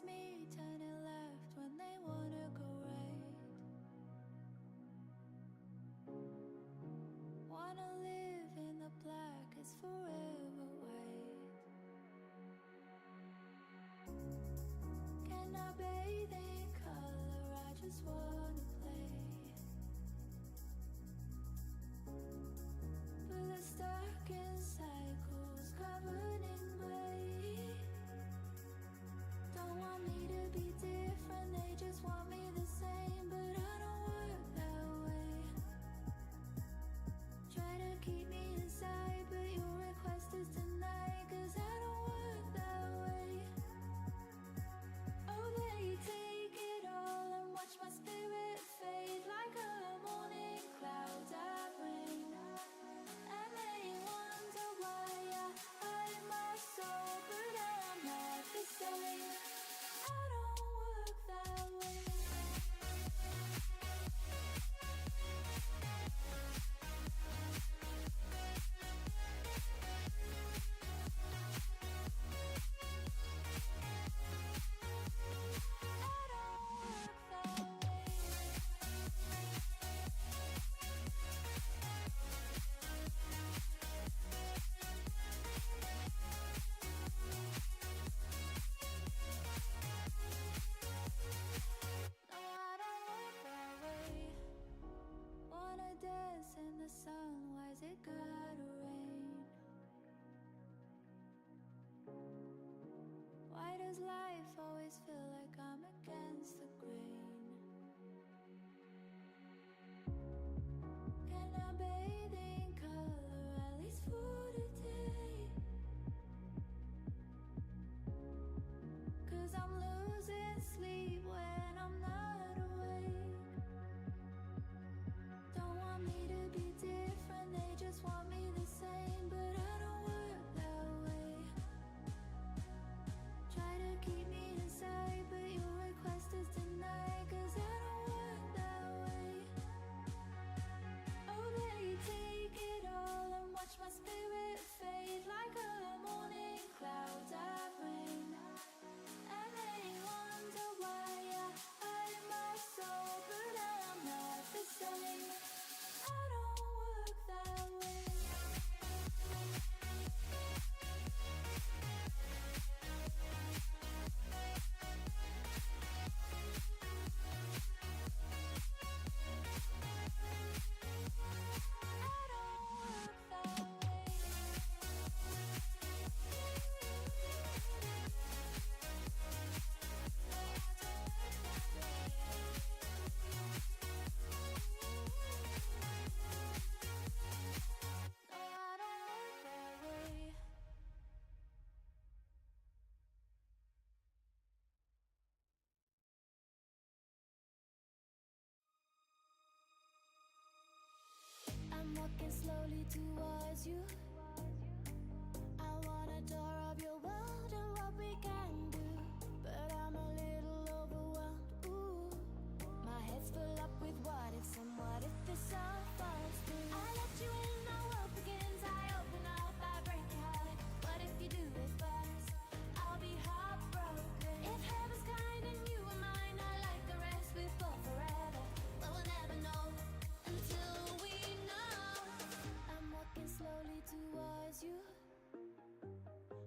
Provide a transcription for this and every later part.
is me turning left when they wanna go right. Wanna live in the black is forever white. Can I bathe in color? I just wanna play. But the stuck in cycles covered in gray. Don't want me to be different, they just want me the same. But I don't work that way. Try to keep me inside, but your request is denied. Cause I don't work that way. Oh, they take it all and watch my spirit fade like a morning cloud that rain. And they wonder why I hide my soul, but I'm not the same. I don't work that way. I don't work that way. No, I don't work that way. Wanna dance in the sun, why's it gotta rain? Why does life always feel like I'm against the grain? Can I bathe in color at least for today? Cause I'm losing sleep when I'm not awake. Don't want me to be different, they just want me the same. But I don't work that way. Try to keep me inside, but your request is denied. Cause I don't work that way. Oh, they take it all and watch my spirit fade like a morning cloud that rain. And they wonder why I hide my soul, but I'm not the same. I don't work that way. I don't work that way. No, I don't work that way. I'm walking slowly towards you. I want a tour of your world and what we can do. But I'm a little overwhelmed. Ooh, my head's full up with what ifs and what if this all falls through. I let you in, our world begins. I open up, I break out. What if you do it first? I'll be heartbroken. If heaven's kind and you are mine, I like the rest, we fall forever. But we'll never know until we know. I'm walking slowly towards you.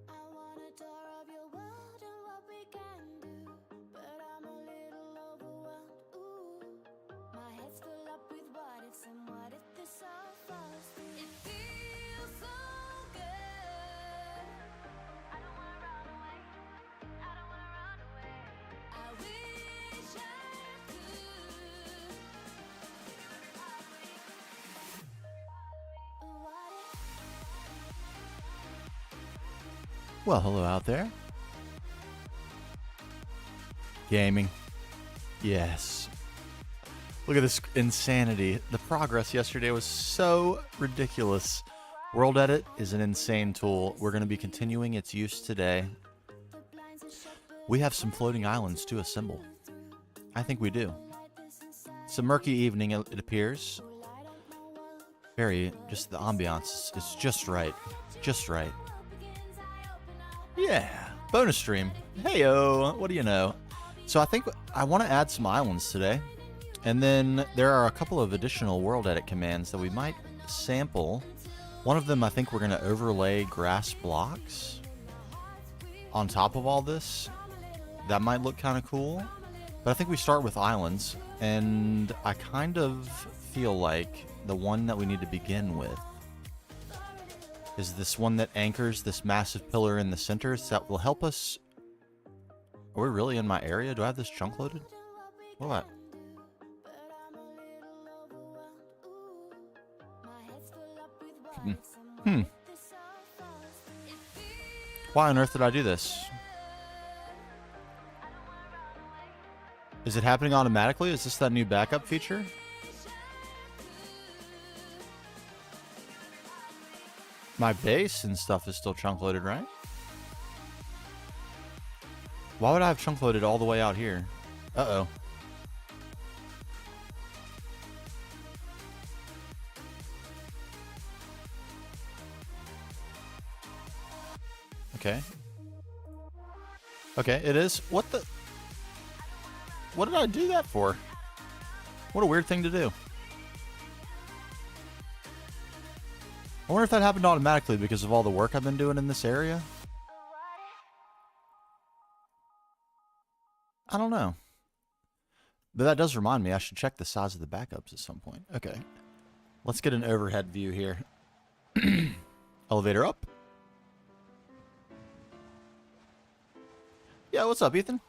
I want a tour of your world and what we can do. But I'm a little overwhelmed. Ooh, my head's full up with what ifs and what if this all falls through. It feels so good. I don't wanna run away. I don't wanna run away. I wish I could. What if? Well, hello out there. Gaming. Yes. Look at this insanity. The progress yesterday was so ridiculous. World Edit is an insane tool. We're going to be continuing its use today. We have some floating islands to assemble. I think we do. It's a murky evening, it appears. Just the ambiance is just right. Just right. Yeah. Bonus stream. Heyo, what do you know? So I think I want to add some islands today. And then there are a couple of additional world edit commands that we might sample. One of them, I think we're going to overlay grass blocks on top of all this. That might look kind of cool. But I think we start with islands. And I kind of feel like the one that we need to begin with is this one that anchors this massive pillar in the center. So that will help us. Are we really in my area? Do I have this chunk loaded? What? Why on earth did I do this? Is it happening automatically? Is this that new backup feature? My base and stuff is still chunk loaded, right? Why would I have chunk loaded all the way out here? Uh-oh. Okay. Okay, it is. What the? What did I do that for? What a weird thing to do. I wonder if that happened automatically because of all the work I've been doing in this area. I don't know. But that does remind me I should check the size of the backups at some point. Okay. Let's get an overhead view here. Elevator up. Yeah, what's up, Ethan?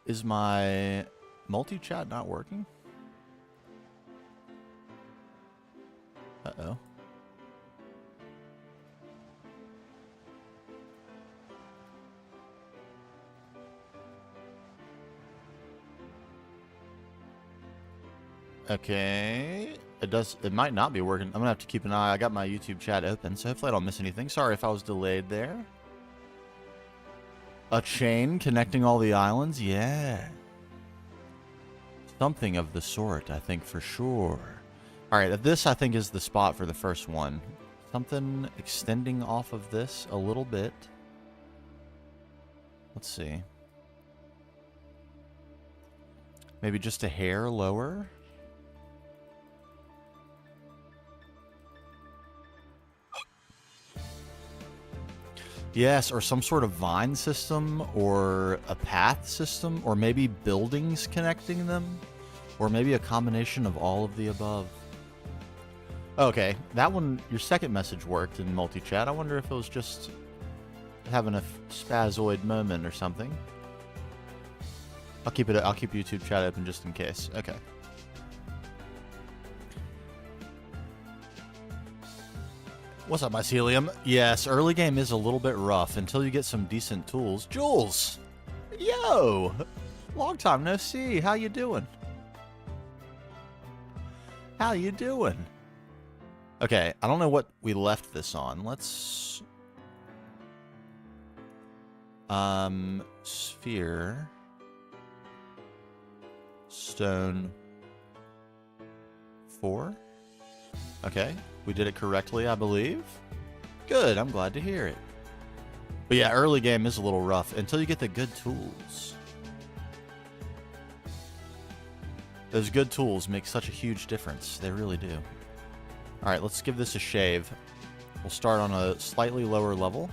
Is my multi-chat not working? Uh-oh. Okay. It might not be working. I'm gonna have to keep an eye. I got my YouTube chat open, so hopefully I don't miss anything. Sorry if I was delayed there. A chain connecting all the islands? Yeah. Something of the sort, I think, for sure. Alright, this, I think, is the spot for the first one. Something extending off of this a little bit. Let's see. Maybe just a hair lower. Yes, or some sort of vine system, or a path system, or maybe buildings connecting them, or maybe a combination of all of the above. Okay, that one, your second message worked in multi-chat. I wonder if it was just having a spazoid moment or something. I'll keep YouTube chat open just in case. Okay. What's up, mycelium? Yes, early game is a little bit rough until you get some decent tools. Jules! Yo! Long time no see. How you doing? How you doing? Okay, I don't know what we left this on. Let's... Sphere. Stone. 4. Okay. We did it correctly, I believe. Good, I'm glad to hear it. But yeah, early game is a little rough until you get the good tools. Those good tools make such a huge difference. They really do. Alright, let's give this a shave. We'll start on a slightly lower level.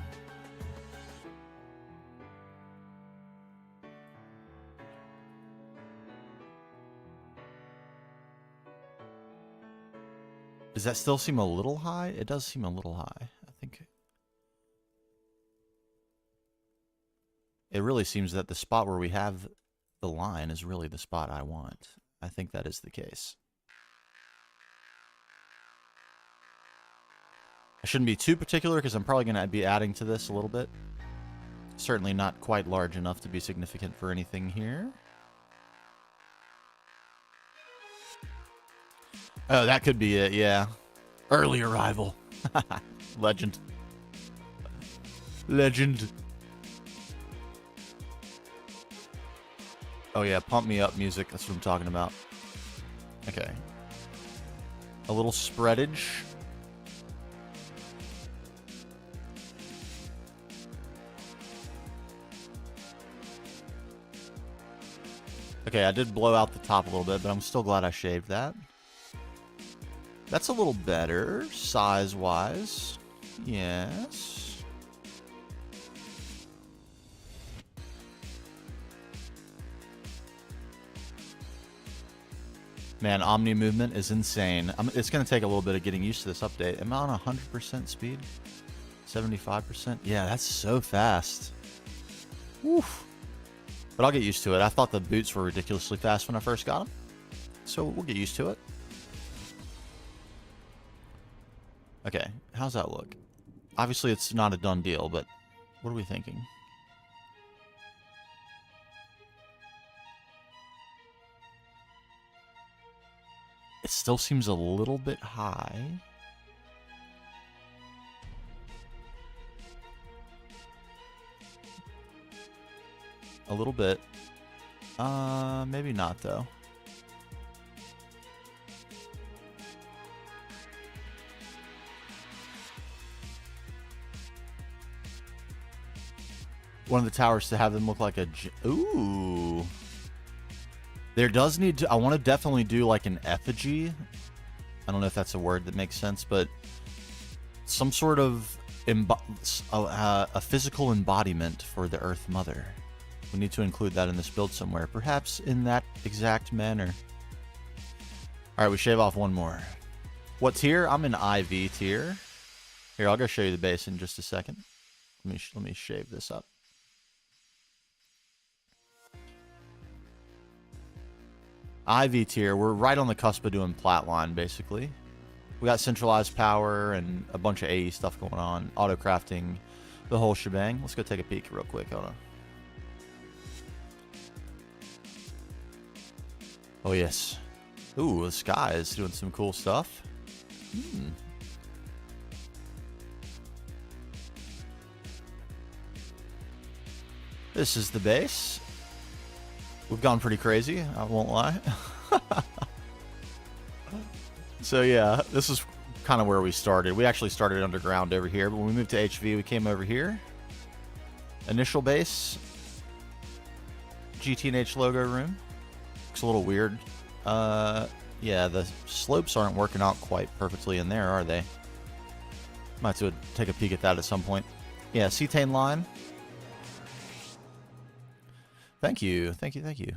Does that still seem a little high? It does seem a little high. I think it really seems that the spot where we have the line is really the spot I want. I think that is the case. I shouldn't be too particular because I'm probably going to be adding to this a little bit. Certainly not quite large enough to be significant for anything here. Oh, that could be it, yeah. Early arrival. Legend. Legend. Oh yeah, pump me up music. That's what I'm talking about. Okay. A little spreadage. Okay, I did blow out the top a little bit, but I'm still glad I shaved that. That's a little better, size-wise. Yes. Man, Omni movement is insane. It's going to take a little bit of getting used to this update. Am I on 100% speed? 75%? Yeah, that's so fast. Woof. But I'll get used to it. I thought the boots were ridiculously fast when I first got them. So we'll get used to it. Okay, how's that look? Obviously, it's not a done deal, but what are we thinking? It still seems a little bit high. A little bit. Maybe not, though. One of the towers to have them look like a... Ooh. There does need to... I want to definitely do like an effigy. I don't know if that's a word that makes sense, but some sort of a physical embodiment for the Earth Mother. We need to include that in this build somewhere, perhaps in that exact manner. All right, we shave off one more. What tier? I'm in IV tier. Here, I'll go show you the base in just a second. Let me shave this up. IV tier, we're right on the cusp of doing Platline, basically. We got centralized power and a bunch of AE stuff going on, auto crafting, the whole shebang. Let's go take a peek real quick. Hold on. Oh, yes. Ooh, the sky is doing some cool stuff. This is the base. We've gone pretty crazy, I won't lie. So yeah, this is kind of where we started. We actually started underground over here, but when we moved to HV, we came over here. Initial base. Gtnh logo room. Looks a little weird. Yeah, the slopes aren't working out quite perfectly in there, are they? Might have to take a peek at that at some point. Yeah, cetane line. Thank you, thank you, thank you.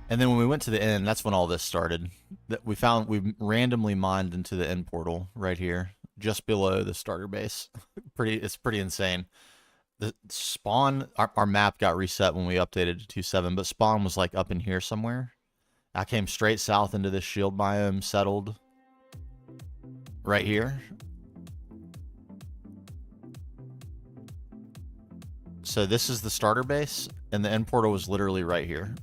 And then when we went to the end, that's when all this started. That we randomly mined into the end portal right here, just below the starter base. It's pretty insane. The spawn, our map got reset when we updated to 2.7, but spawn was like up in here somewhere. I came straight south into this shield biome, settled right here. So this is the starter base, and the end portal was literally right here.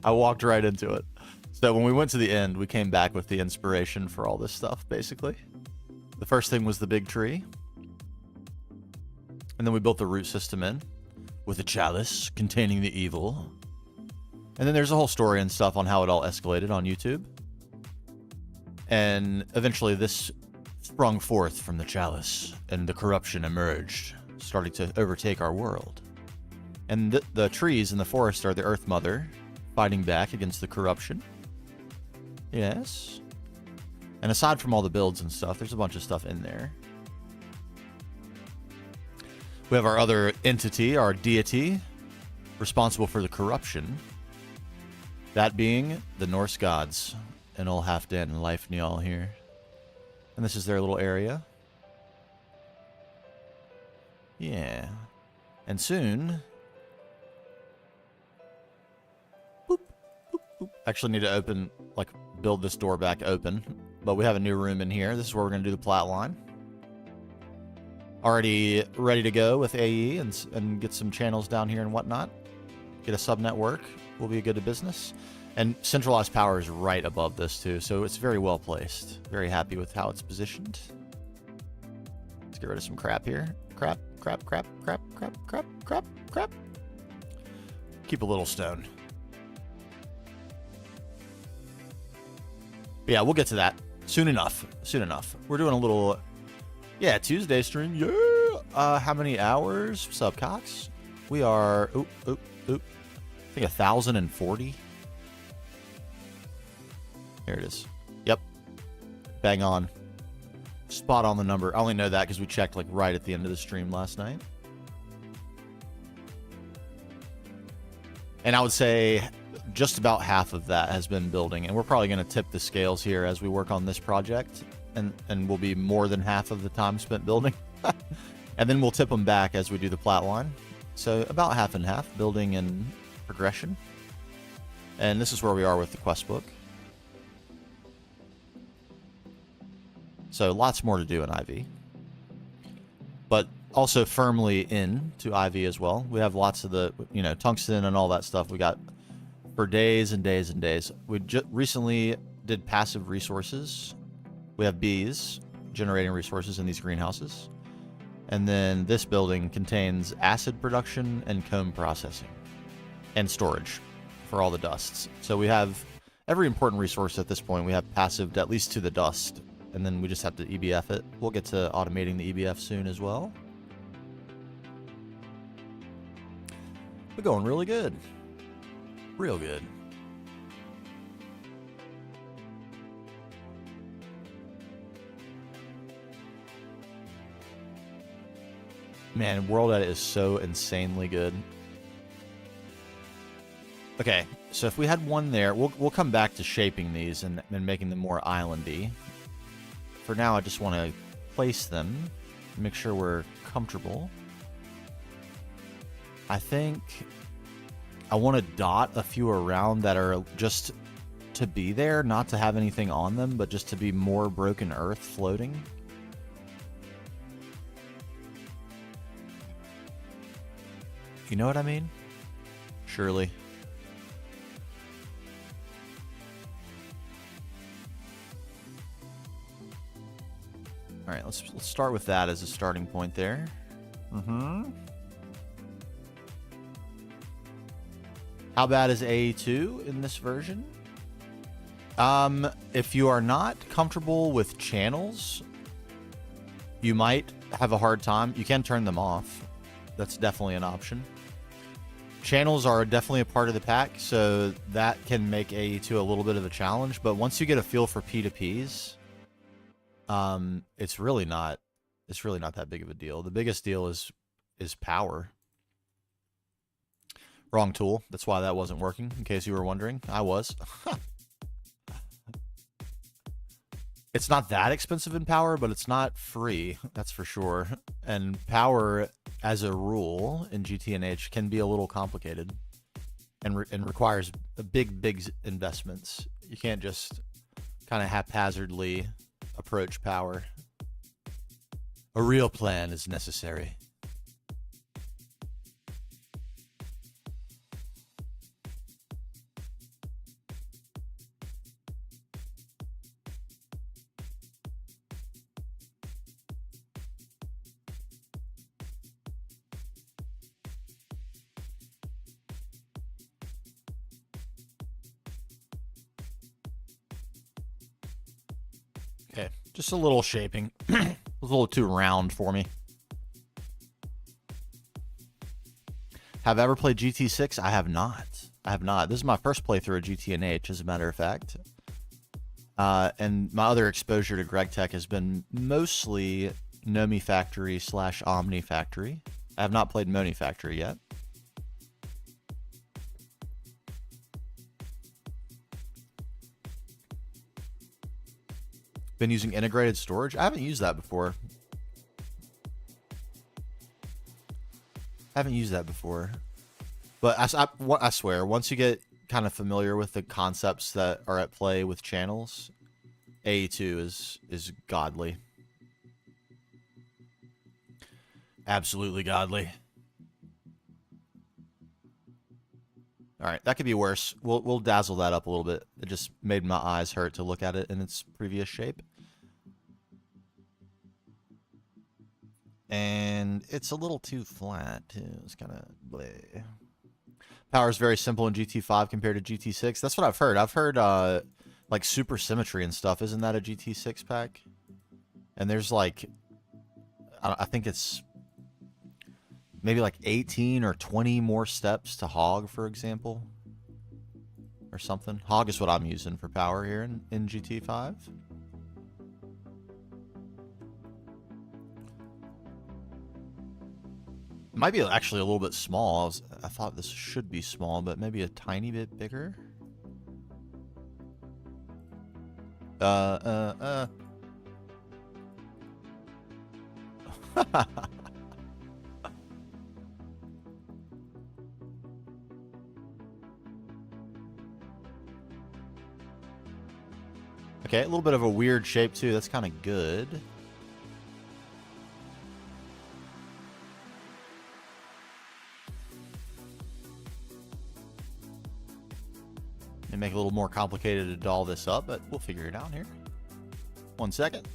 I walked right into it. So when we went to the end, we came back with the inspiration for all this stuff, basically. The first thing was the big tree. And then we built the root system in with a chalice containing the evil. And then there's a whole story and stuff on how it all escalated on YouTube. And eventually this sprung forth from the chalice, and the corruption emerged, starting to overtake our world. And the trees in the forest are the Earth Mother, fighting back against the corruption. Yes. And aside from all the builds and stuff, there's a bunch of stuff in there. We have our other entity, our deity, responsible for the corruption. That being the Norse gods, and all Halfdan and Leifnjall here. And this is their little area. Yeah. And soon... Boop, boop, boop. Actually need to build this door back open. But we have a new room in here. This is where we're going to do the plat line. Already ready to go with AE and get some channels down here and whatnot. Get a sub network. Will be a good business. And centralized power is right above this too, so it's very well placed. Very happy with how it's positioned. Let's get rid of some crap here. Crap, crap, crap, crap, crap, crap, crap, crap. Keep a little stone. But yeah, we'll get to that soon enough. Soon enough. We're doing a little, yeah, Tuesday stream. Yeah. How many hours? What's up, Cox? We are, I think 1,040. There it is. Yep. Bang on. Spot on the number. I only know that because we checked like right at the end of the stream last night. And I would say just about half of that has been building. And we're probably going to tip the scales here as we work on this project. And will be more than half of the time spent building. And then we'll tip them back as we do the plat line. So about half and half, building and progression. And this is where we are with the quest book. So lots more to do in IV. But also firmly in to IV as well. We have lots of the, you know, tungsten and all that stuff we got for days and days and days. We just recently did passive resources. We have bees generating resources in these greenhouses. And then this building contains acid production and comb processing and storage for all the dusts. So we have every important resource at this point. We have passive at least to the dust, and then we just have to EBF it. We'll get to automating the EBF soon as well. We're going really good. Real good. Man, World Edit is so insanely good. Okay, so if we had one there, we'll come back to shaping these and making them more islandy. For now, I just want to place them, make sure we're comfortable. I think I want to dot a few around that are just to be there, not to have anything on them, but just to be more broken earth floating. You know what I mean? Surely. All right, let's start with that as a starting point there. How bad is AE2 in this version? If you are not comfortable with channels, you might have a hard time. You can turn them off. That's definitely an option. Channels are definitely a part of the pack, so that can make AE2 a little bit of a challenge. But once you get a feel for P2Ps, it's really not that big of a deal. The biggest deal is power. Wrong tool. That's why that wasn't working, in case you were wondering. I was. It's not that expensive in power, but it's not free, that's for sure. And power, as a rule, in GTNH can be a little complicated and requires big investments. You can't just kind of haphazardly approach power. A real plan is necessary. Okay, just a little shaping. It was a little too round for me. Have I ever played GT6? I have not. I have not. This is my first playthrough of GTNH, as a matter of fact. And my other exposure to GregTech has been mostly Nomi Factory / Omni Factory. I have not played Moni Factory yet. Been using integrated storage? I haven't used that before. But I swear, once you get kind of familiar with the concepts that are at play with channels, AE2 is godly. Absolutely godly. All right, that could be worse. We'll dazzle that up a little bit. It just made my eyes hurt to look at it in its previous shape. And it's a little too flat, too. It's kind of bleh. Power is very simple in GT5 compared to GT6. That's what I've heard. I've heard like super symmetry and stuff. Isn't that a GT6 pack? And there's like, I think it's maybe like 18 or 20 more steps to hog, for example, or something. Hog is what I'm using for power here in GT5. It might be actually a little bit small. I thought this should be small, but maybe a tiny bit bigger. Okay, a little bit of a weird shape too. That's kind of good. And make it a little more complicated to doll this up, but we'll figure it out here. 1 second.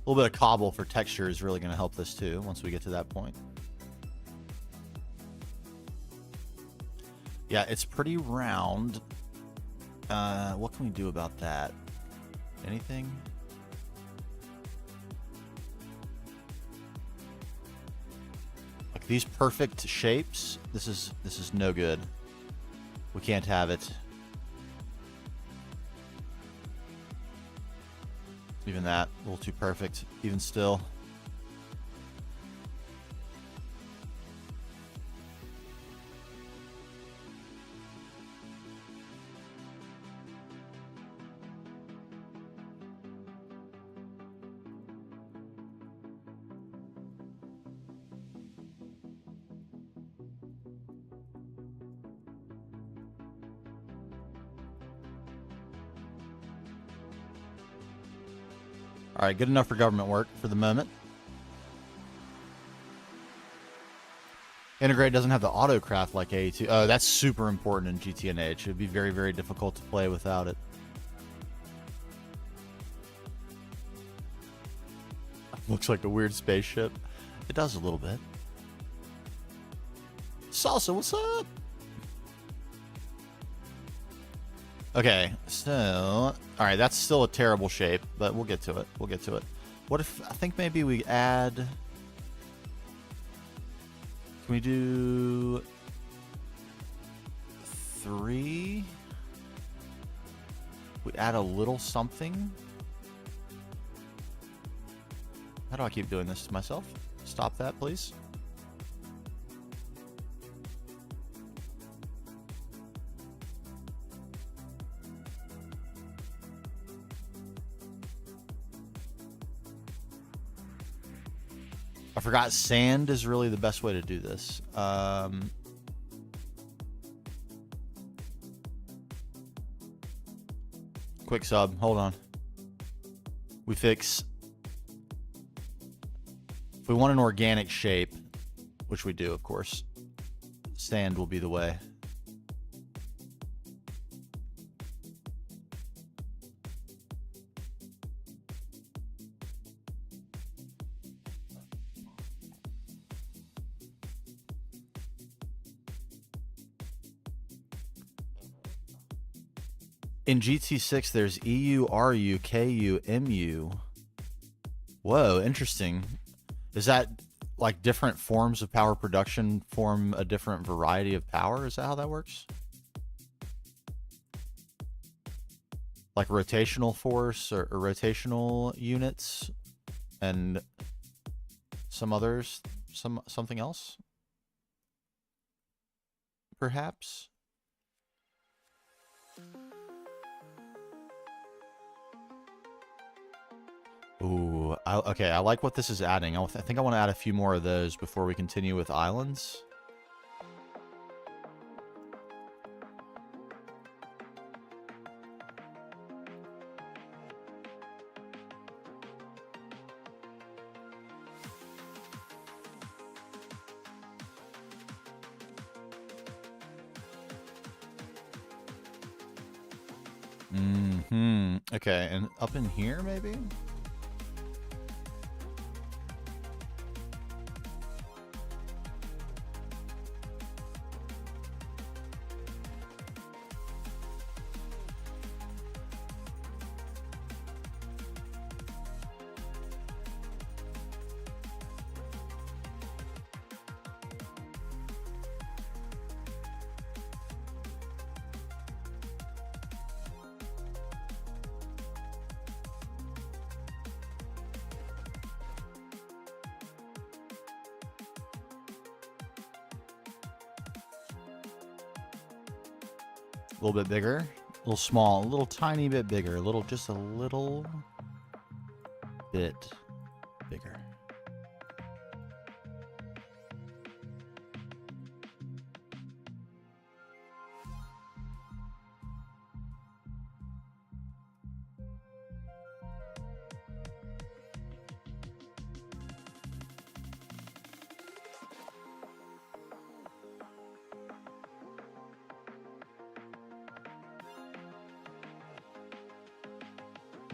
A little bit of cobble for texture is really going to help this too once we get to that point. Yeah, it's pretty round. What can we do about that? Anything? Like these perfect shapes, this is no good. We can't have it. Even that, a little too perfect, even still. All right, good enough for government work for the moment. Integrate doesn't have the autocraft like A2. Oh, that's super important in Gtnh. It would be very, very difficult to play without it. Looks like a weird spaceship. It does a little bit. Salsa, what's up? Okay, so, all right, that's still a terrible shape, but we'll get to it. We'll get to it. What if, I think maybe we add, can we do 3? We add a little something. How do I keep doing this to myself? Stop that, please. I forgot sand is really the best way to do this. Quick sub, hold on. We fix, if we want an organic shape, which we do, of course, sand will be the way. In GT6, there's EU, RU, KU, MU. Whoa, interesting. Is that like different forms of power production form a different variety of power? Is that how that works? Like rotational force or rotational units and some others, something else? Perhaps? Ooh, okay, I like what this is adding. I think I want to add a few more of those before we continue with islands. Okay, and up in here, maybe? A little bit bigger, a little small, a little tiny bit bigger, just a little bit bigger.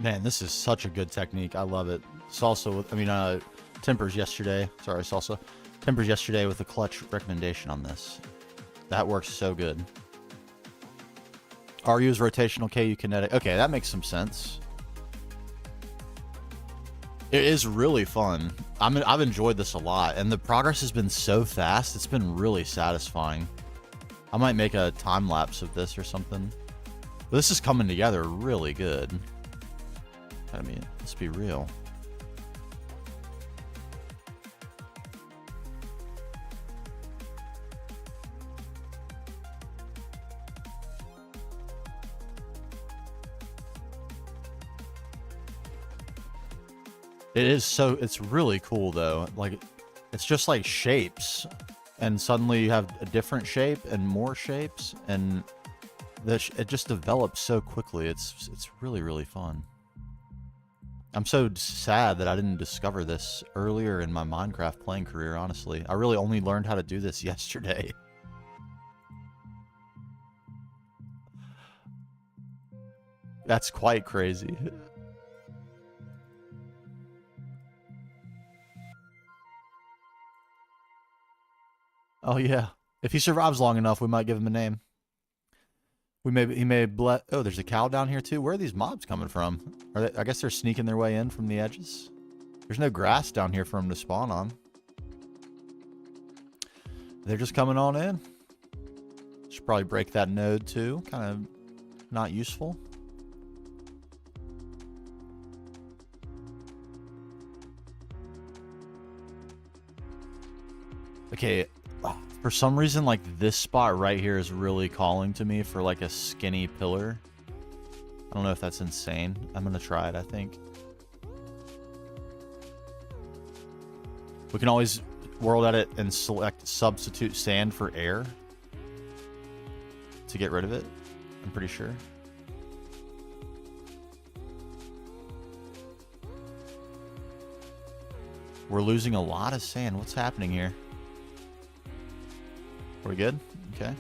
Man, this is such a good technique. I love it. Salsa with, Tempers yesterday. Sorry, Salsa. Tempers yesterday with a clutch recommendation on this. That works so good. RU is rotational, KU kinetic. Okay, that makes some sense. It is really fun. I've enjoyed this a lot, and the progress has been so fast. It's been really satisfying. I might make a time lapse of this or something. But this is coming together really good. I mean, let's be real. It's really cool though. Like, it's just like shapes, and suddenly you have a different shape and more shapes, and it just develops so quickly. It's really, really fun. I'm so sad that I didn't discover this earlier in my Minecraft playing career, honestly. I really only learned how to do this yesterday. That's quite crazy. Oh yeah. If he survives long enough, we might give him a name. He may oh, there's a cow down here too. Where are these mobs coming from? I guess they're sneaking their way in from the edges. There's no grass down here for them to spawn on. They're just coming on in. Should probably break that node too. Kind of not useful. Okay. For some reason, like, this spot right here is really calling to me for, like, a skinny pillar. I don't know if that's insane. I'm gonna try it, I think. We can always world edit and select substitute sand for air to get rid of it, I'm pretty sure. We're losing a lot of sand. What's happening here? Are we good? Okay.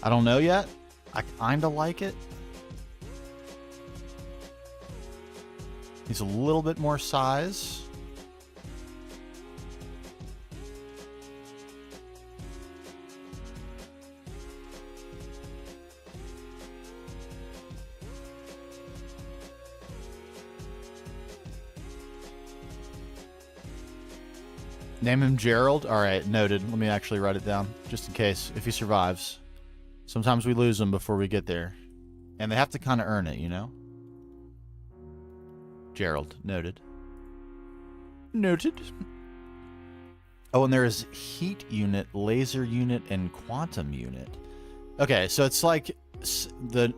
I don't know yet. I kind of like it. Needs a little bit more size. Name him Gerald. All right, noted. Let me actually write it down just in case, if he survives. Sometimes we lose them before we get there. And they have to kind of earn it, you know? Gerald. Noted. Noted. Oh, and there is heat unit, laser unit, and quantum unit. Okay, so it's like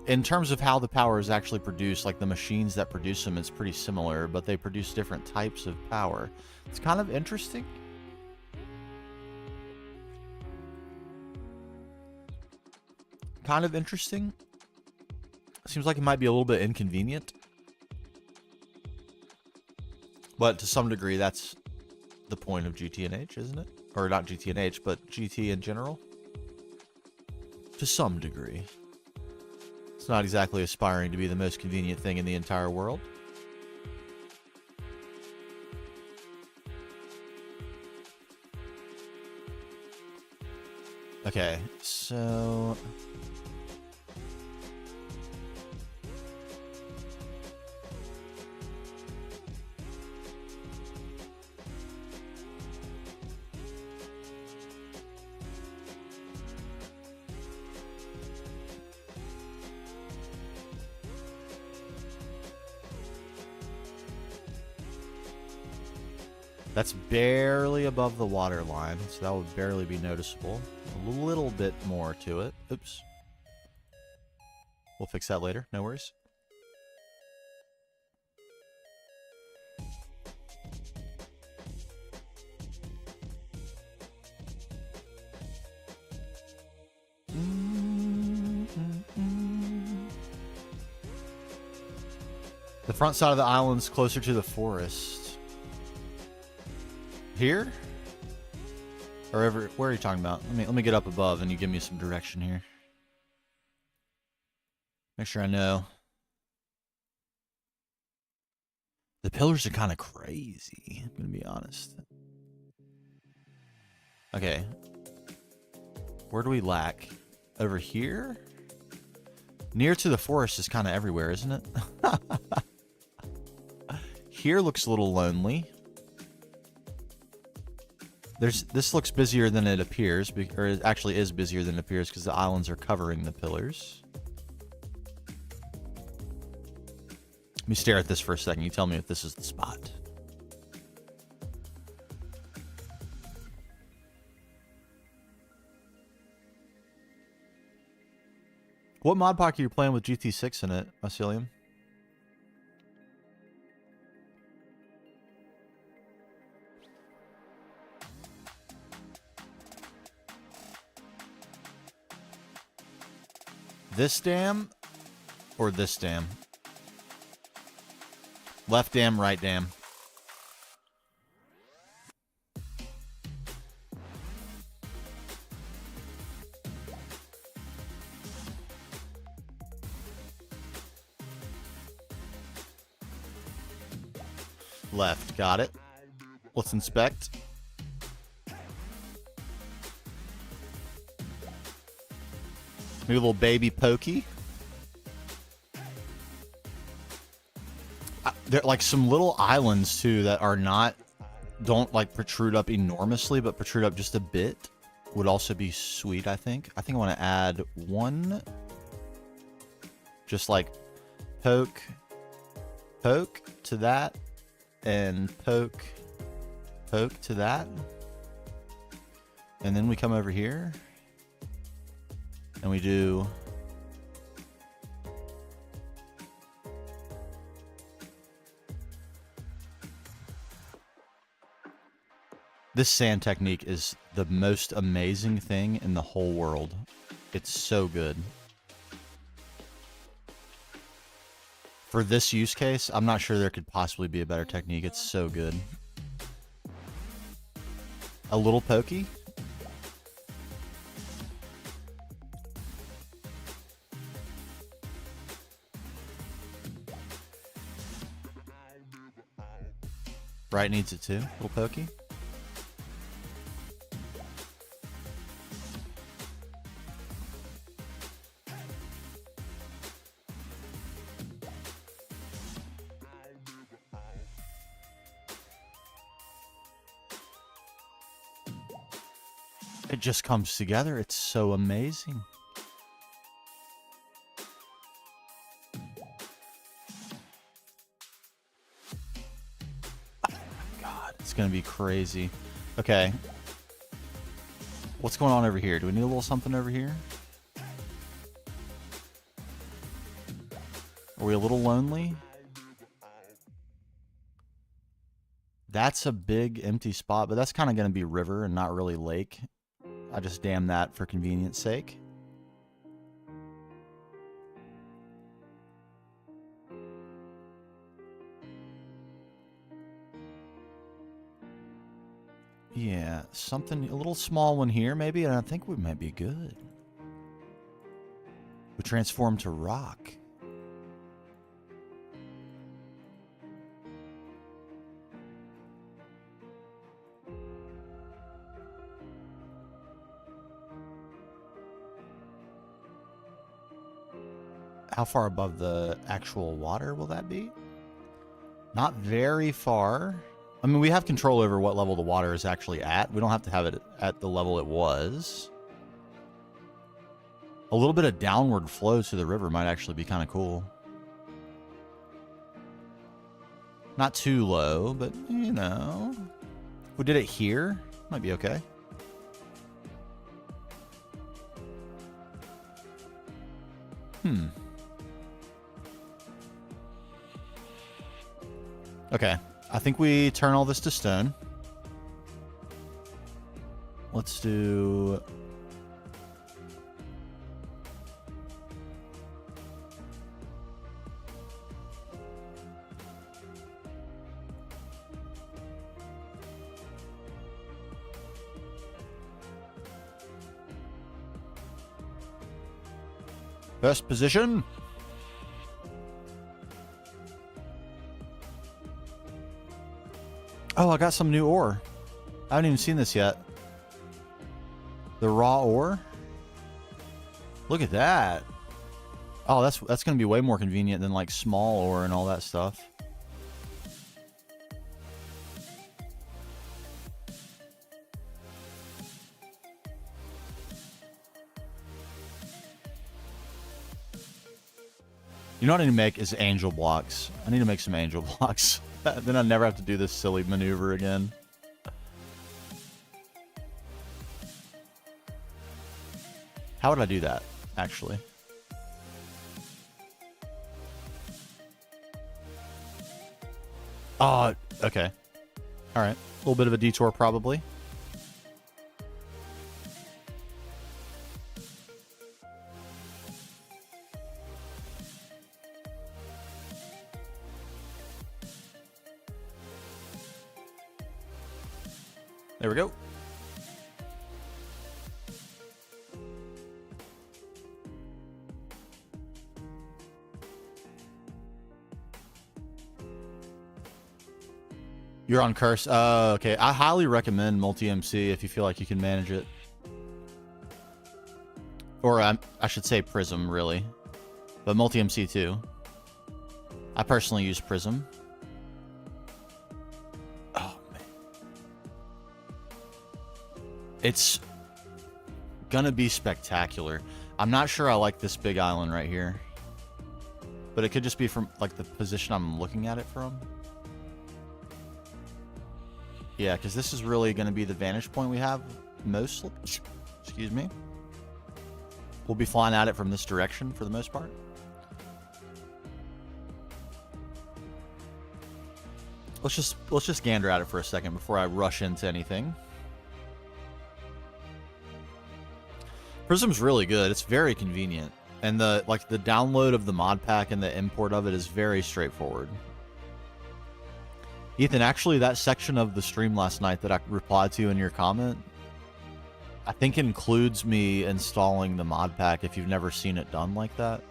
in terms of how the power is actually produced, like the machines that produce them, it's pretty similar, but they produce different types of power. It's kind of interesting. Kind of interesting. Seems like it might be a little bit inconvenient. But to some degree, that's the point of GTNH, isn't it? Or not GTNH, but GT in general. To some degree. It's not exactly aspiring to be the most convenient thing in the entire world. Okay, so... That's barely above the water line, so that would barely be noticeable. A little bit more to it. Oops. We'll fix that later. No worries. The front side of the island's closer to the forest. Here? Or where are you talking about? Let me get up above and you give me some direction here. Make sure I know. The pillars are kind of crazy, I'm gonna be honest. Okay. Where do we lack? Over here? Near to the forest is kind of everywhere, isn't it? Here looks a little lonely. This looks busier than it appears, or it actually is busier than it appears because the islands are covering the pillars. Let me stare at this for a second. You tell me if this is the spot. What mod pack are you playing with GT6 in it, Mycelium? This dam or this dam? Left dam, right dam. Left, got it. Let's inspect. Maybe a little baby pokey. There are like some little islands too that are don't like protrude up enormously, but protrude up just a bit. Would also be sweet, I think. I think I want to add one. Just like poke to that, and poke to that. And then we come over here. And we do this sand technique is the most amazing thing in the whole world. It's so good. For this use case, I'm not sure there could possibly be a better technique. It's so good. A little pokey. Right needs it too. A little pokey. It just comes together. It's so amazing. It's gonna be crazy. Okay. What's going on over here? Do we need a little something over here? Are we a little lonely? That's a big empty spot, but that's kind of gonna be river and not really lake. I just damn that for convenience sake. Yeah, something, a little small one here maybe, and I think we might be good. We transform to rock. How far above the actual water will that be? Not very far. I mean, we have control over what level the water is actually at. We don't have to have it at the level it was. A little bit of downward flow to the river might actually be kind of cool. Not too low, but, you know. If we did it here, might be okay. Okay. I think we turn all this to stone. Let's do... First position. Oh, I got some new ore. I haven't even seen this yet. The raw ore. Look at that. Oh, that's going to be way more convenient than like small ore and all that stuff. You know what I need to make is angel blocks. I need to make some angel blocks. Then I never have to do this silly maneuver again. How would I do that, actually? Oh, okay. All right. A little bit of a detour, probably. There we go. You're on Curse. Okay. I highly recommend multi-MC if you feel like you can manage it. Or I should say Prism, really. But multi-MC too. I personally use Prism. Oh, man. It's gonna be spectacular. I'm not sure I like this big island right here. But it could just be from like the position I'm looking at it from. Yeah, because this is really going to be the vantage point we have mostly. Excuse me. We'll be flying at it from this direction for the most part. Let's just gander at it for a second before I rush into anything. Prism's really good. It's very convenient. And the download of the mod pack and the import of it is very straightforward. Ethan, actually, that section of the stream last night that I replied to in your comment, I think includes me installing the mod pack if you've never seen it done like that.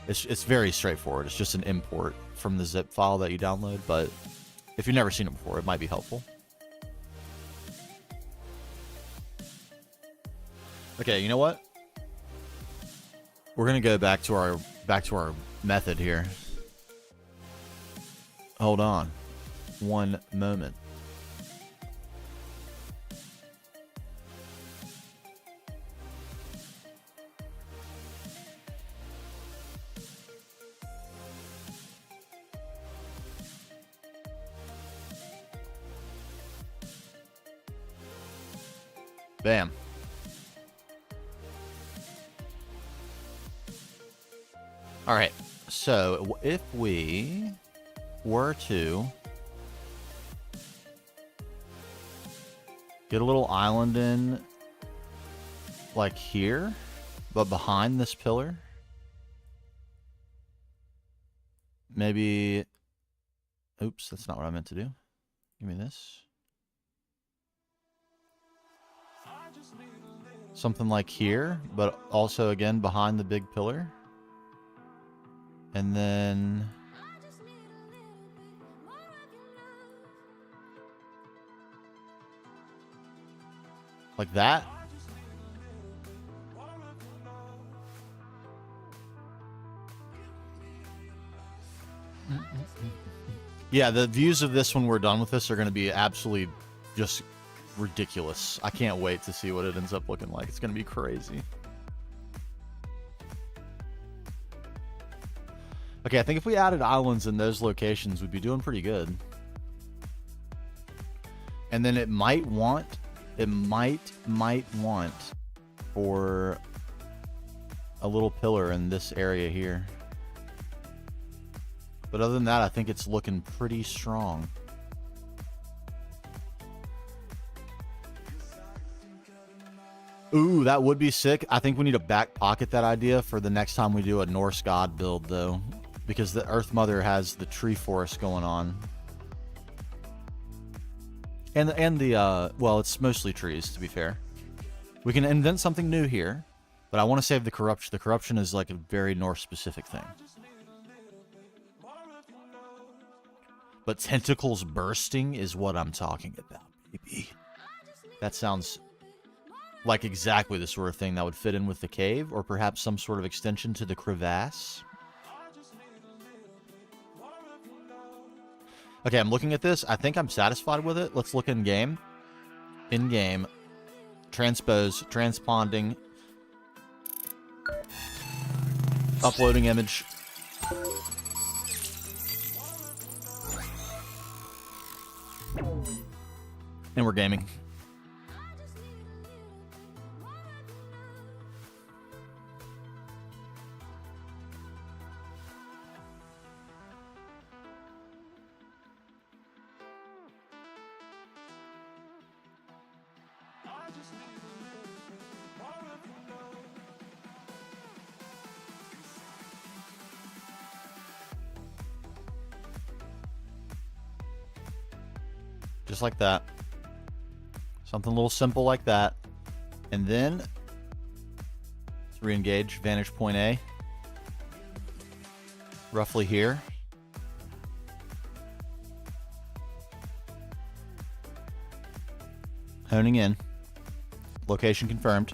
It's very straightforward. It's just an import from the zip file that you download, but if you've never seen it before, it might be helpful. Okay, you know what? We're gonna go back to our method here. Hold on. One moment. Bam. All right. So if we were to get a little island in like here, but behind this pillar. Maybe, oops, that's not what I meant to do. Give me this. Something like here, but also again behind the big pillar. And then like that. Yeah, the views of this when we're done with this are going to be absolutely just ridiculous. I can't wait to see what it ends up looking like. It's going to be crazy. Okay, I think if we added islands in those locations, we'd be doing pretty good. And then it might want for a little pillar in this area here. But other than that, I think it's looking pretty strong. Ooh, that would be sick. I think we need to back pocket that idea for the next time we do a Norse god build, though. Because the Earth Mother has the tree forest going on. And the, well, it's mostly trees, to be fair. We can invent something new here, but I want to save the corruption. The corruption is like a very Norse-specific thing. But tentacles bursting is what I'm talking about, baby. That sounds like exactly the sort of thing that would fit in with the cave, or perhaps some sort of extension to the crevasse. Okay, I'm looking at this. I think I'm satisfied with it. Let's look in game. In game. Transpose. Transponding. Uploading image. And we're gaming. Just like that. Something a little simple like that. And then let's re-engage vantage point A. Roughly here. Honing in. Location confirmed.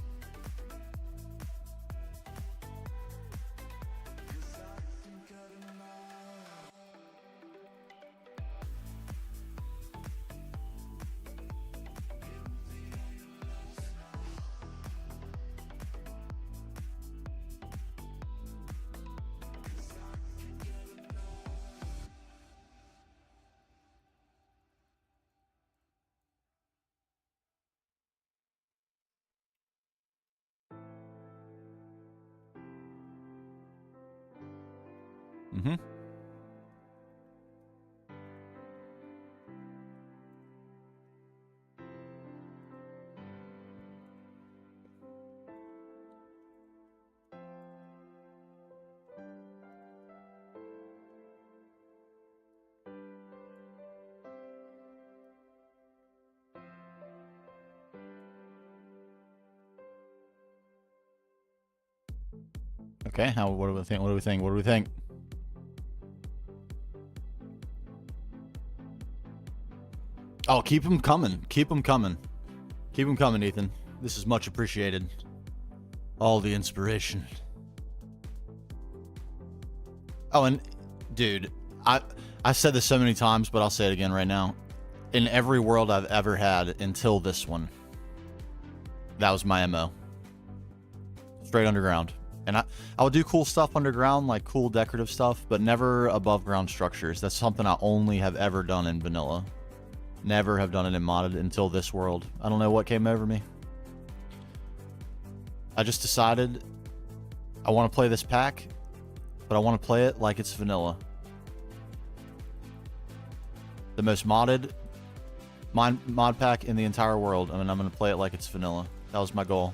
Mm-hmm. Okay, what do we think? What do we think? What do we think? Oh, keep them coming. Keep them coming. Keep them coming, Ethan. This is much appreciated. All the inspiration. Oh, and dude, I said this so many times, but I'll say it again right now. In every world I've ever had until this one, that was my MO. Straight underground. And I would do cool stuff underground, like cool decorative stuff, but never above ground structures. That's something I only have ever done in vanilla. Never have done it in modded until this world. I don't know what came over me. I just decided I want to play this pack, but I want to play it like it's vanilla. The most modded mod pack in the entire world. I mean, I'm going to play it like it's vanilla. That was my goal.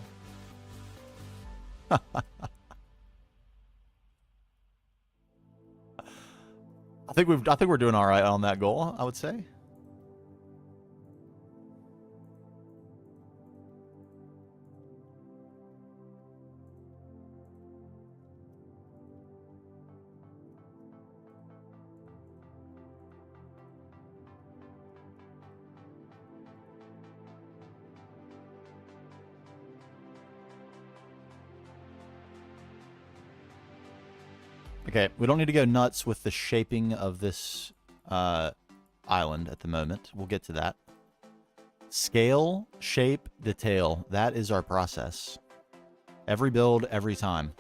I think we're doing all right on that goal, I would say. Okay, we don't need to go nuts with the shaping of this island at the moment. We'll get to that. Scale, shape, detail. That is our process. Every build, every time.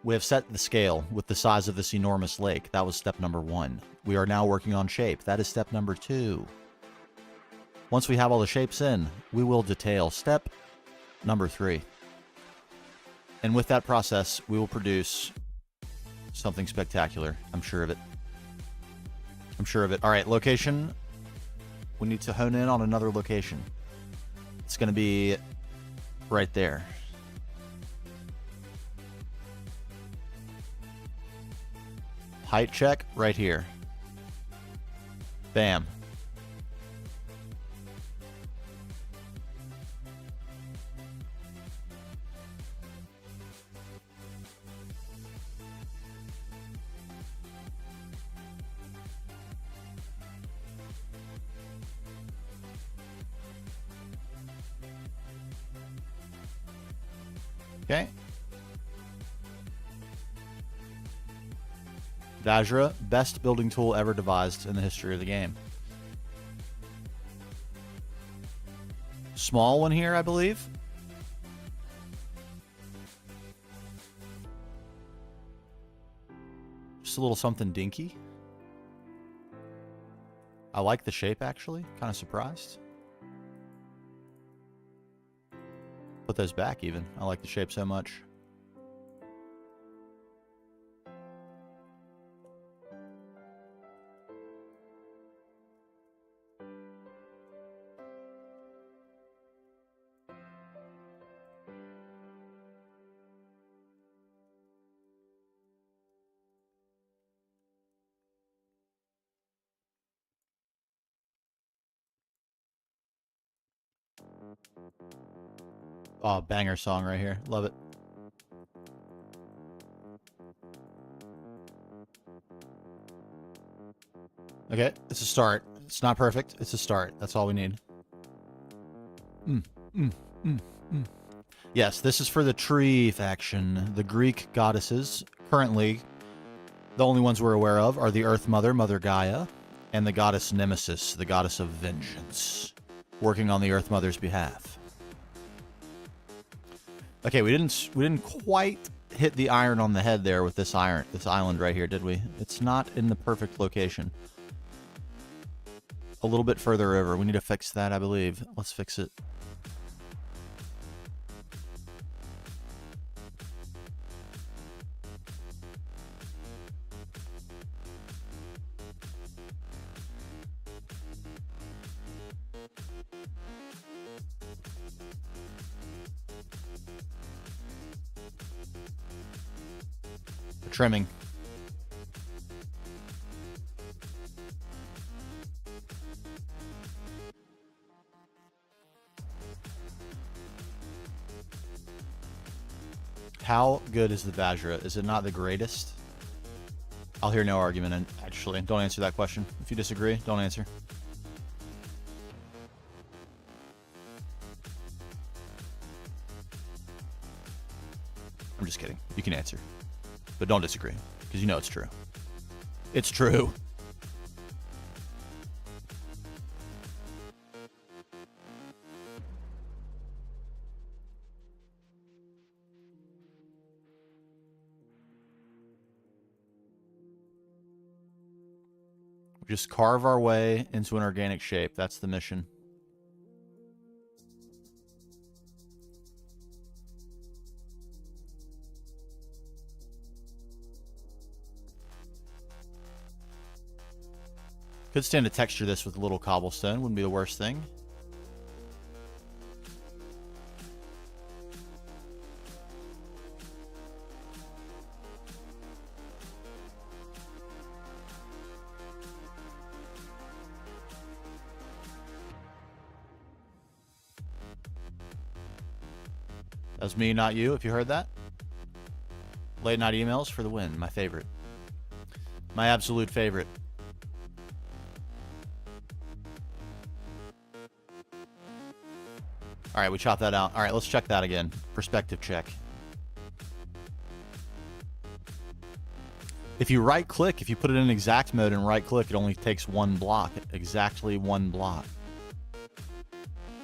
We have set the scale with the size of this enormous lake. That was step number 1. We are now working on shape. That is step number 2. Once we have all the shapes in, we will detail. Step number 3. And with that process, we will produce something spectacular. I'm sure of it. I'm sure of it. All right, location. We need to hone in on another location. It's going to be right there. Height check right here. Bam. Okay. Vajra, best building tool ever devised in the history of the game. Small one here, I believe. Just a little something dinky. I like the shape, actually. Kind of surprised. Put those back, even. I like the shape so much. Oh, banger song right here. Love it. Okay, it's a start. It's not perfect. It's a start. That's all we need. Yes, this is for the tree faction. The Greek goddesses. Currently, the only ones we're aware of are the Earth Mother, Mother Gaia, and the goddess Nemesis, the goddess of vengeance, working on the Earth Mother's behalf. Okay, we didn't quite hit the iron on the head there with this island right here, did we? It's not in the perfect location. A little bit further over. We need to fix that, I believe. Let's fix it. Trimming. How good is the Vajra? Is it not the greatest? I'll hear no argument, actually. Don't answer that question. If you disagree, don't answer. I'm just kidding. You can answer. But don't disagree, because you know it's true. It's true. Just carve our way into an organic shape. That's the mission. Could stand to texture this with a little cobblestone. Wouldn't be the worst thing. That was me, not you, if you heard that. Late night emails for the win. My favorite. My absolute favorite. All right, we chopped that out. All right, let's check that again. Perspective check. If you right click, if you put it in exact mode and right click, it only takes one block, exactly one block.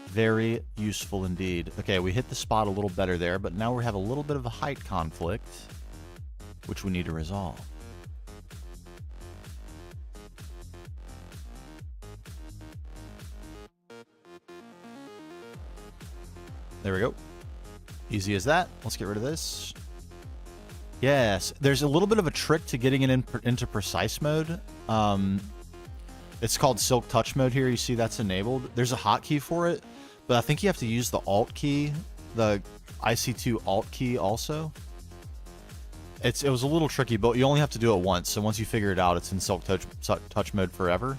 Very useful indeed. Okay, we hit the spot a little better there, but now we have a little bit of a height conflict, which we need to resolve. There we go. Easy as that. Let's get rid of this. Yes, there's a little bit of a trick to getting it into precise mode. It's called Silk Touch mode here. You see that's enabled. There's a hotkey for it, but I think you have to use the Alt key, the IC2 Alt key also. It was a little tricky, but you only have to do it once. So once you figure it out, it's in Silk Touch mode forever.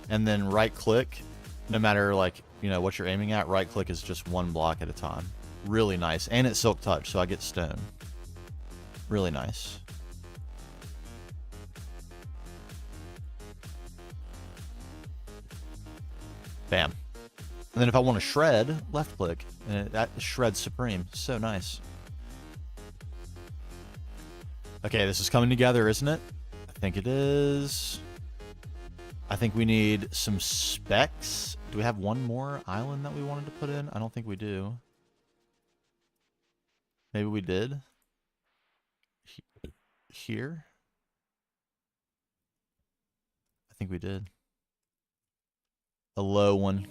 And then right click, no matter like, you know, what you're aiming at, right click is just one block at a time. Really nice. And it's Silk Touch, so I get stone. Really nice. Bam. And then if I want to shred, left click, and that shreds supreme. So nice. Okay, this is coming together, isn't it? I think it is. I think we need some specs. Do we have one more island that we wanted to put in? I don't think we do. Maybe we did. Here? I think we did. A low one.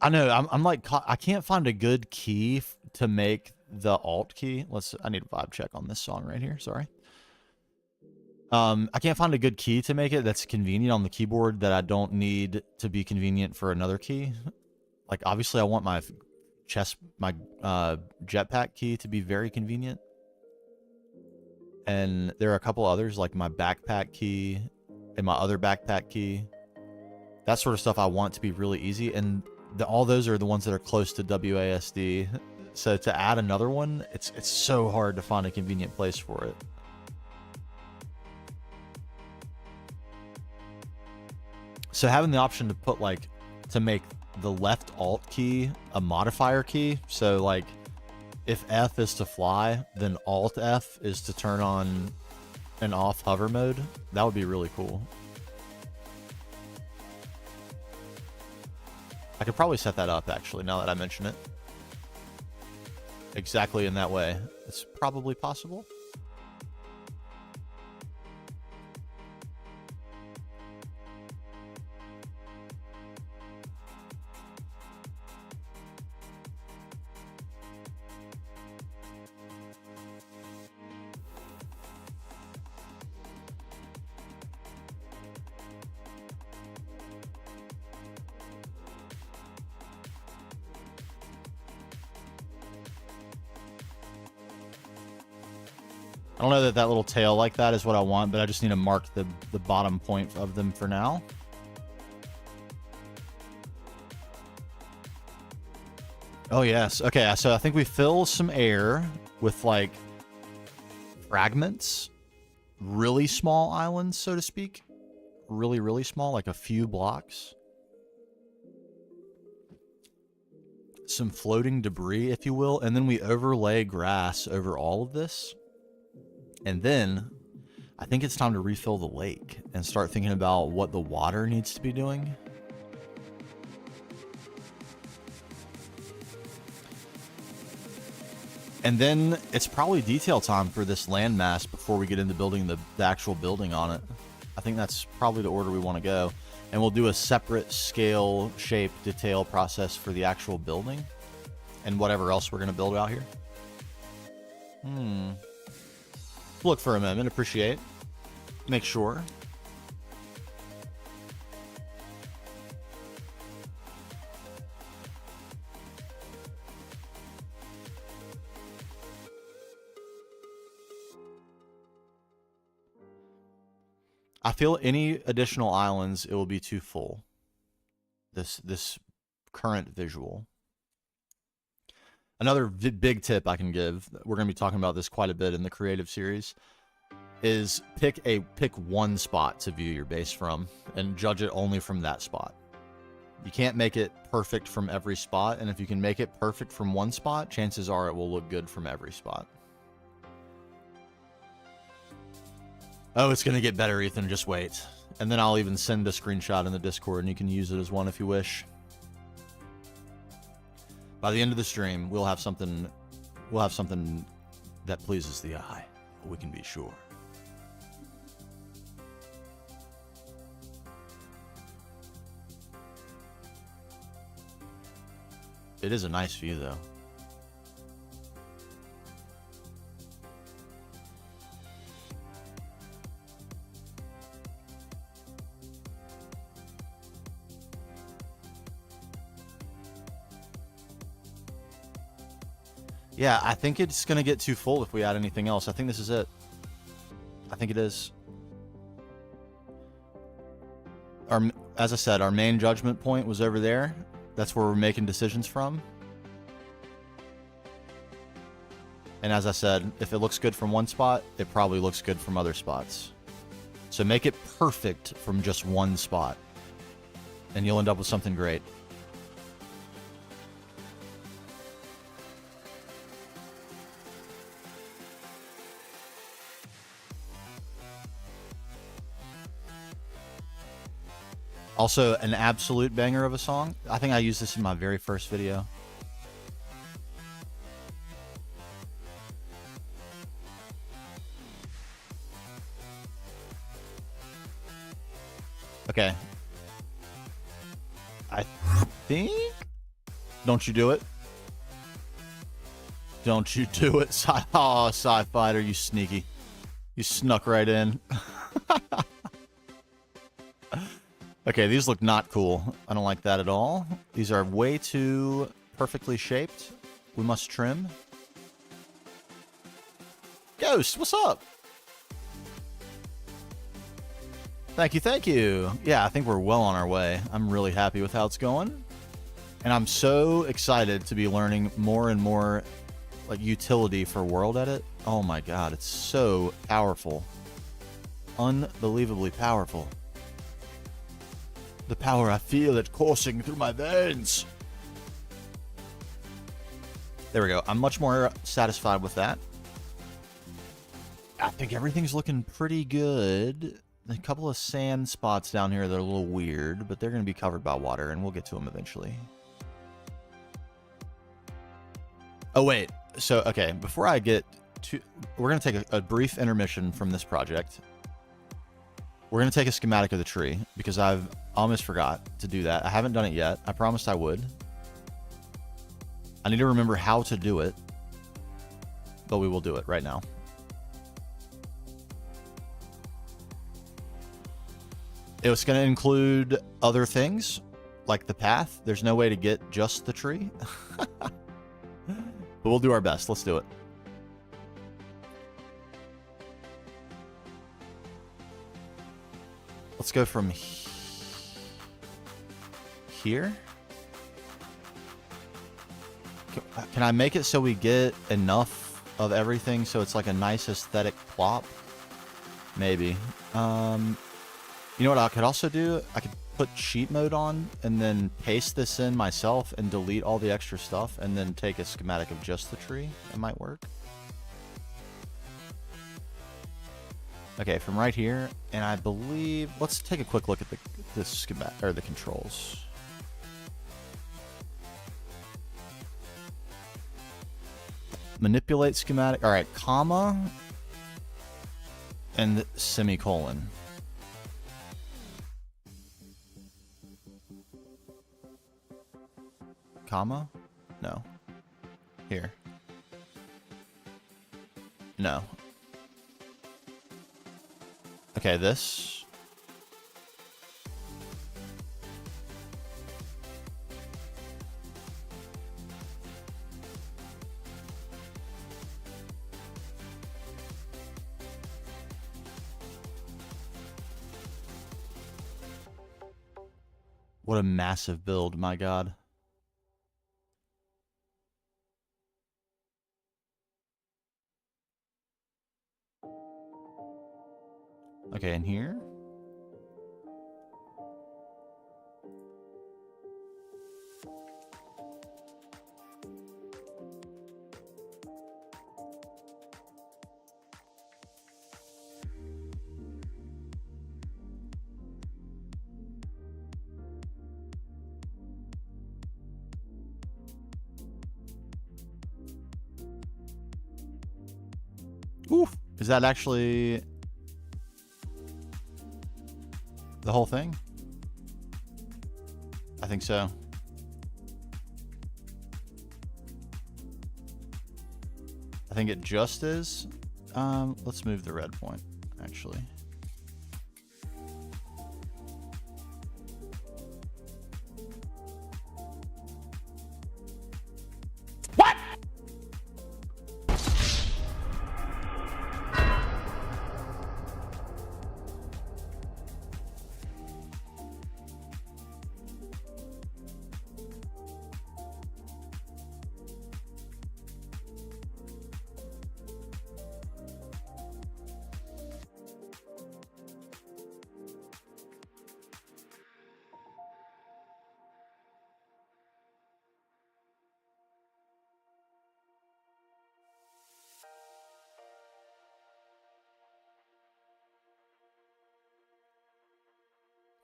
I know, I'm like, I can't find a good key to make the Alt key. I need a vibe check on this song right here, sorry. I can't find a good key to make it that's convenient on the keyboard that I don't need to be convenient for another key. Like, obviously I want my jetpack key to be very convenient. And there are a couple others, like my backpack key and my other backpack key. That sort of stuff I want to be really easy, and all those are the ones that are close to WASD. So to add another one, it's so hard to find a convenient place for it. So having the option to put to make the left Alt key a modifier key. So like if F is to fly, then Alt F is to turn on and off hover mode. That would be really cool. I could probably set that up actually, now that I mention it. Exactly in that way. It's probably possible. I don't know that little tail like that is what I want, but I just need to mark the bottom point of them for now. Oh, yes. Okay, so I think we fill some air with, like, fragments. Really small islands, so to speak. Really, really small, like a few blocks. Some floating debris, if you will. And then we overlay grass over all of this. And then I think it's time to refill the lake and start thinking about what the water needs to be doing. And then it's probably detail time for this landmass before we get into building the actual building on it. I think that's probably the order we want to go. And we'll do a separate scale, shape, detail process for the actual building and whatever else we're going to build out here. Look for a moment, appreciate, make sure. I feel any additional islands, it will be too full. This current visual. Another big tip I can give, we're going to be talking about this quite a bit in the creative series, is pick one spot to view your base from and judge it only from that spot. You can't make it perfect from every spot, and if you can make it perfect from one spot, chances are it will look good from every spot. Oh, it's going to get better, Ethan. Just wait. And then I'll even send a screenshot in the Discord, and you can use it as one if you wish. By the end of the stream, we'll have something that pleases the eye. We can be sure. It is a nice view, though. Yeah, I think it's going to get too full if we add anything else. I think this is it. I think it is. As I said, our main judgment point was over there. That's where we're making decisions from. And as I said, if it looks good from one spot, it probably looks good from other spots. So make it perfect from just one spot, and you'll end up with something great. Also, an absolute banger of a song. I think I used this in my very first video. Okay. I think... Don't you do it. Don't you do it. Oh, Sci-Fighter, you sneaky. You snuck right in. Okay, these look not cool. I don't like that at all. These are way too perfectly shaped. We must trim. Ghost, what's up? Thank you, thank you. Yeah, I think we're well on our way. I'm really happy with how it's going. And I'm so excited to be learning more and more like utility for World Edit. Oh my god, it's so powerful. Unbelievably powerful. The power I feel it coursing through my veins. There we go. I'm much more satisfied with that. I think everything's looking pretty good. A couple of sand spots down here that are a little weird, but they're going to be covered by water, and we'll get to them eventually. Oh, wait. So, okay, before I get to... We're going to take a brief intermission from this project. We're going to take a schematic of the tree, because I've almost forgot to do that. I haven't done it yet. I promised I would. I need to remember how to do it, but we will do it right now. It was going to include other things, like the path. There's no way to get just the tree. But we'll do our best. Let's do it. Let's go from here. Can I make it so we get enough of everything so it's like a nice aesthetic plop? Maybe. You know what I could also do? I could put cheat mode on and then paste this in myself and delete all the extra stuff and then take a schematic of just the tree. It might work. Okay, from right here, and I believe... Let's take a quick look at the schematic, or the controls. Manipulate schematic. Alright, comma and semicolon. Comma? No. Here. No. Okay, this. What a massive build, my god. Okay, and here. Oof. Is that actually the whole thing? I think so. I think it just is. Let's move the red point, actually. What?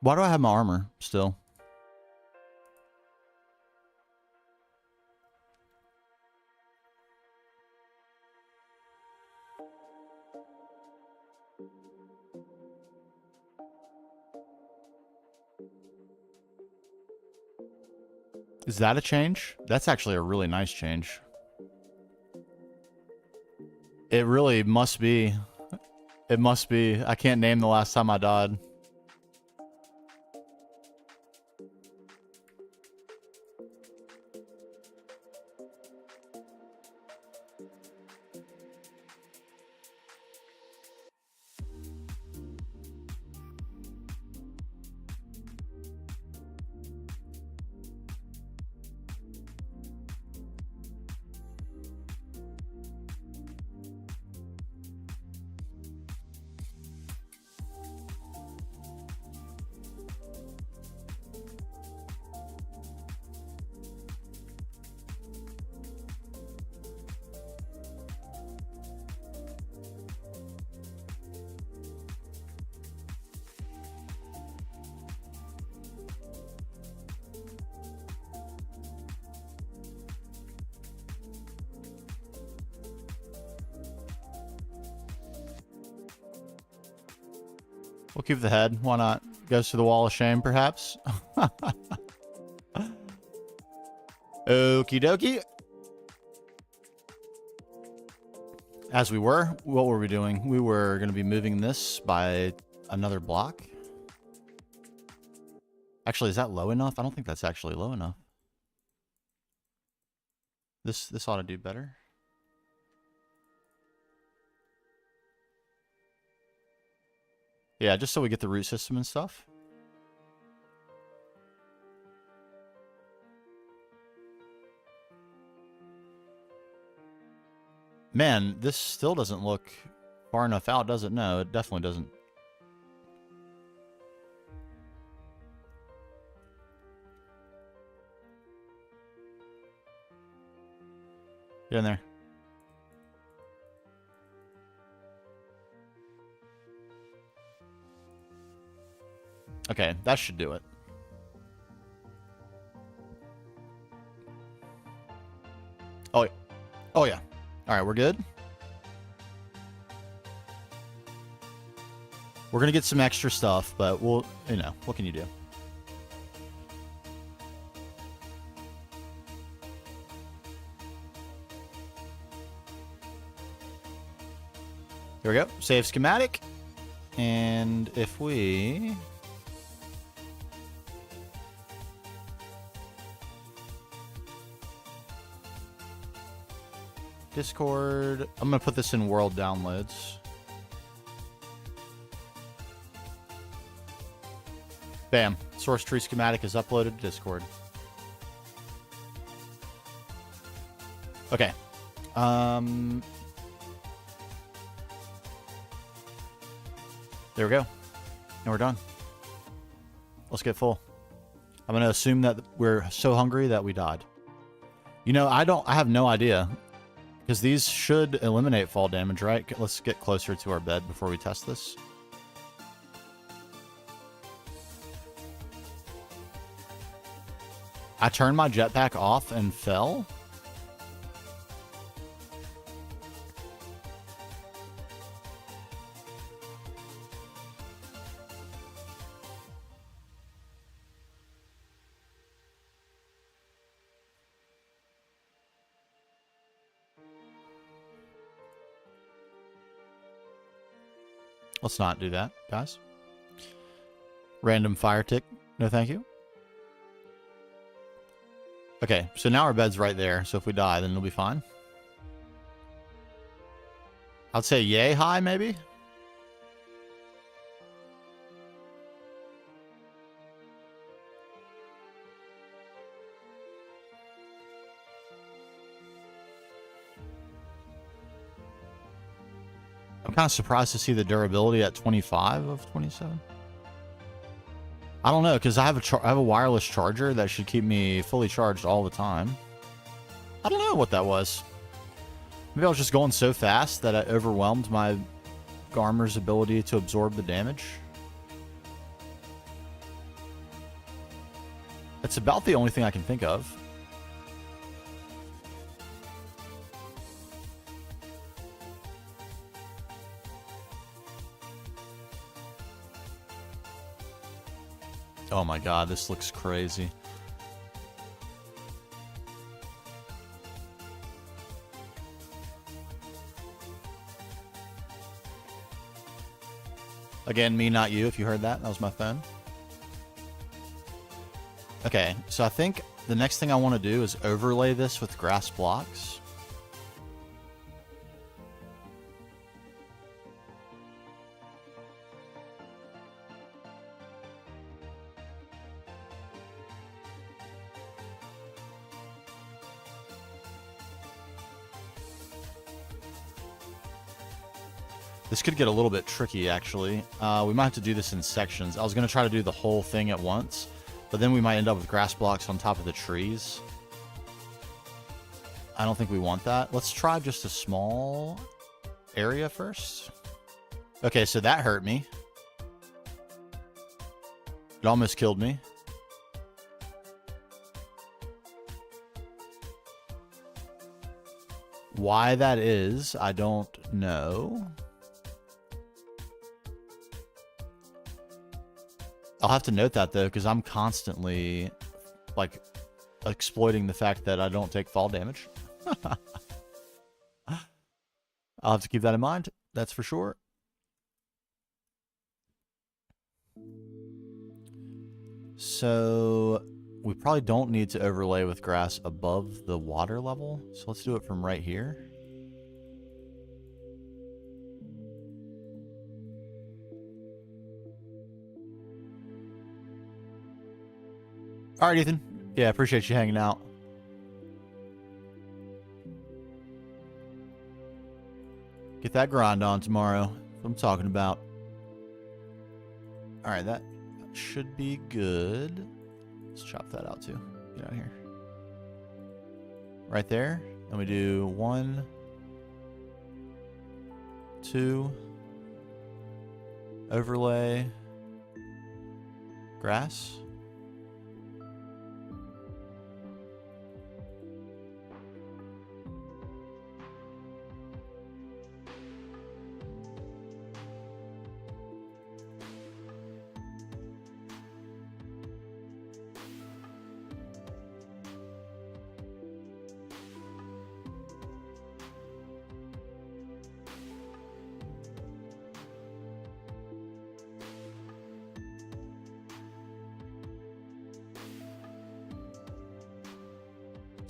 Why do I have my armor still? Is that a change? That's actually a really nice change. It really must be. It must be. I can't name the last time I died. We'll keep the head. Why not? Goes to the wall of shame, perhaps. Okie dokie. As we were, what were we doing? We were going to be moving this by another block. Actually, is that low enough? I don't think that's actually low enough. This ought to do better. Yeah, just so we get the root system and stuff. Man, this still doesn't look far enough out, does it? No, it definitely doesn't. Get in there. Okay, that should do it. Oh, oh yeah. All right, we're good. We're gonna get some extra stuff, but we'll, you know, what can you do? Here we go. Save schematic. And if we... Discord. I'm going to put this in world downloads. Bam. Source tree schematic is uploaded to Discord. Okay. There we go. And we're done. Let's get full. I'm going to assume that we're so hungry that we died. You know, I have no idea. Because these should eliminate fall damage, right? Let's get closer to our bed before we test this. I turned my jetpack off and fell. Let's not do that, guys. Random fire tick. No, thank you. Okay, so now our bed's right there. So if we die, then it'll be fine. I'd say yay high, maybe. I'm kind of surprised to see the durability at 25 of 27. I don't know, because I have a wireless charger that should keep me fully charged all the time. I don't know what that was. Maybe I was just going so fast that I overwhelmed my Garmer's ability to absorb the damage. It's about the only thing I can think of. Oh my god, this looks crazy. Again, me, not you, if you heard that. That was my phone. Okay, so I think the next thing I want to do is overlay this with grass blocks. This could get a little bit tricky, actually. We might have to do this in sections. I was going to try to do the whole thing at once, but then we might end up with grass blocks on top of the trees. I don't think we want that. Let's try just a small area first. Okay, so that hurt me. It almost killed me. Why that is, I don't know. I'll have to note that, though, because I'm constantly, like, exploiting the fact that I don't take fall damage. I'll have to keep that in mind. That's for sure. So we probably don't need to overlay with grass above the water level. So let's do it from right here. All right, Ethan. Yeah, appreciate you hanging out. Get that grind on tomorrow. That's what I'm talking about. All right, that should be good. Let's chop that out too. Get out of here. Right there. And we do 1, 2, overlay, grass.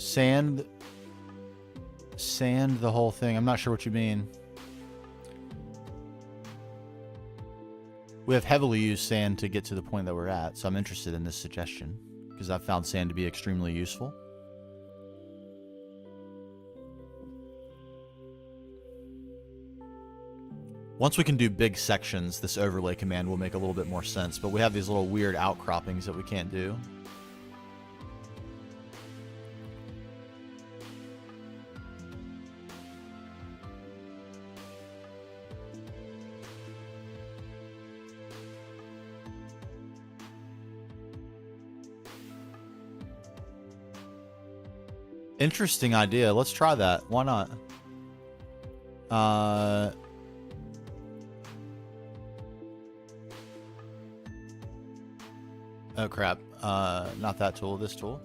Sand the whole thing. I'm not sure what you mean. We have heavily used sand to get to the point that we're at, so I'm interested in this suggestion because I've found sand to be extremely useful. Once we can do big sections, this overlay command will make a little bit more sense, but we have these little weird outcroppings that we can't do. Interesting idea. Let's try that. Why not? Oh crap. Not that tool, this tool.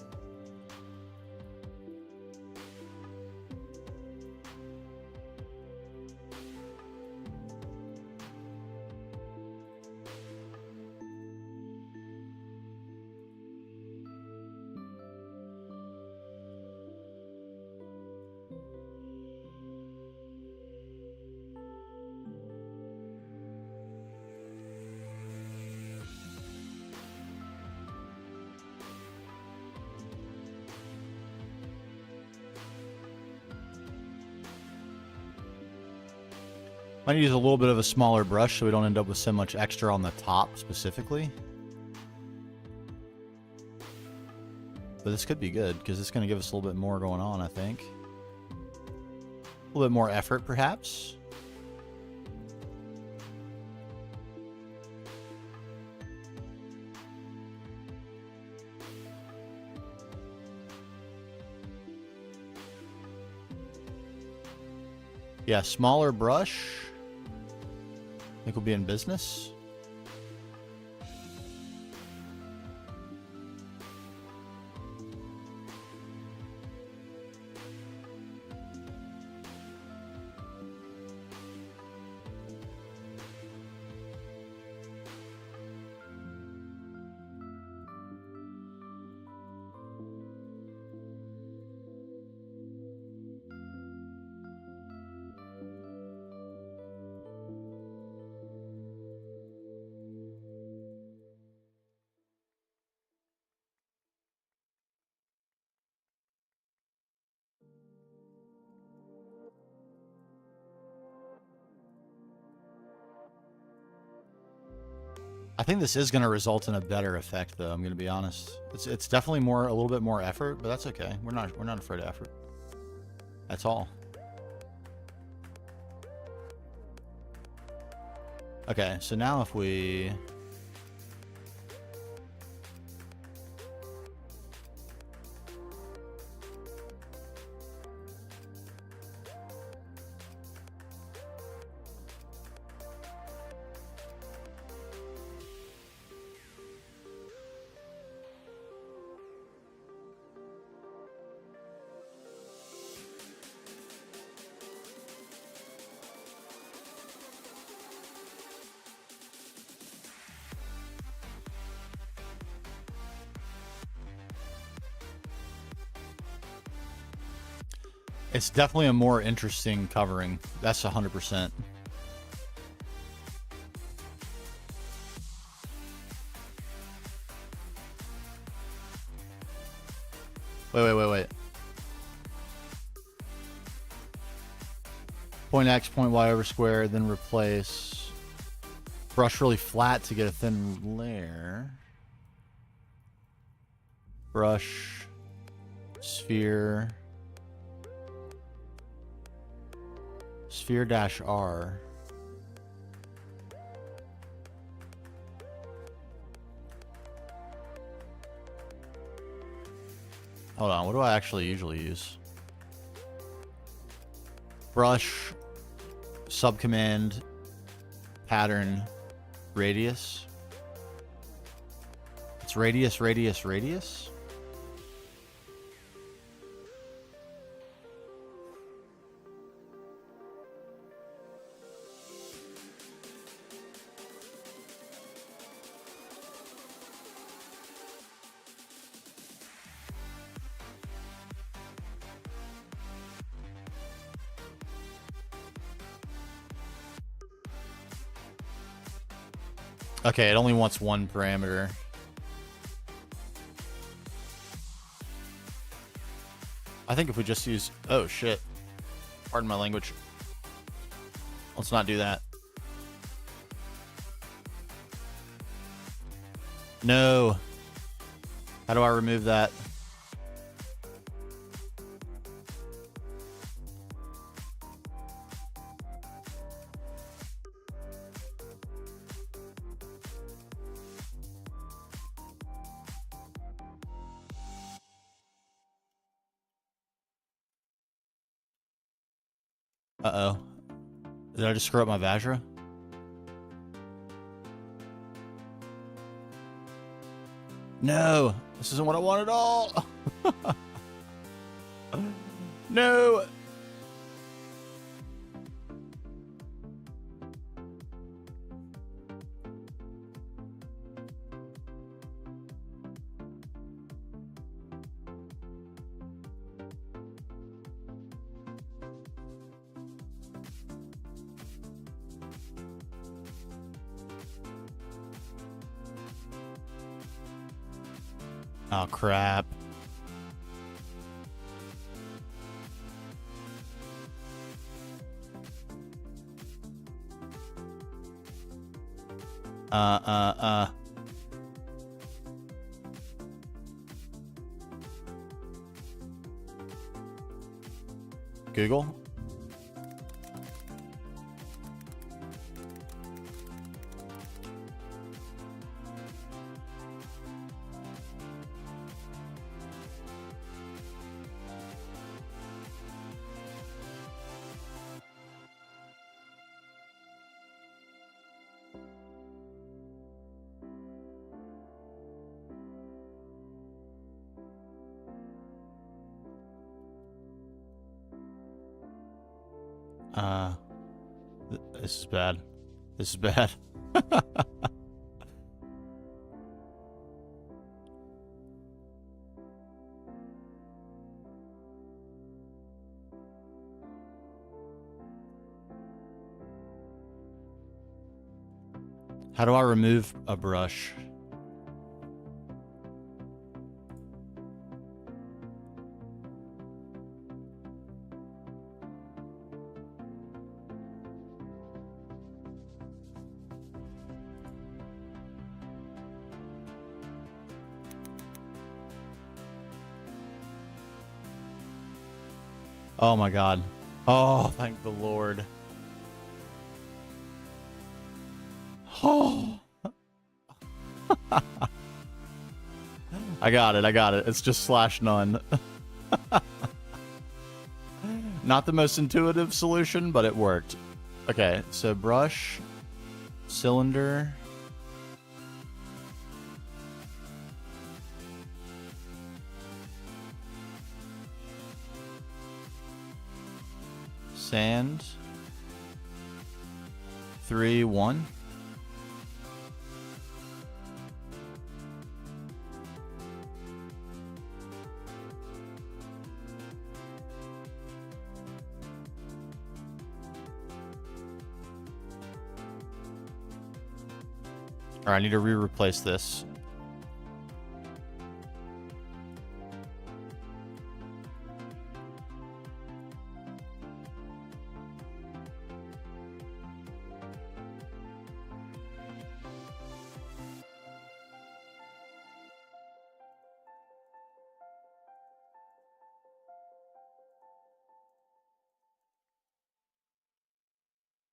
Might use a little bit of a smaller brush so we don't end up with so much extra on the top specifically. But this could be good because it's going to give us a little bit more going on, I think. A little bit more effort, perhaps. Yeah, smaller brush. I think we'll be in business. I think this is going to result in a better effect, though. I'm going to be honest. It's definitely a little bit more effort, but that's okay. We're not afraid of effort. That's all. Okay, so now if we It's definitely a more interesting covering. That's 100%. Wait. Point X, point Y over square, then replace. Brush really flat to get a thin layer. Brush. Sphere. Sphere dash R. Hold on, what do I actually usually use? Brush, subcommand, pattern, radius. It's radius. Okay, it only wants one parameter. I think if we just use... Oh, shit. Pardon my language. Let's not do that. No. How do I remove that? Uh-oh. Did I just screw up my Vajra? No, this isn't what I want at all. No. Oh, crap. Google. This is bad. This is bad. How do I remove a brush? Oh my God. Oh, thank the Lord. Oh. I got it. I got it. It's just /none. Not the most intuitive solution, but it worked. Okay, so brush, cylinder. Sand. 3, 1. All right, I need to replace this.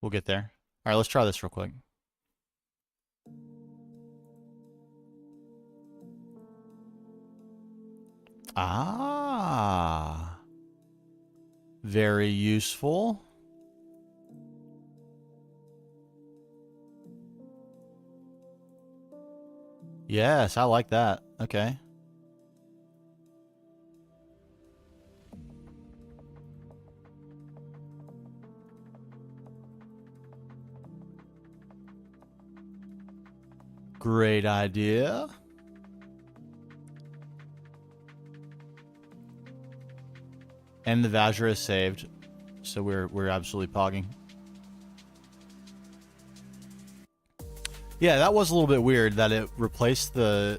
We'll get there. All right, let's try this real quick. Ah, very useful. Yes, I like that. Okay. Great idea. And the Vajra is saved, so we're absolutely pogging. Yeah, that was a little bit weird that it replaced the...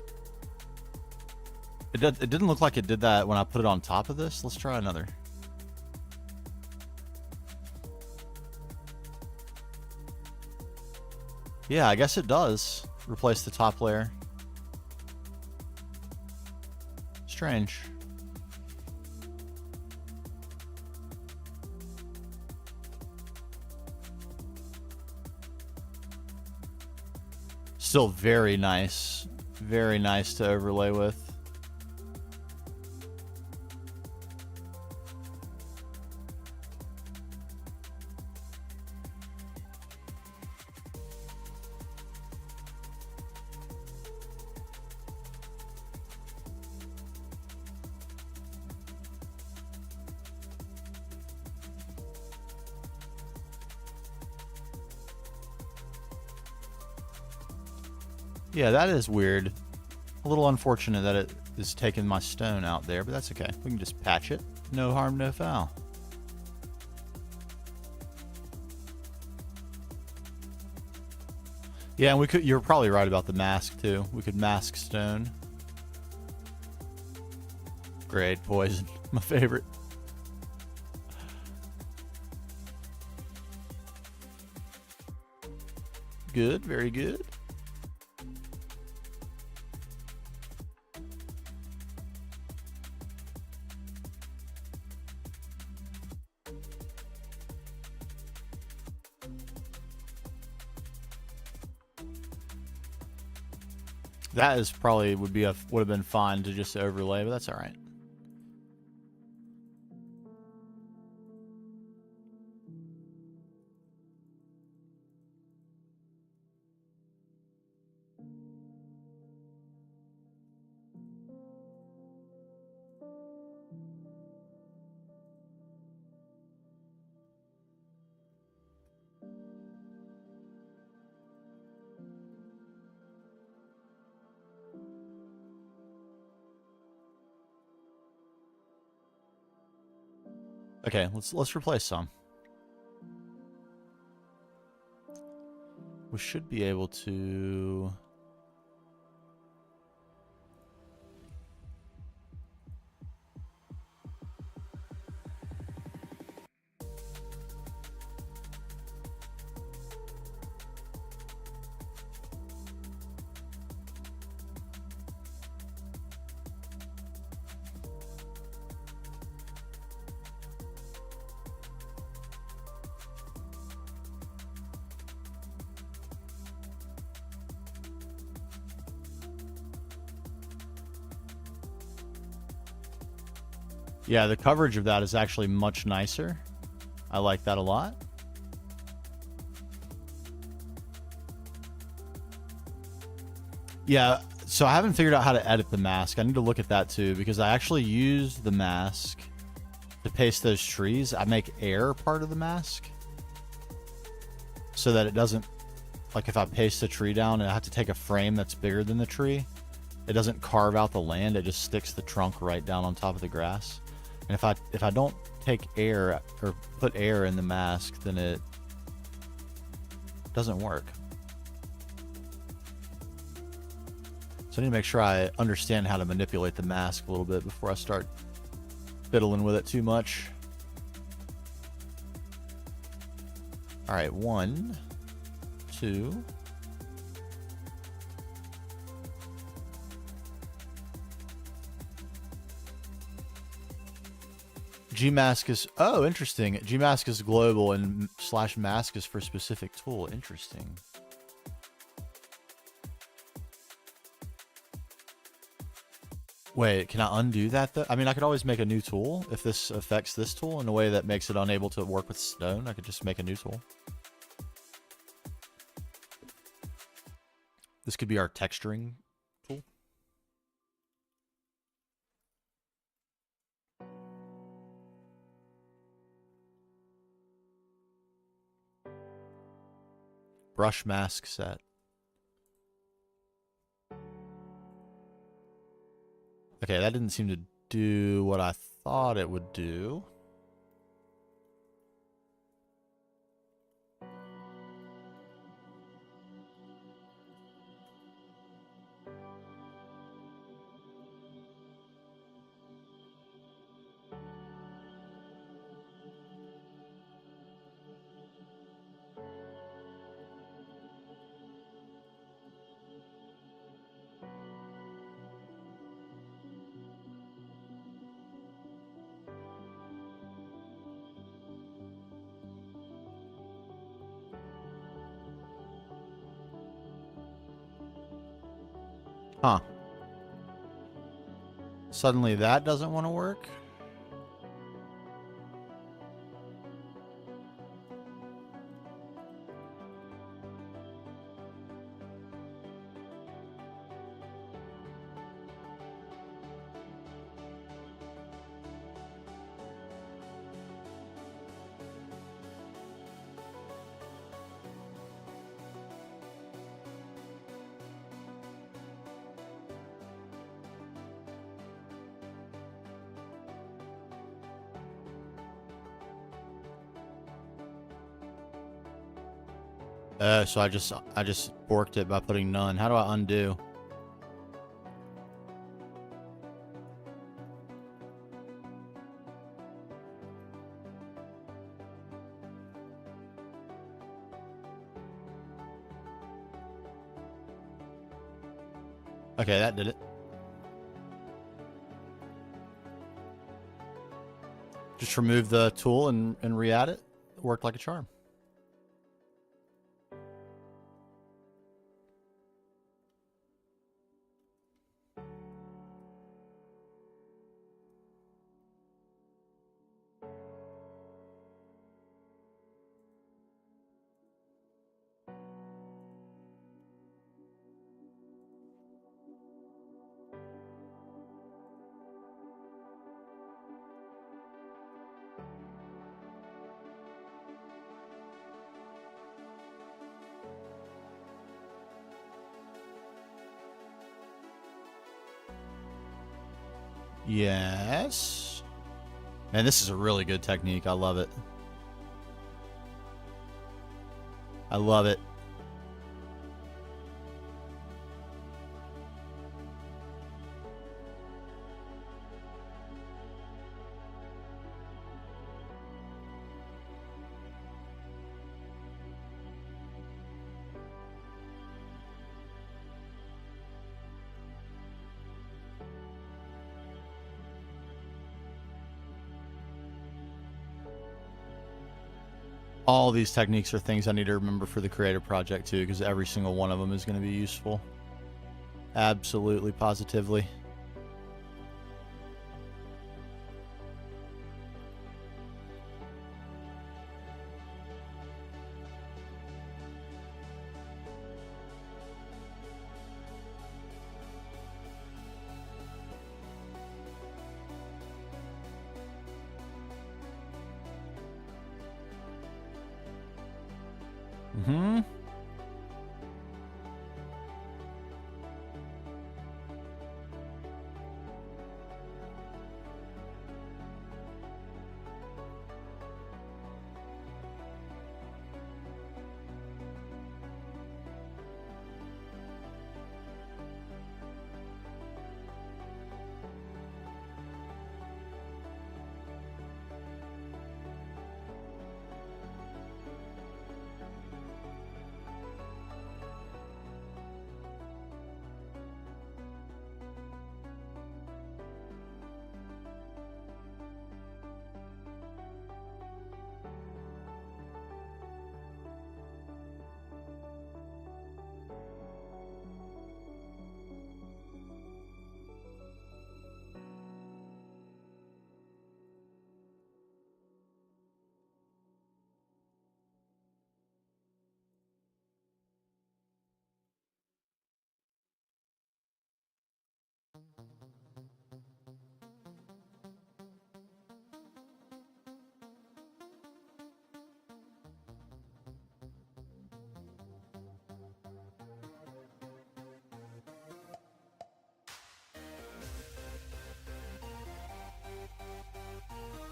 It didn't look like it did that when I put it on top of this. Let's try another. Yeah, I guess it does replace the top layer. strange. Still very nice. Very nice to overlay with. Yeah, that is weird. A little unfortunate that it is taking my stone out there, but that's okay. We can just patch it. No harm, no foul. Yeah, and we could. You're probably right about the mask too. We could mask stone. Great poison, my favorite. Good, very good. That is probably would have been fine to just overlay, but that's all right. Okay, let's replace some. We should be able to. Yeah, the coverage of that is actually much nicer. I like that a lot. Yeah, so I haven't figured out how to edit the mask. I need to look at that too, because I actually use the mask to paste those trees. I make air part of the mask so that it doesn't, like if I paste a tree down and I have to take a frame that's bigger than the tree, it doesn't carve out the land. It just sticks the trunk right down on top of the grass. And if I don't take air or put air in the mask, then it doesn't work. So I need to make sure I understand how to manipulate the mask a little bit before I start fiddling with it too much. All right, 1, 2. Gmask is, oh, interesting. Gmask is global and /mask is for specific tool. Interesting. Wait, can I undo that though? I mean, I could always make a new tool if this affects this tool in a way that makes it unable to work with stone. I could just make a new tool. This could be our texturing tool. Brush mask set. Okay, that didn't seem to do what I thought it would do. Huh. Suddenly that doesn't want to work? So I just borked it by putting none. How do I undo? Okay, that did it. Just remove the tool and re-add it. It worked like a charm. Yes. Man, this is a really good technique. I love it. I love it. All these techniques are things I need to remember for the creative project too, because every single one of them is going to be useful. Absolutely, positively. Mm-hmm.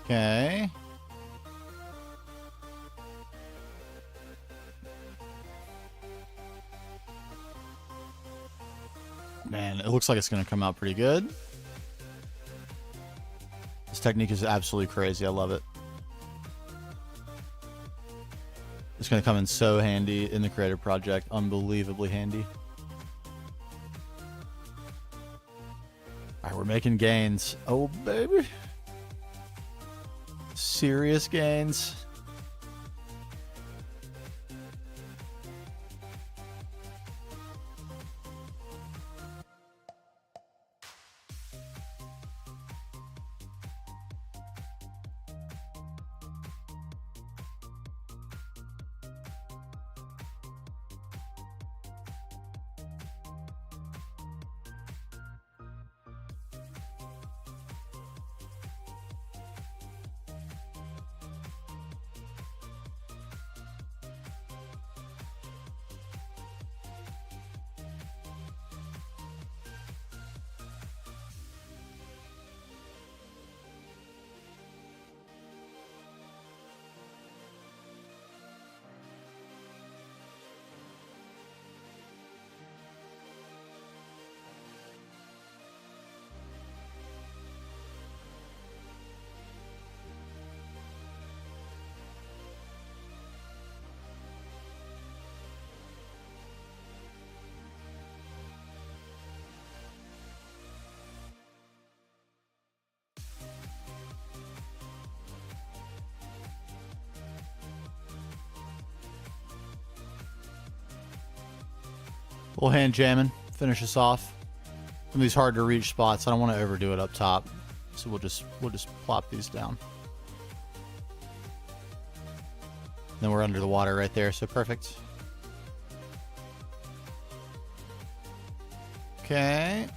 Okay. Man, it looks like it's going to come out pretty good. This technique is absolutely crazy. I love it. It's going to come in so handy in the creative project. Unbelievably handy. All right, we're making gains. Oh, baby. Serious gains. Full hand jamming. Finish us off. Some of these hard to reach spots. I don't want to overdo it up top, so we'll just plop these down. Then we're under the water right there, so perfect. Okay.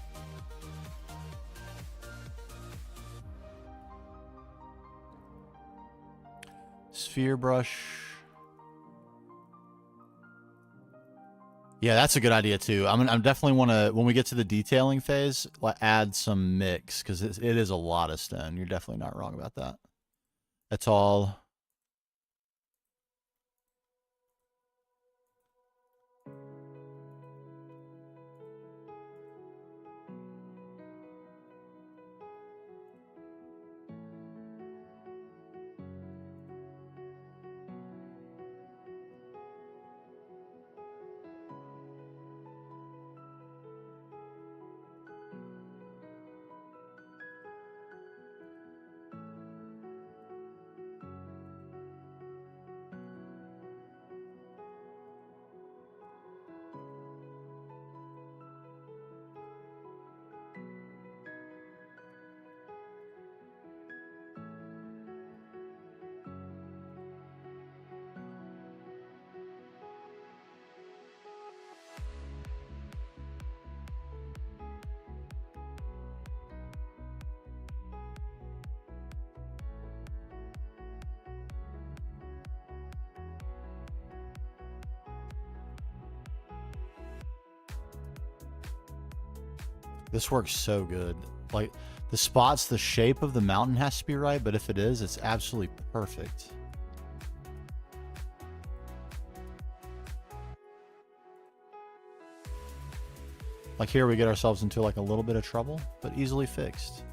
Sphere brush. Yeah, that's a good idea too. I'm definitely want to, when we get to the detailing phase, add some mix, because it is a lot of stone. You're definitely not wrong about that. That's all. This works so good. Like, the spots, the shape of the mountain has to be right, but if it is, it's absolutely perfect. Like here we get ourselves into like a little bit of trouble, but easily fixed.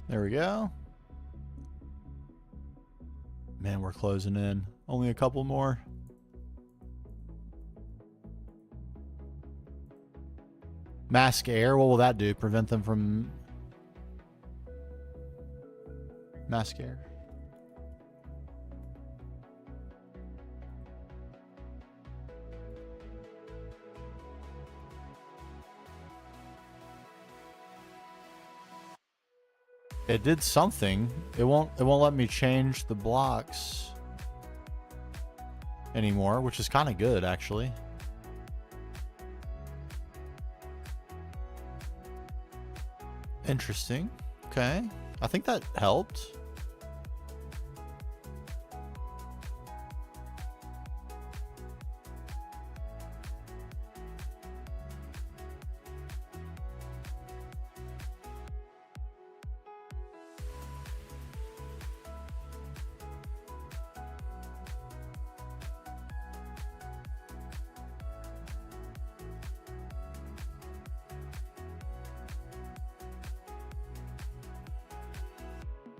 There we go. Man, we're closing in. Only a couple more. Mask air, what will that do? Prevent them from... Mask air. It did something. It won't let me change the blocks anymore, which is kind of good actually. Interesting. Okay. I think that helped.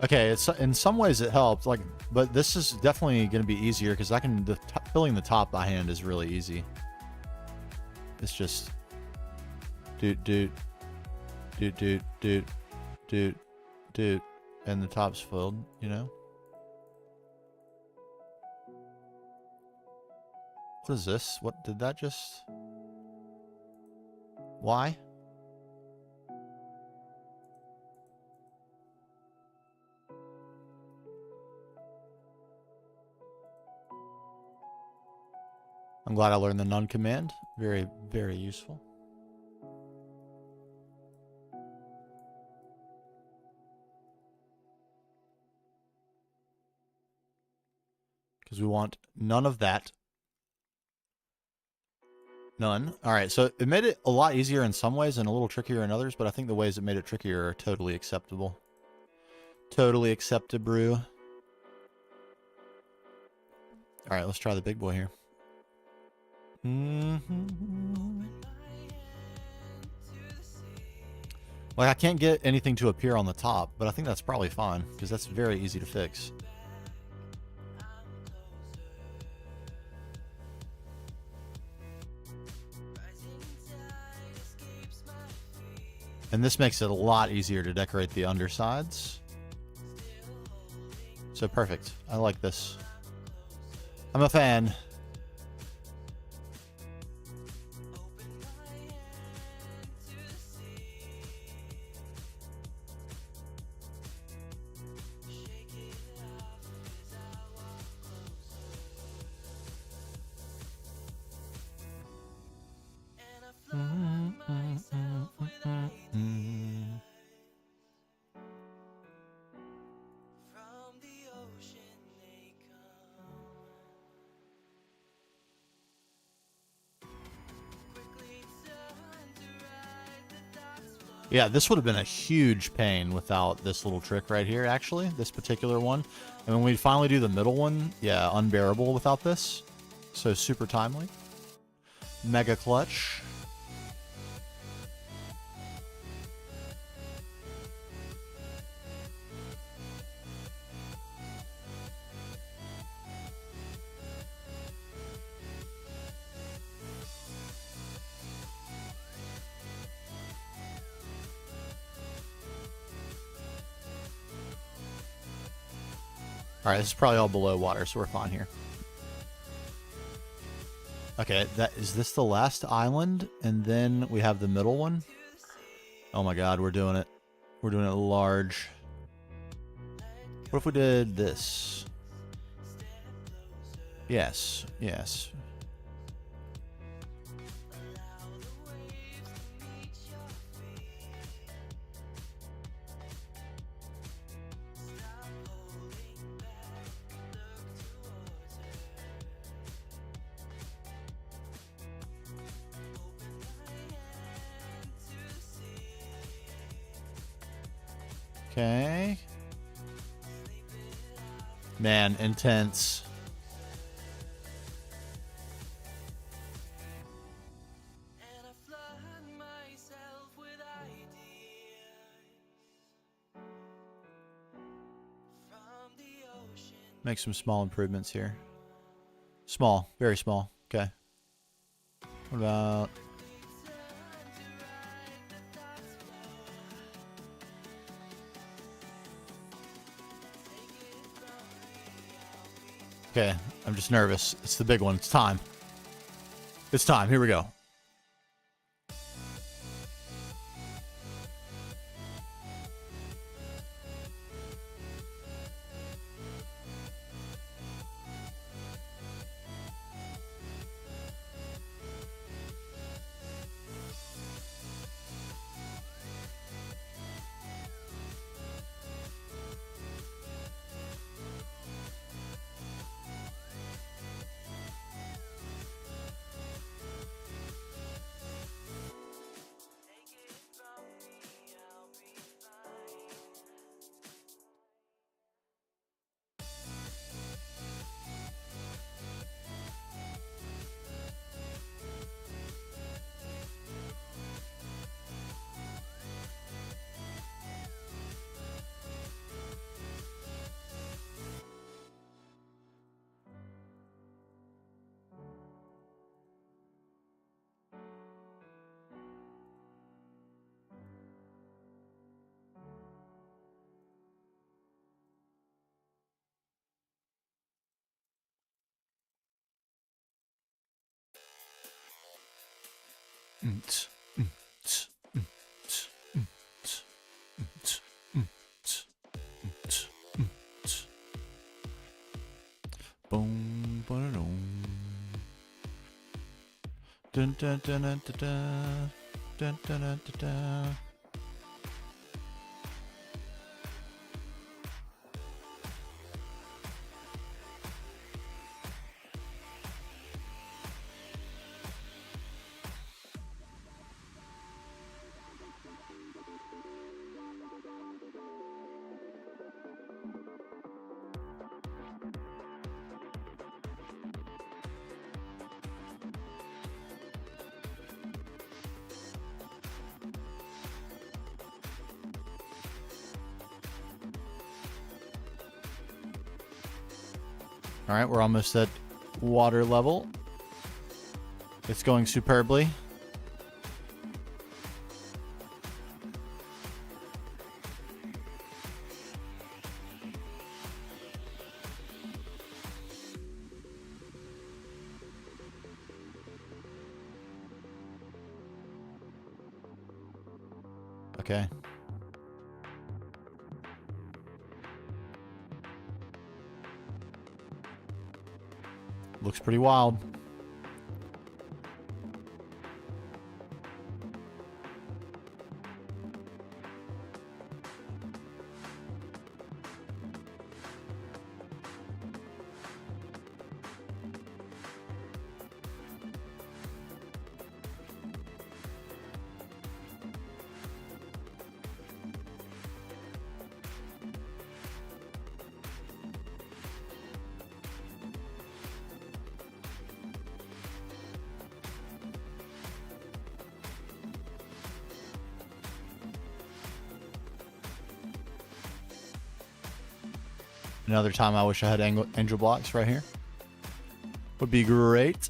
Okay, it's in some ways it helped, like, but this is definitely going to be easier because I can filling the top by hand is really easy. It's just doot, and the top's filled, you know. What is this? What did that just? Why? I'm glad I learned the none command. Very, very useful. Because we want none of that. None. All right, so it made it a lot easier in some ways and a little trickier in others, but I think the ways it made it trickier are totally acceptable. Totally acceptable. All right, let's try the big boy here. Like, I can't get anything to appear on the top, but I think that's probably fine, because that's very easy to fix. And this makes it a lot easier to decorate the undersides. So perfect. I like this. I'm a fan. Yeah, this would have been a huge pain without this little trick right here, actually, this particular one. And when we finally do the middle one, yeah, unbearable without this. So super timely. Mega clutch. All right, this is probably all below water, so we're fine here. Okay, is this the last island? And then we have the middle one? Oh my god, we're doing it. We're doing it large. What if we did this? Yes, yes. Okay. Man, intense. Make some small improvements here. Small, very small. Okay. What about... Okay, I'm just nervous. It's the big one. It's time. It's time. Here we go. Boom, ba-da-dum. dun, dun, dun, dun. Dun, dun, dun, dun, dun. All right, we're almost at water level. It's going superbly. Okay. Looks pretty wild. Another time I wish I had angel blocks right here. Would be great.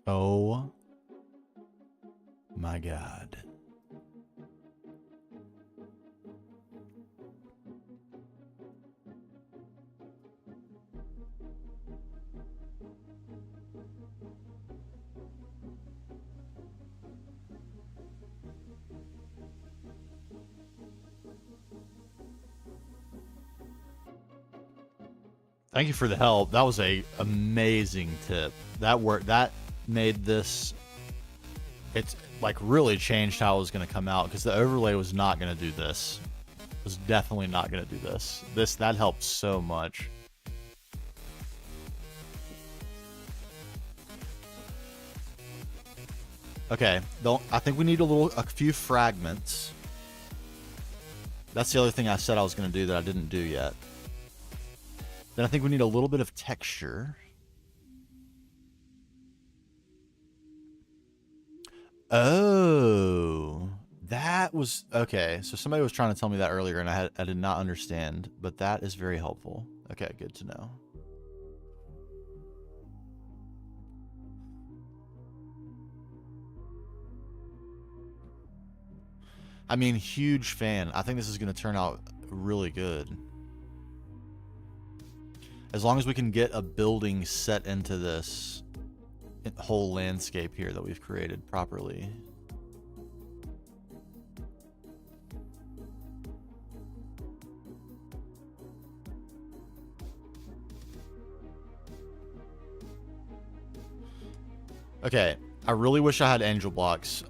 Oh my God. Thank you for the help. That was a amazing tip. That made this, it's like really changed how it was going to come out, because the overlay was not going to do this. It was definitely not going to do this. That helped so much. Okay, I think we need a few fragments. That's the other thing I said I was going to do that I didn't do yet. Then I think we need a little bit of texture. Oh, that was okay. So somebody was trying to tell me that earlier, and I did not understand, but that is very helpful. Okay, good to know. I mean, huge fan. I think this is going to turn out really good. As long as we can get a building set into this whole landscape here that we've created properly. Okay, I really wish I had angel blocks.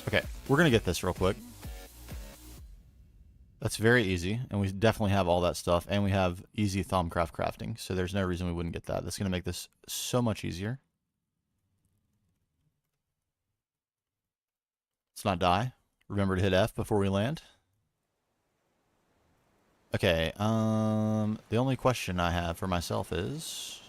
Okay, we're gonna get this real quick. That's very easy, and we definitely have all that stuff, and we have easy Thaumcraft crafting, so there's no reason we wouldn't get that. That's gonna make this so much easier. Let's not die. Remember to hit F before we land. Okay, the only question I have for myself is...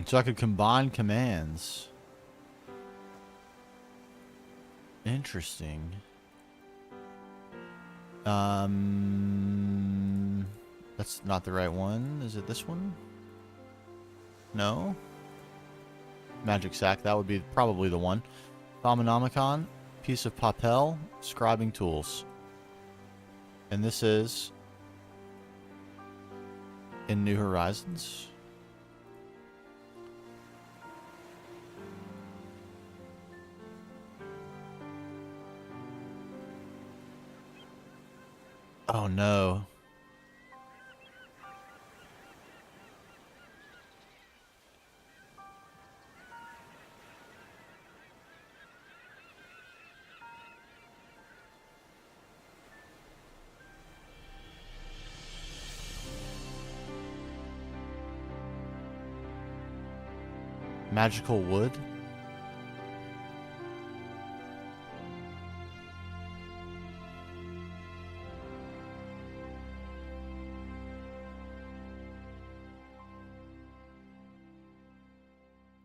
so I could combine commands. Interesting. That's not the right one. Is it this one? No. Magic sack, that would be probably the one. Thaumonomicon, piece of papel, scribing tools. And this is in New Horizons. Oh no. Magical wood?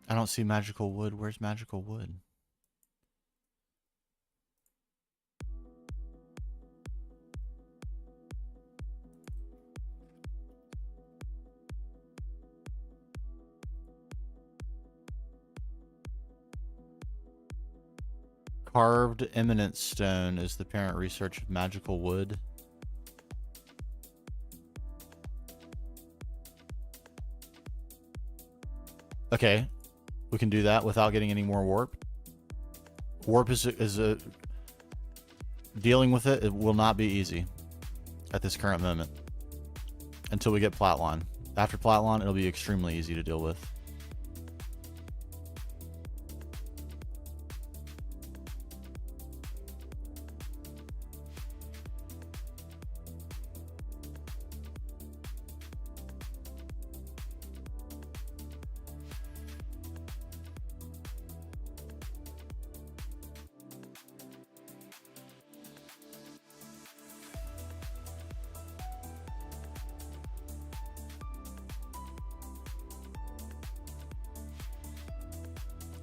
I don't see magical wood. Where's magical wood? Carved eminence stone is the parent research of magical wood. Okay, we can do that without getting any more warp. Warp is a dealing with it. It will not be easy at this current moment until we get Platline. After Platline, it'll be extremely easy to deal with.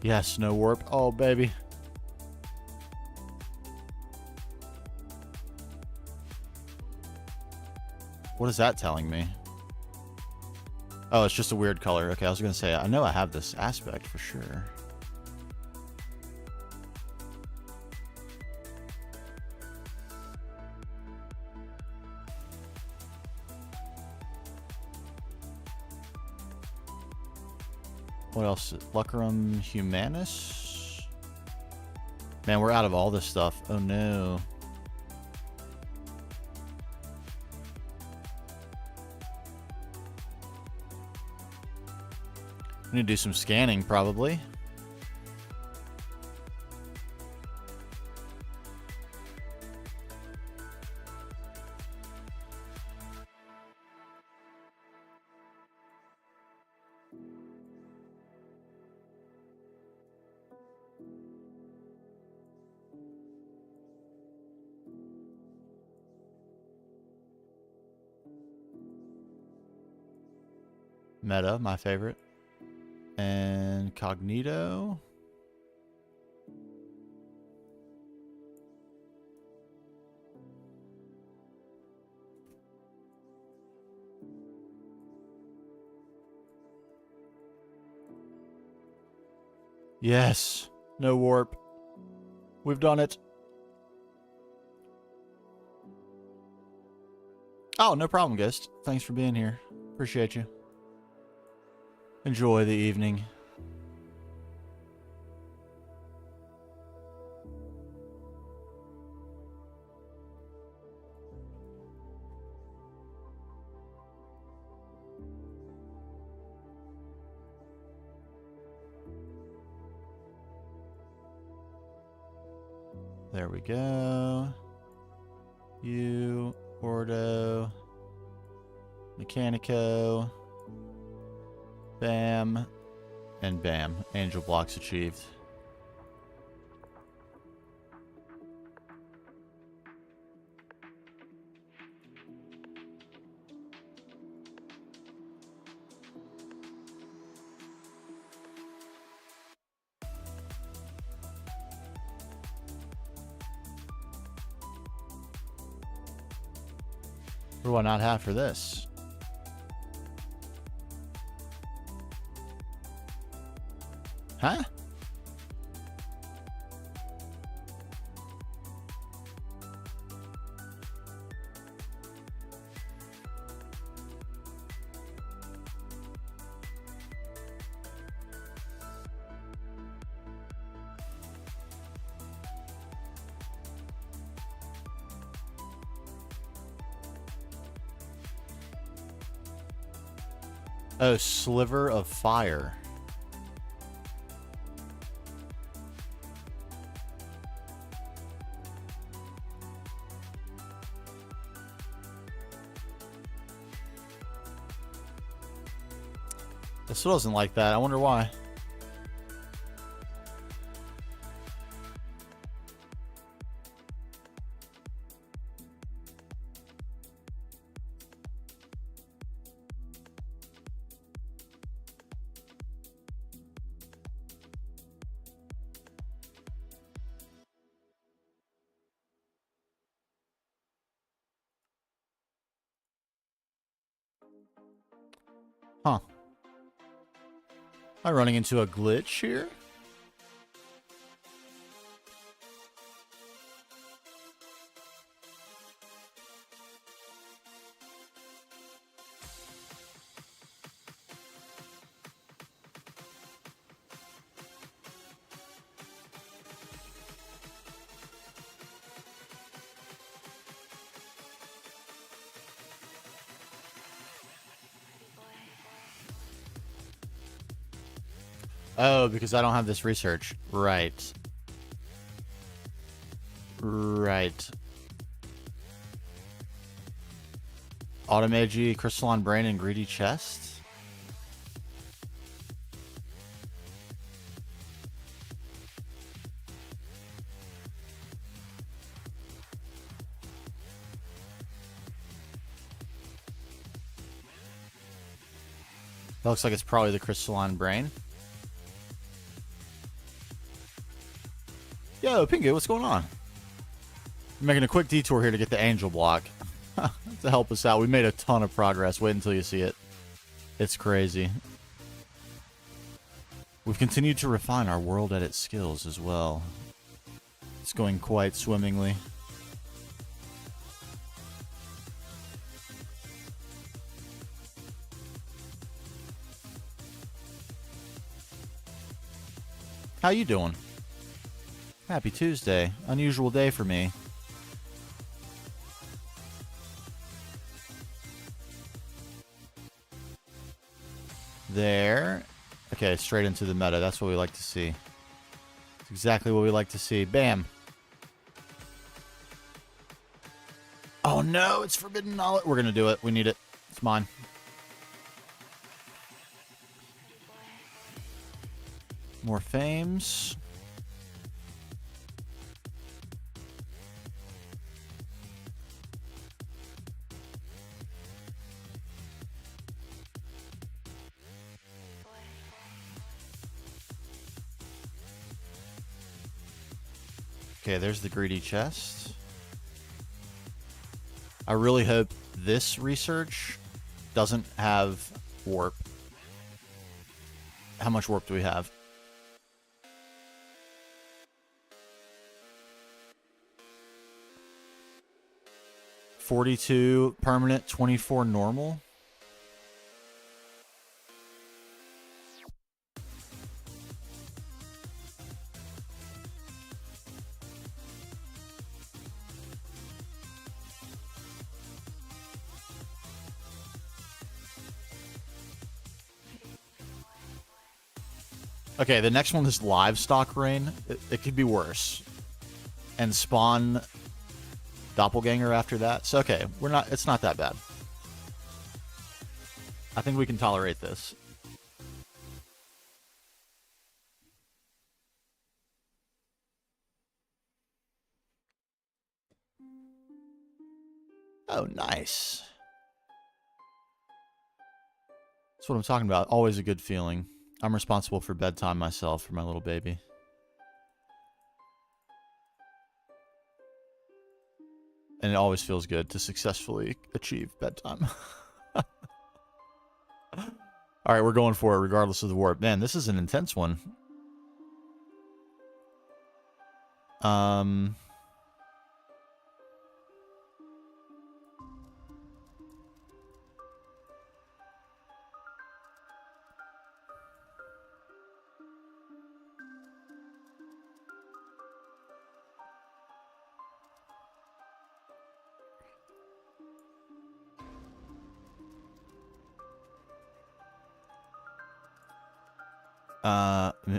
Yes, no warp. Oh, baby. What is that telling me? Oh, it's just a weird color. Okay, I was going to say, I know I have this aspect for sure. What else? Lucrum Humanus? Man, we're out of all this stuff. Oh no. We need to do some scanning, probably. Meta, my favorite. And Cognito. Yes. No warp. We've done it. Oh, no problem, Ghost. Thanks for being here. Appreciate you. Enjoy the evening. There we go. You, Ordo, Mechanico, bam, and bam. Angel blocks achieved. What do I not have for this? Huh? Oh, sliver of fire. This still doesn't like that. I wonder why. Huh. Am I running into a glitch here? Oh, because I don't have this research. Right. Right. Automagi, Crystalline Brain, and Greedy Chest? That looks like it's probably the Crystalline Brain. Yo, Pingu, what's going on? I'm making a quick detour here to get the angel block to help us out. We made a ton of progress. Wait until you see it. It's crazy. We've continued to refine our world edit skills as well. It's going quite swimmingly. How you doing? Happy Tuesday. Unusual day for me. There. Okay, straight into the meta. That's what we like to see. It's exactly what we like to see. Bam. Oh no, it's forbidden knowledge. We're going to do it. We need it. It's mine. More fames. Okay, there's the greedy chest. I really hope this research doesn't have warp. How much warp do we have? $42 permanent, 24 normal. Okay, the next one is livestock rain. It could be worse. And spawn doppelganger after that. So okay, it's not that bad. I think we can tolerate this. Oh, nice. That's what I'm talking about. Always a good feeling. I'm responsible for bedtime myself for my little baby. And it always feels good to successfully achieve bedtime. All right, we're going for it regardless of the warp. Man, this is an intense one.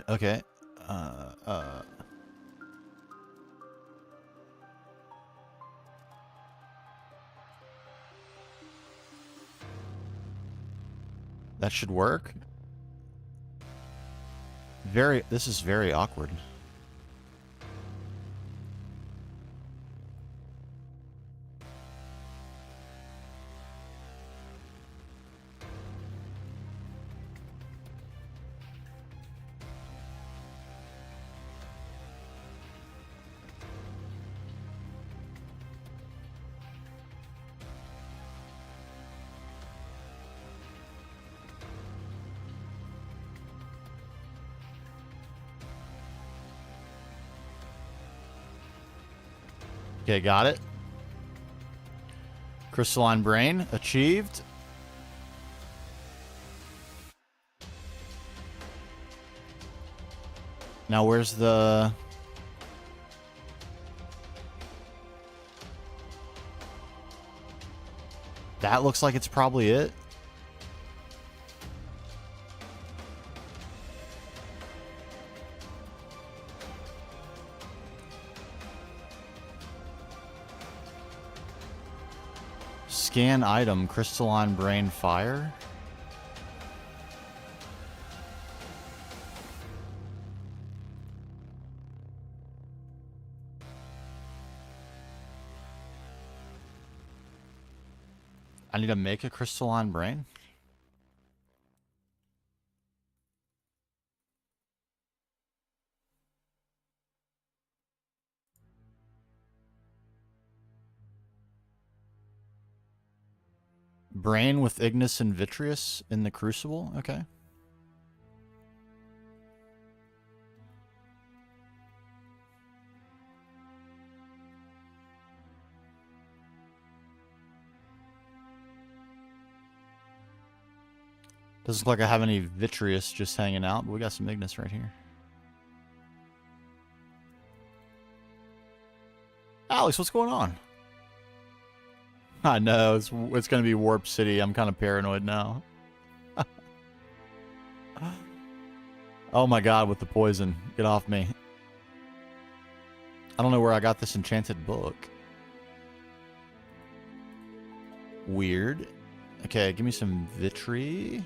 Okay. That should work. This is very awkward. Okay, got it. Crystalline brain achieved. Now where's the... That looks like it's probably it. Scan item, crystalline brain fire. I need to make a crystalline brain. Brain with Ignis and Vitreous in the Crucible. Okay. Doesn't look like I have any Vitreous just hanging out, but we got some Ignis right here. Alex, what's going on? I know, it's going to be Warp City. I'm kind of paranoid now. Oh my god, with the poison. Get off me. I don't know where I got this enchanted book. Weird. Okay, give me some Vitri.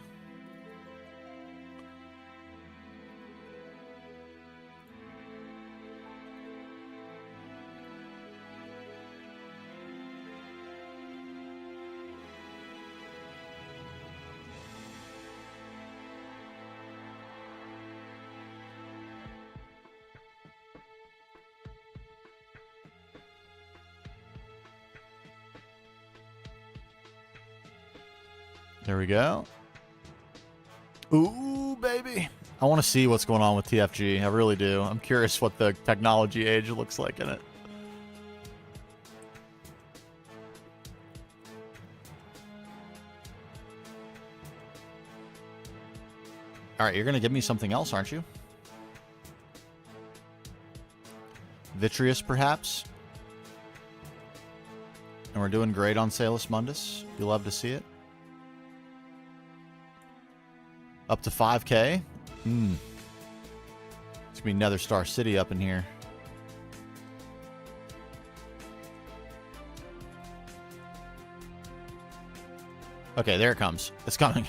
There we go. Ooh, baby. I want to see what's going on with TFG. I really do. I'm curious what the technology age looks like in it. All right, you're going to give me something else, aren't you? Vitreous, perhaps? And we're doing great on Salus Mundus. You love to see it. Up to 5K. It's going to be Nether Star City up in here. Okay, there it comes. It's coming.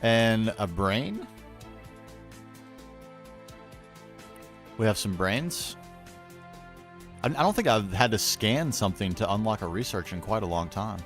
And a brain. We have some brains. I don't think I've had to scan something to unlock a research in quite a long time.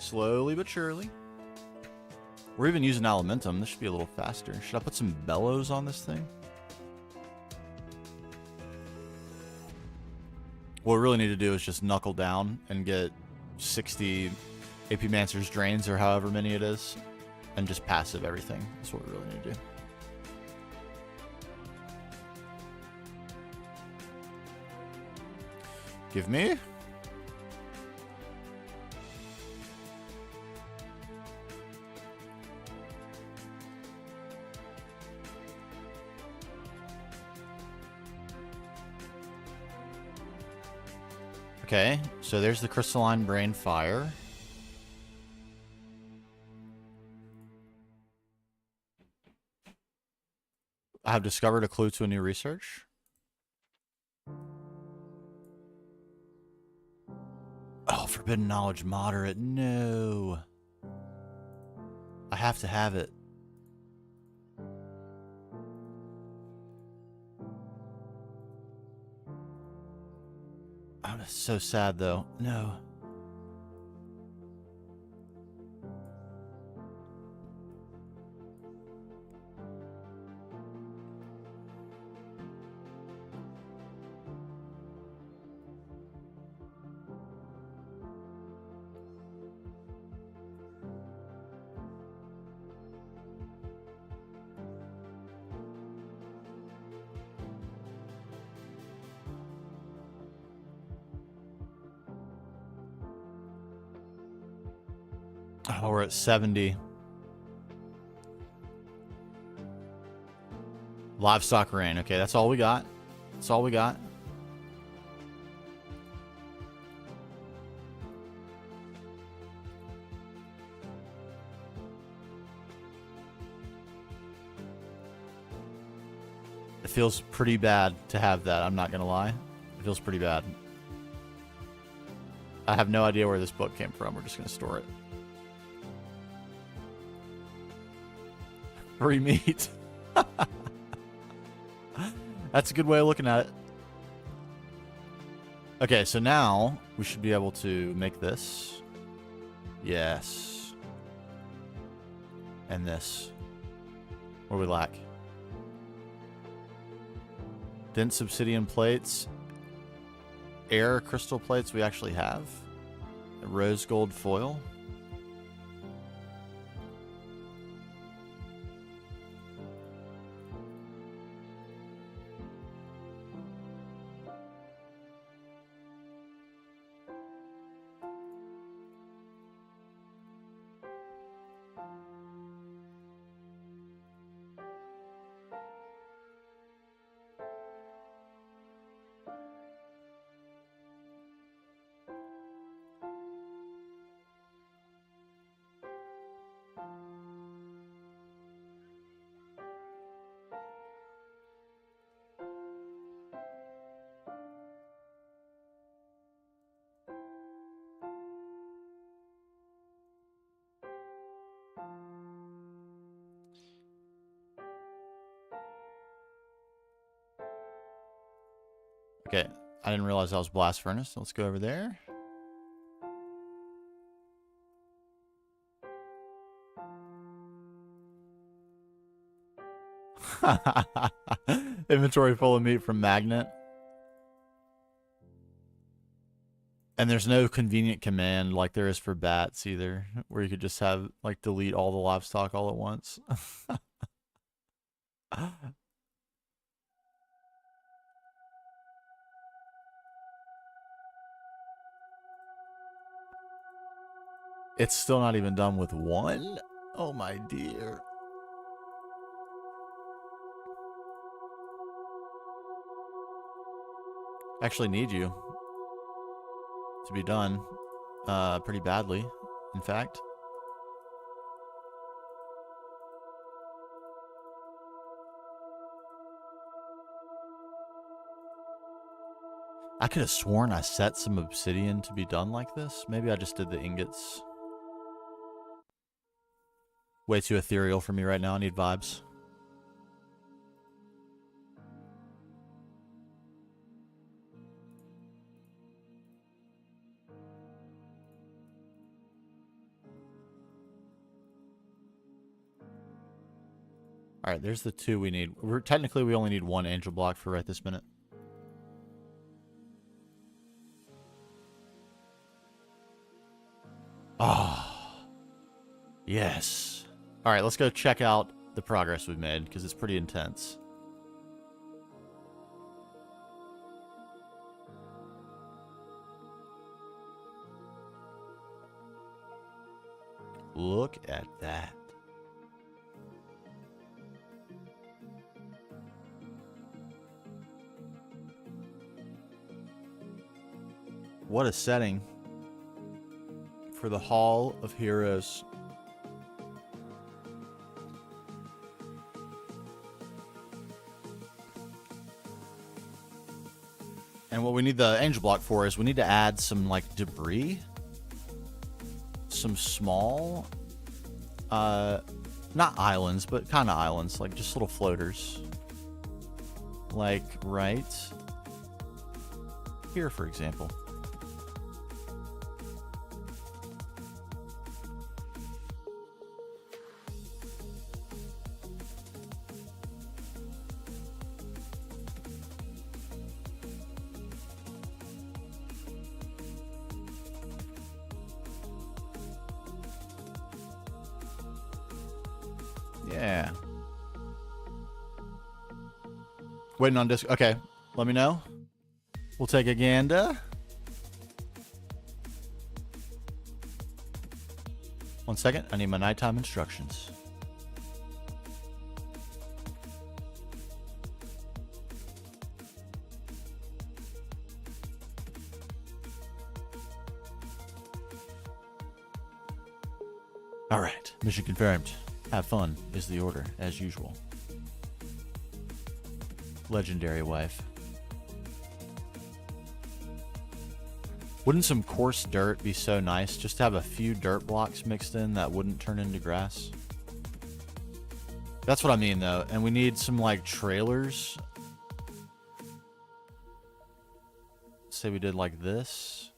Slowly but surely. We're even using Alimentum. This should be a little faster. Should I put some bellows on this thing? What we really need to do is just knuckle down and get 60 AP Mancer's Drains or however many it is. And just passive everything. That's what we really need to do. Give me. Okay, so there's the Crystalline Brain Fire. I have discovered a clue to a new research. Oh, Forbidden Knowledge Moderate. No. I have to have it. I'm so sad, though. No. Oh, we're at 70. Livestock Rain. Okay, that's all we got. That's all we got. It feels pretty bad to have that. I'm not going to lie. It feels pretty bad. I have no idea where this book came from. We're just going to store it. Free meat. That's a good way of looking at it. Okay, so now we should be able to make this. Yes. And this. What do we lack? Dense obsidian plates. Air crystal plates we actually have. Rose gold foil. Okay, I didn't realize that was blast furnace. Let's go over there. Inventory full of meat from Magnet. And there's no convenient command like there is for bats either, where you could just have, like, delete all the livestock all at once. It's still not even done with one? Oh my dear. I actually need you to be done pretty badly, in fact. I could have sworn I set some obsidian to be done like this. Maybe I just did the ingots. Way too ethereal for me right now. I need vibes. All right, there's the 2 we need. Technically, we only need 1 angel block for right this minute. Oh, yes. All right, let's go check out the progress we've made, because it's pretty intense. Look at that. What a setting for the Hall of Heroes. And what we need the angel block for is we need to add some, like, debris. Some small, not islands, but kind of islands, like just little floaters. Like right here, for example. Yeah. Waiting on disc. Okay, let me know. We'll take a gander. One second. I need my nighttime instructions. All right. Mission confirmed. Have fun is the order, as usual. Legendary wife. Wouldn't some coarse dirt be so nice? Just to have a few dirt blocks mixed in that wouldn't turn into grass. That's what I mean, though. And we need some, like, trailers. Say we did like this.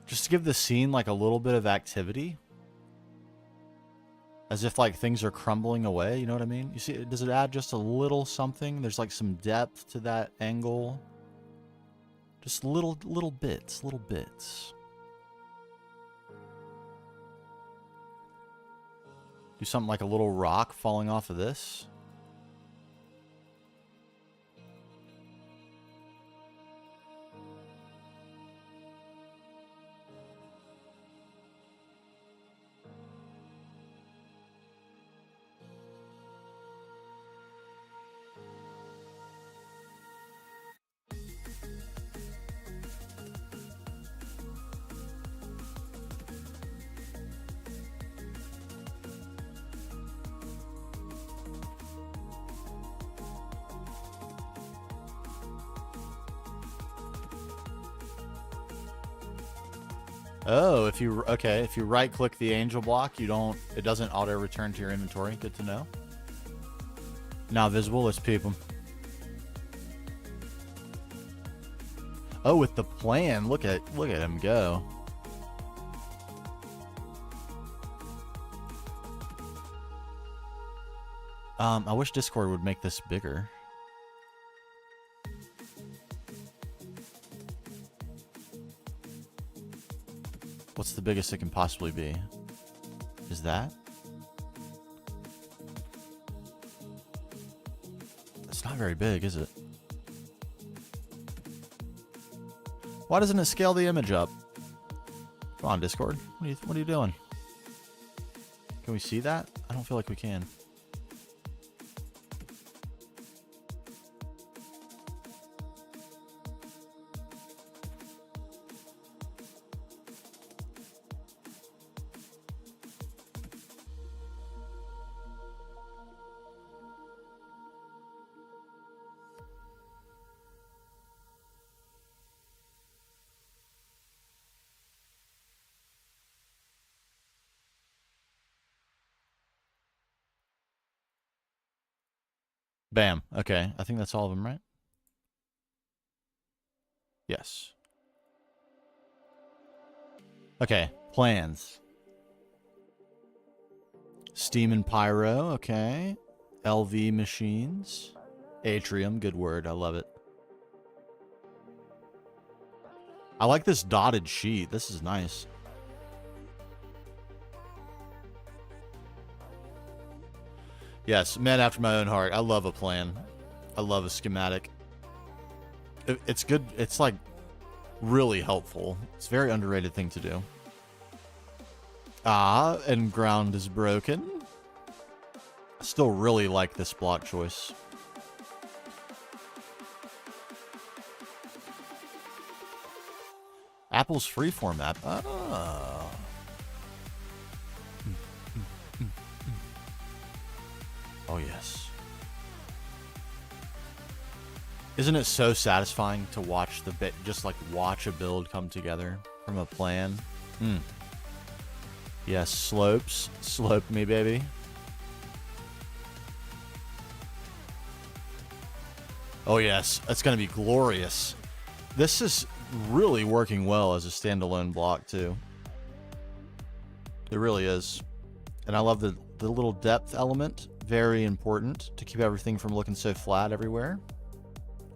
Just to give the scene like a little bit of activity. As if like things are crumbling away, you know what I mean? You see, does it add just a little something? There's like some depth to that angle. Just little bits, little bits. Do something like a little rock falling off of this. Oh, if you right click the angel block, it doesn't auto return to your inventory. Good to know. Now visible, let's peep them. Oh, with the plan, look at him go. I wish Discord would make this bigger. What's the biggest it can possibly be? Is that? It's not very big, is it? Why doesn't it scale the image up? Come on, Discord. What are you doing? Can we see that? I don't feel like we can. Bam. Okay. I think that's all of them, right? Yes. Okay. Plans. Steam and Pyro. Okay. LV machines. Atrium. Good word. I love it. I like this dotted sheet. This is nice. Yes, man after my own heart. I love a plan. I love a schematic. It's good. It's like really helpful. It's a very underrated thing to do. Ah, and ground is broken. I still really like this block choice. Apple's freeform app. Oh. Oh, yes. Isn't it so satisfying to watch the bit, just like watch a build come together from a plan? Yes, slopes. Slope me, baby. Oh, yes. That's going to be glorious. This is really working well as a standalone block, too. It really is. And I love the little depth element. Very important to keep everything from looking so flat everywhere.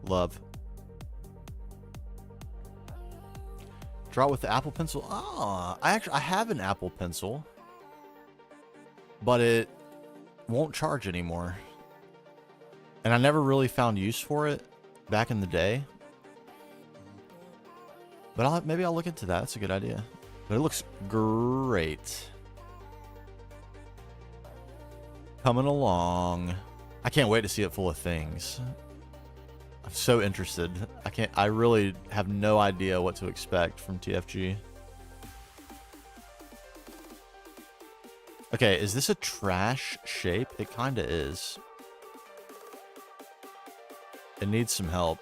Love. Draw with the Apple Pencil. Ah, I have an Apple Pencil, but it won't charge anymore. And I never really found use for it back in the day. But maybe I'll look into that. That's a good idea. But it looks great. Coming along. I can't wait to see it full of things. I'm so interested. I really have no idea what to expect from TFG. Okay, is this a trash shape? It kinda is. It needs some help.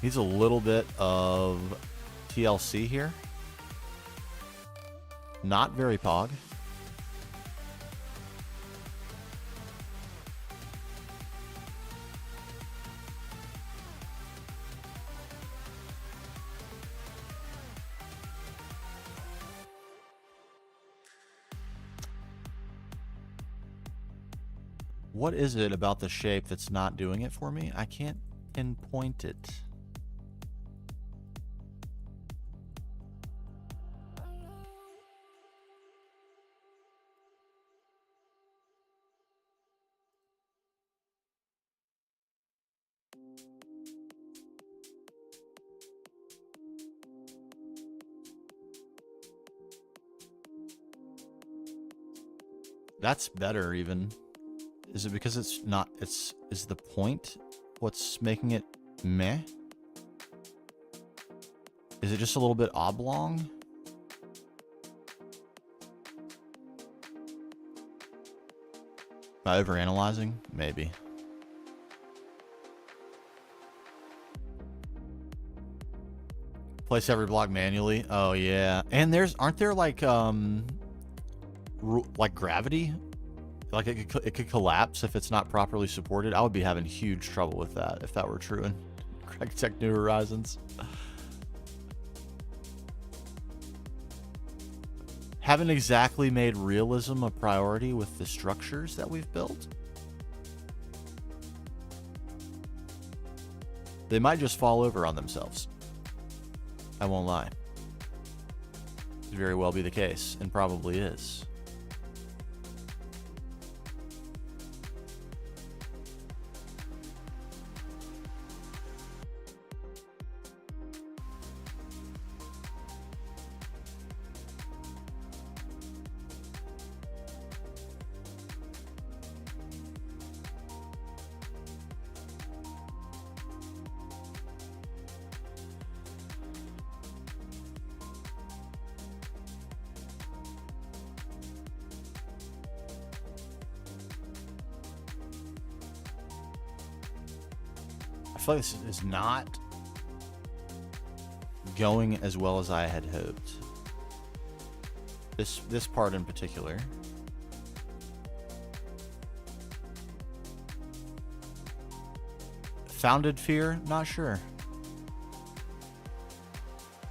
Needs a little bit of TLC here. Not very pog. What is it about the shape that's not doing it for me? I can't pinpoint it. That's better even. Is it because it's not, is the point what's making it meh? Is it just a little bit oblong? Am I overanalyzing? Maybe. Place every block manually. Oh yeah. And aren't there like gravity? Like it could collapse if it's not properly supported. I would be having huge trouble with that if that were true in GregTech New Horizons. Haven't exactly made realism a priority with the structures that we've built. They might just fall over on themselves. I won't lie. Could very well be the case, and probably is. I feel like this is not going as well as I had hoped. This part in particular. Founded fear? Not sure.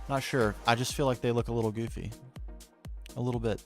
Not sure. I just feel like they look a little goofy. A little bit.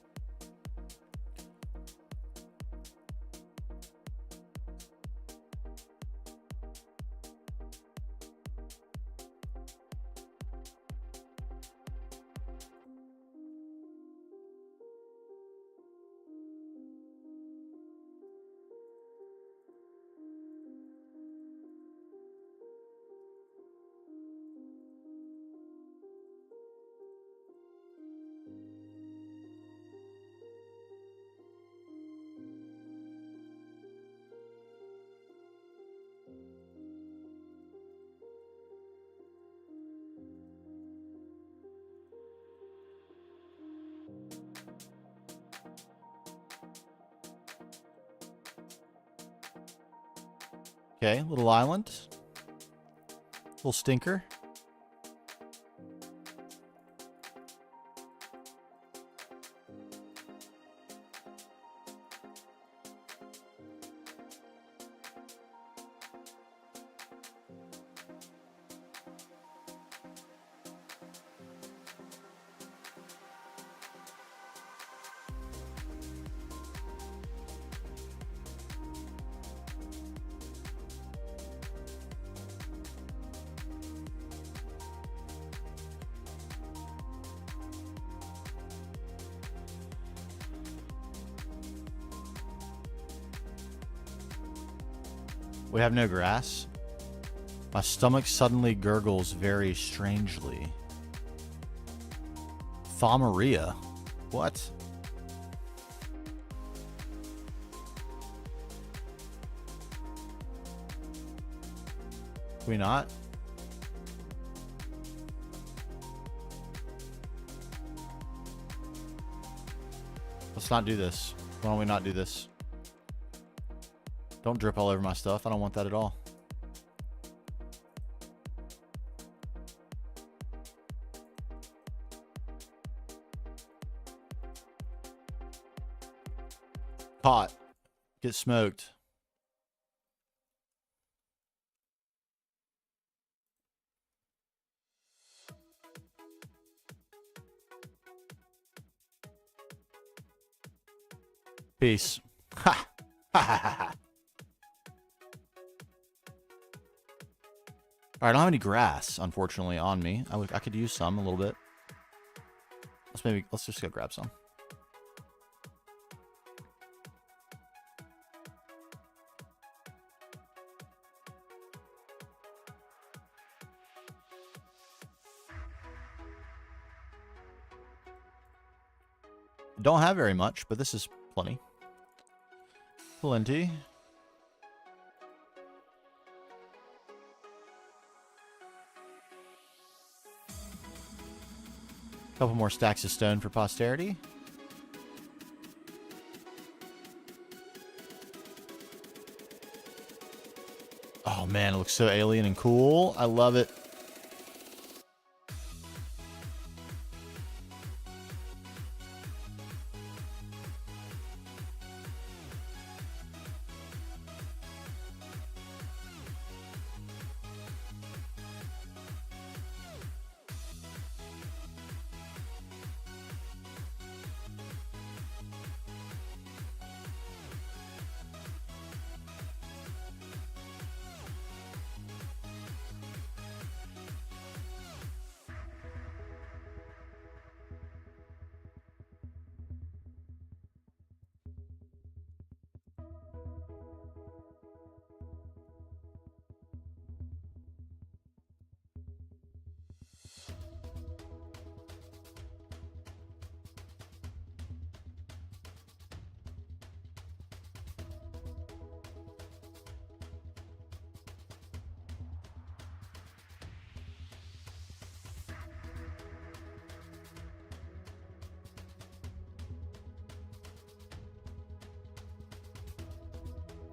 Okay, little island. Little stinker. We have no grass. My stomach suddenly gurgles very strangely. Thaumaria? What? Can we not? Let's not do this. Why don't we not do this? Don't drip all over my stuff. I don't want that at all. Caught. Get smoked. Peace. Ha! Ha ha ha ha. All right, I don't have any grass, unfortunately, on me. I could use some a little bit. Let's just go grab some. Don't have very much, but this is plenty. Plenty. Couple more stacks of stone for posterity. man, it looks so alien and cool. I love it.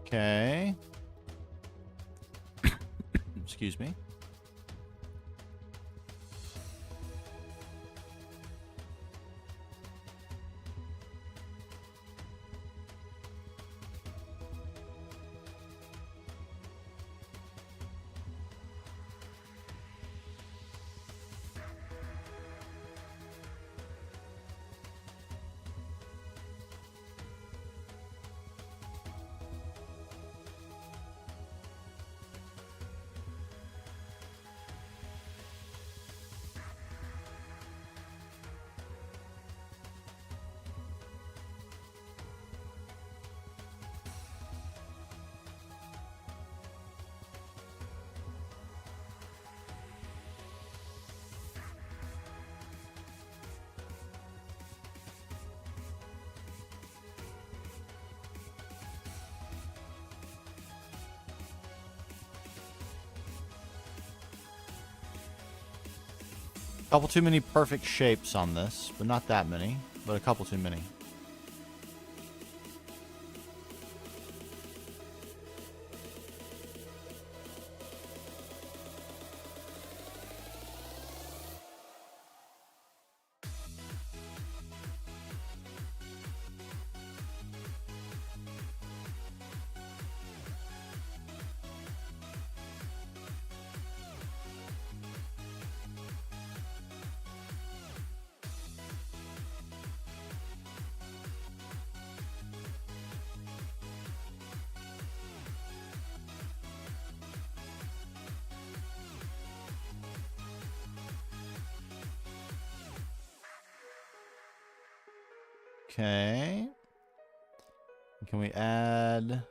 Okay. Excuse me. Couple too many perfect shapes on this, but not that many, but a couple too many. Okay. Can we add...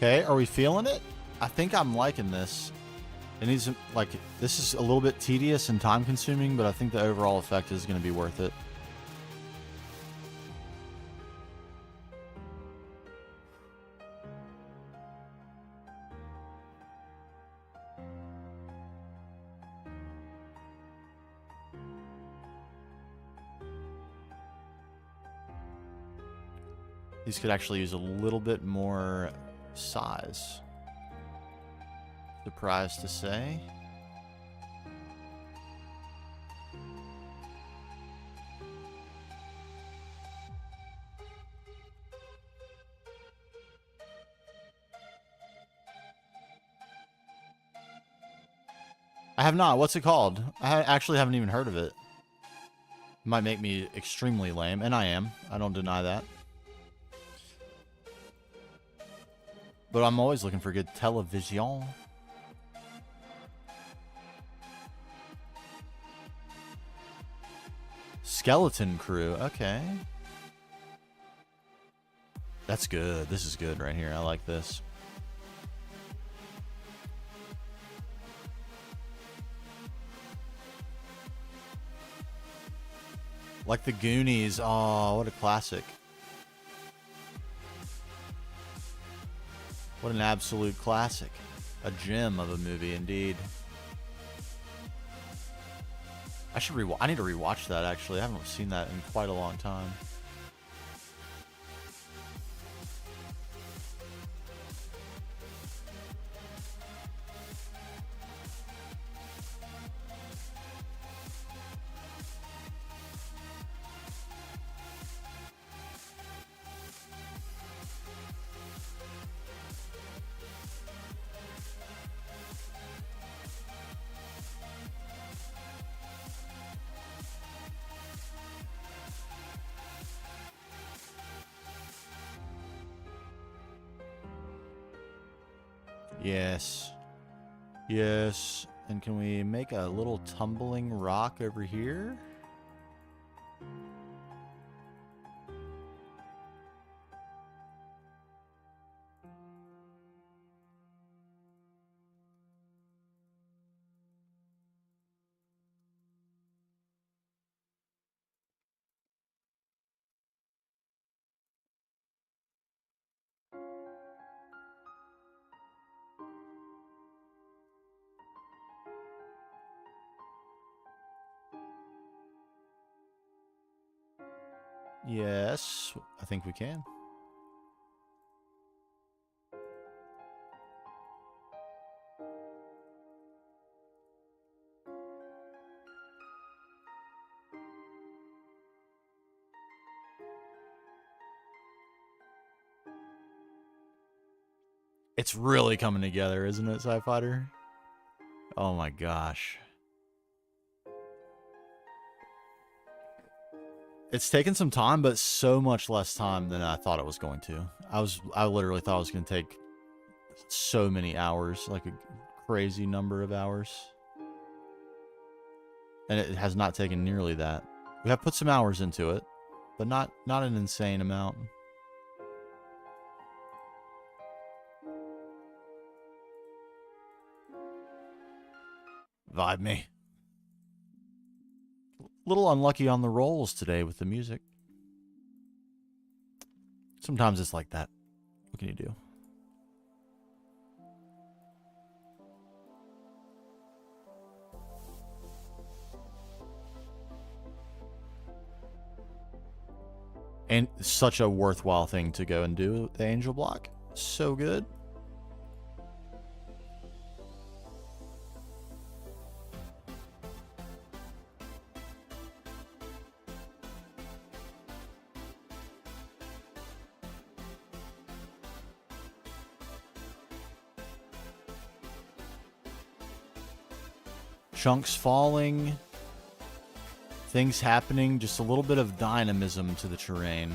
Okay, are we feeling it? I think I'm liking this. It needs, like, this is a little bit tedious and time consuming, but I think the overall effect is going to be worth it. These could actually use a little bit more size. Surprised to say. I have not. What's it called? I actually haven't even heard of it. Might make me extremely lame, and I am. I don't deny that. But I'm always looking for good television. Skeleton Crew. Okay. That's good. This is good right here. I like this. Like the Goonies. Oh, what a classic. What an absolute classic. A gem of a movie, indeed. I need to rewatch that, actually. I haven't seen that in quite a long time. Yes. Yes. And can we make a little tumbling rock over here? Yes, I think we can. It's really coming together, isn't it, Sci-Fighter? Oh my gosh. It's taken some time, but so much less time than I thought it was going to. I literally thought it was going to take so many hours, like a crazy number of hours. And it has not taken nearly that. We have put some hours into it, but not an insane amount. Vibe me. Little unlucky on the rolls today with the music. Sometimes it's like that. What can you do? And such a worthwhile thing to go and do, the Angel Block. So good. Chunks falling. Things happening, just a little bit of dynamism to the terrain.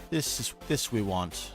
This we want.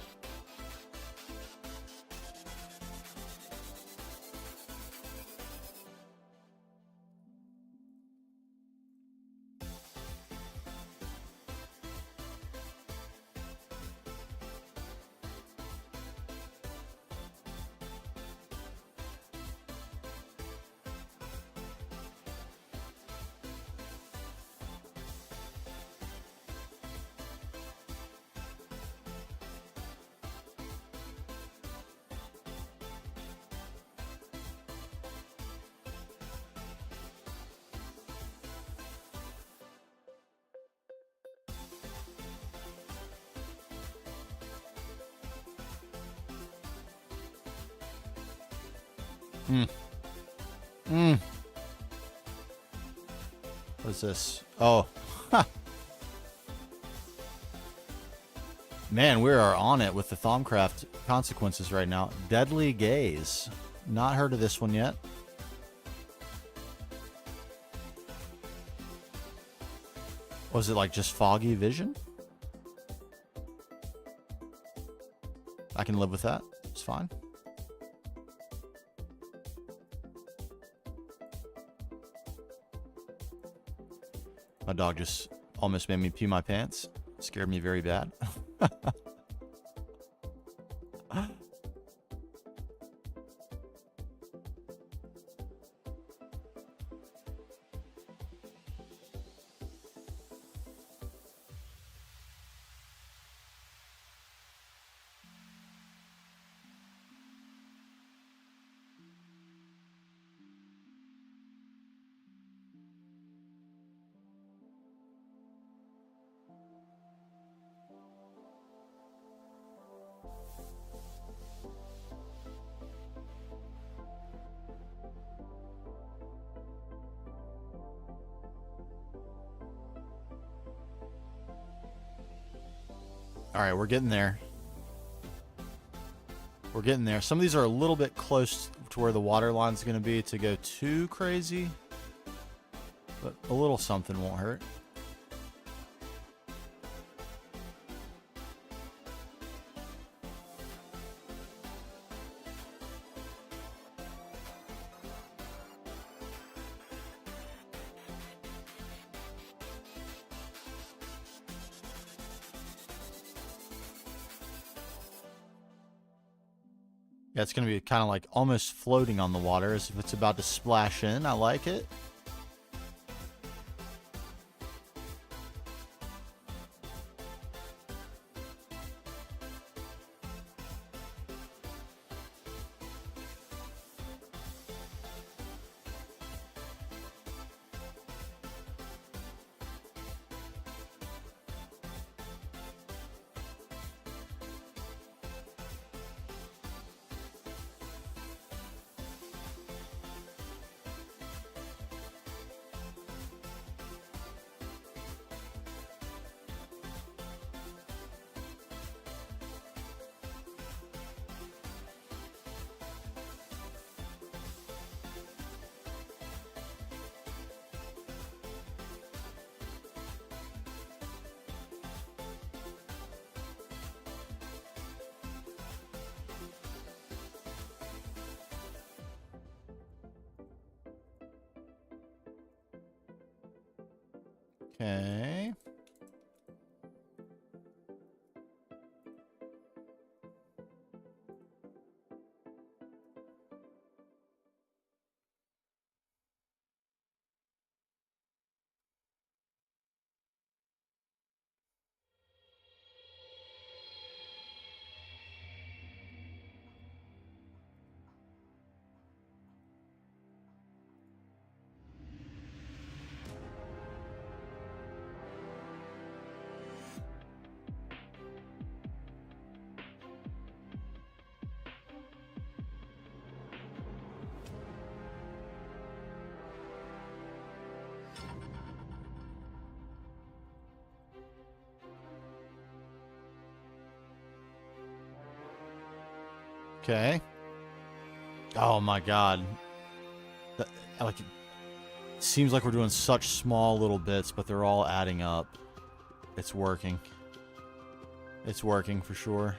What is this? Oh. Man, we are on it with the Thaumcraft consequences right now. Deadly Gaze. Not heard of this one yet. Was it like just foggy vision? I can live with that. It's fine. My dog just almost made me pee my pants. Scared me very bad. All right, we're getting there. We're getting there. Some of these are a little bit close to where the water line's going to be to go too crazy, but a little something won't hurt. Yeah, it's going to be kind of like almost floating on the water as if it's about to splash in. I like it. Okay. Okay. Oh my God. Like, it seems like we're doing such small little bits, but they're all adding up. It's working. It's working for sure.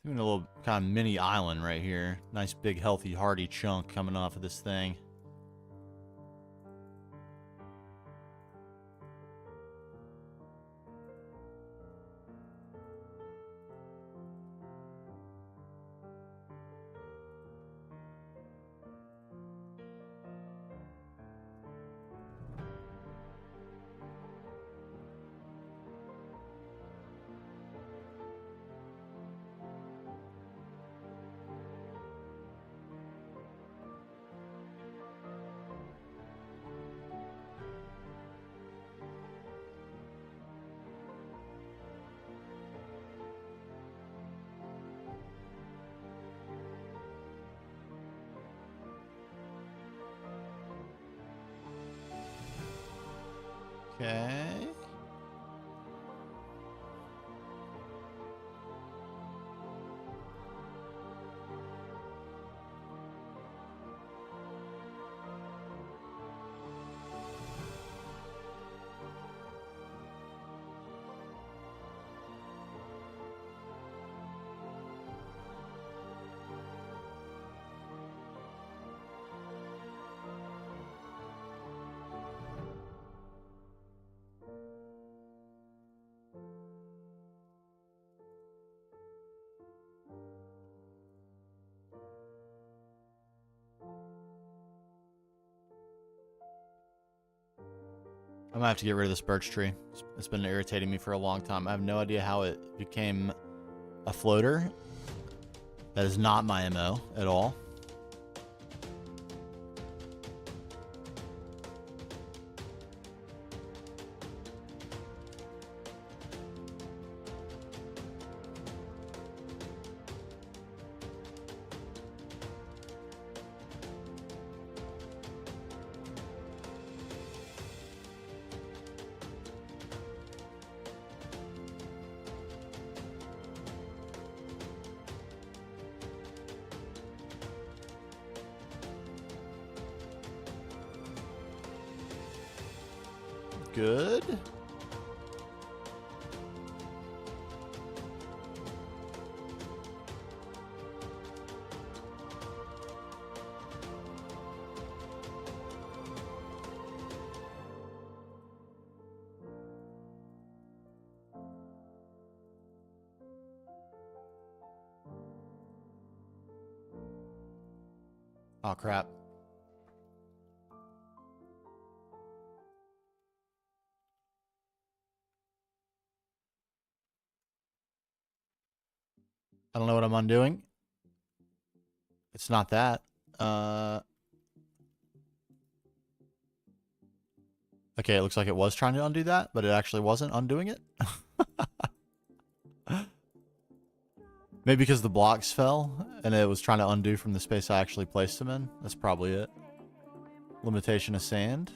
Doing a little kind of mini island right here. Nice big healthy hearty chunk coming off of this thing. Okay. I'm gonna have to get rid of this birch tree. It's been irritating me for a long time. I have no idea how it became a floater. That is not my MO at all. Good. Oh, crap. I don't know what I'm undoing. It's not that. Okay, it looks like it was trying to undo that, but it actually wasn't undoing it. Maybe because the blocks fell and it was trying to undo from the space I actually placed them in. That's probably it. Limitation of sand.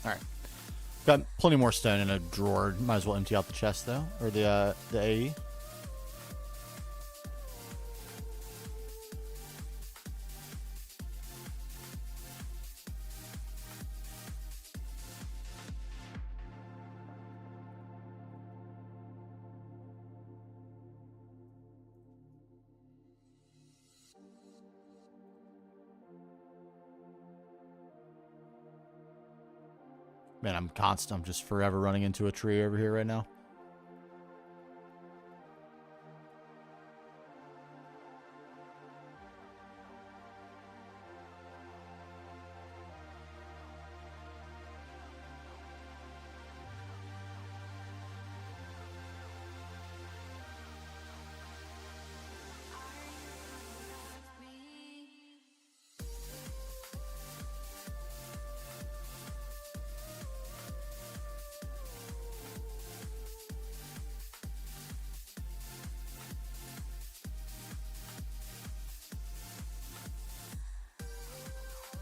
Alright. Got plenty more stone in a drawer. Might as well empty out the chest though. Or the AE. Man, I'm constant. I'm just forever running into a tree over here right now.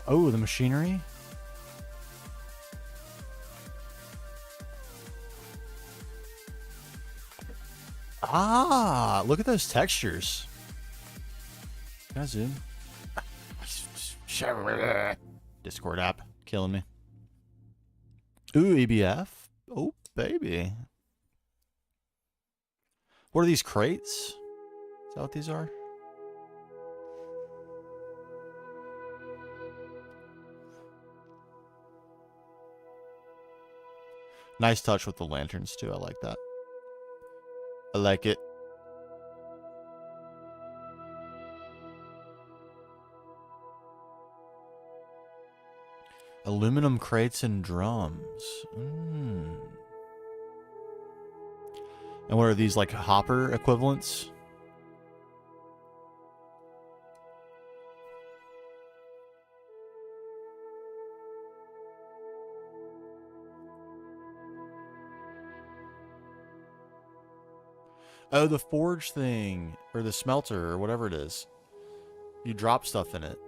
Oh, the machinery? Ah, look at those textures. Can I zoom? Discord app killing me. Ooh, EBF. Oh, baby. What are these crates? Is that what these are? Nice touch with the lanterns too. I like that. I like it. Aluminum crates and drums. Mm. And what are these, like hopper equivalents? Oh, the forge thing, or the smelter, or whatever it is. You drop stuff in it.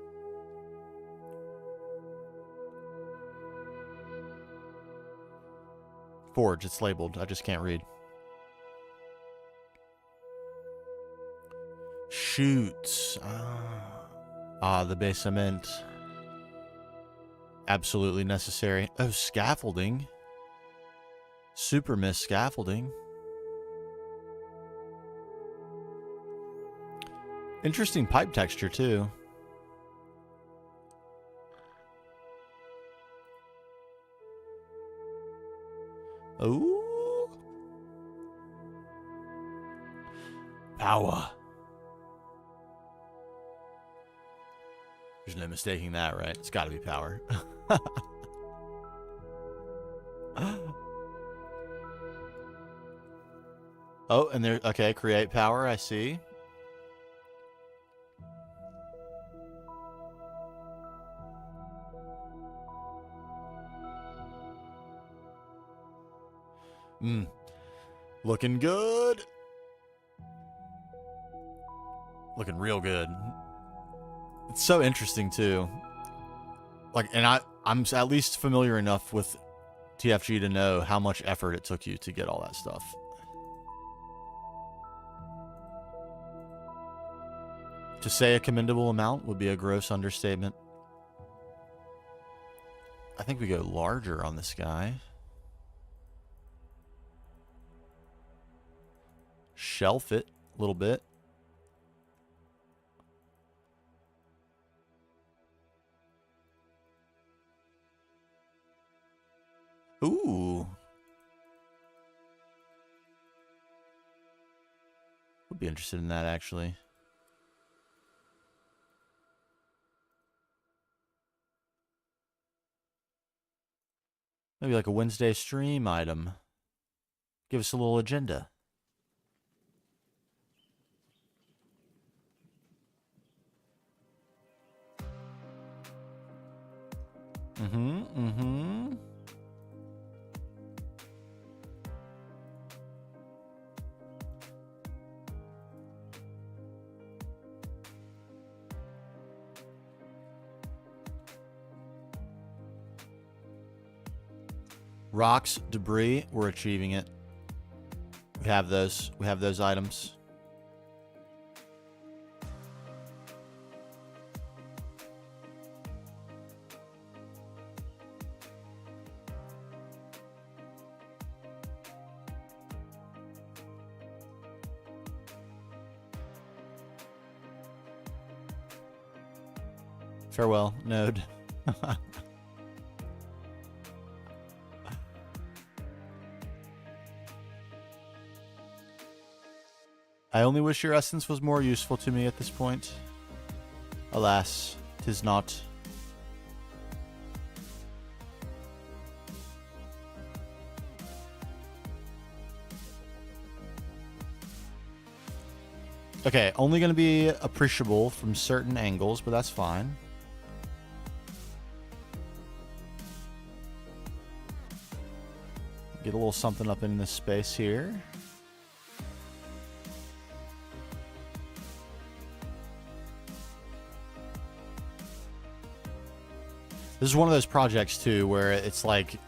Forge, it's labeled. I just can't read. Shoots. The basement. Absolutely necessary. Oh, scaffolding. Super miss scaffolding. Interesting pipe texture, too. Ooh. Power. There's no mistaking that, right? It's got to be power. Oh, and there... Okay, create power, I see. Looking good. Looking real good. It's so interesting, too. Like, and I'm at least familiar enough with TFG to know how much effort it took you to get all that stuff. To say a commendable amount would be a gross understatement. I think we go larger on this guy. Shelf it a little bit. Ooh. Would be interested in that, actually. Maybe like a Wednesday stream item. Give us a little agenda. Rocks, debris, we're achieving it. We have those. We have those items. Farewell, Node. I only wish your essence was more useful to me at this point. Alas, 'tis not. Okay, only going to be appreciable from certain angles, but that's fine. Get a little something up in this space here. This is one of those projects, too, where it's like,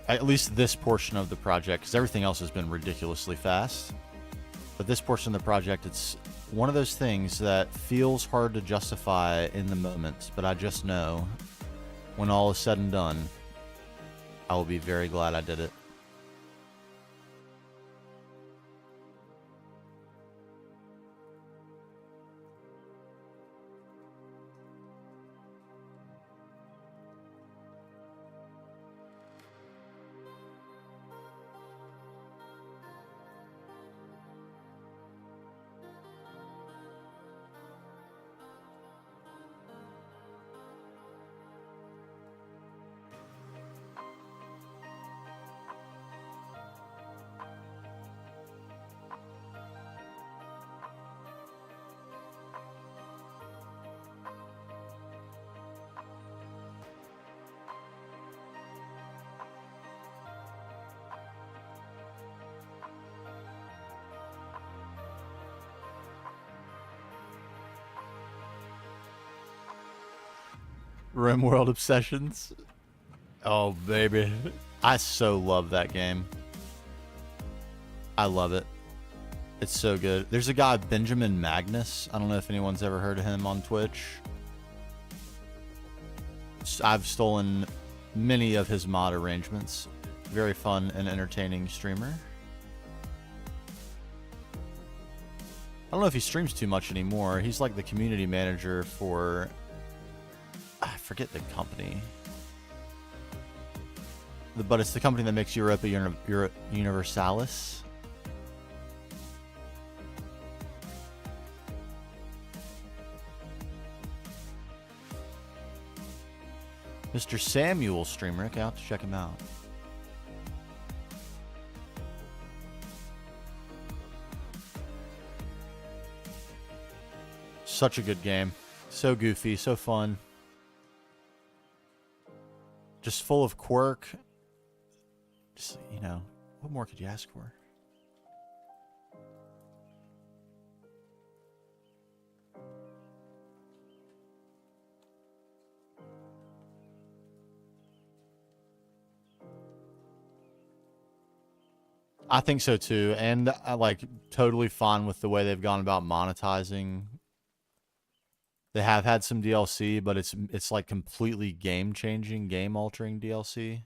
at least this portion of the project, because everything else has been ridiculously fast. But this portion of the project, it's one of those things that feels hard to justify in the moment. But I just know, when all is said and done, I will be very glad I did it. RimWorld Obsessions. Oh, baby. I so love that game. I love it. It's so good. There's a guy, Benjamin Magnus. I don't know if anyone's ever heard of him on Twitch. I've stolen many of his mod arrangements. Very fun and entertaining streamer. I don't know if he streams too much anymore. He's like the community manager for... I forget the company. But it's the company that makes Europa Universalis. Mr. Samuel streamer. Okay, I'll have to check him out. Such a good game. So goofy, so fun. Just full of quirk. Just, you know, what more could you ask for? I think so too, and I like totally fine with the way they've gone about monetizing. They have had some DLC, but it's like completely game-changing, game-altering DLC.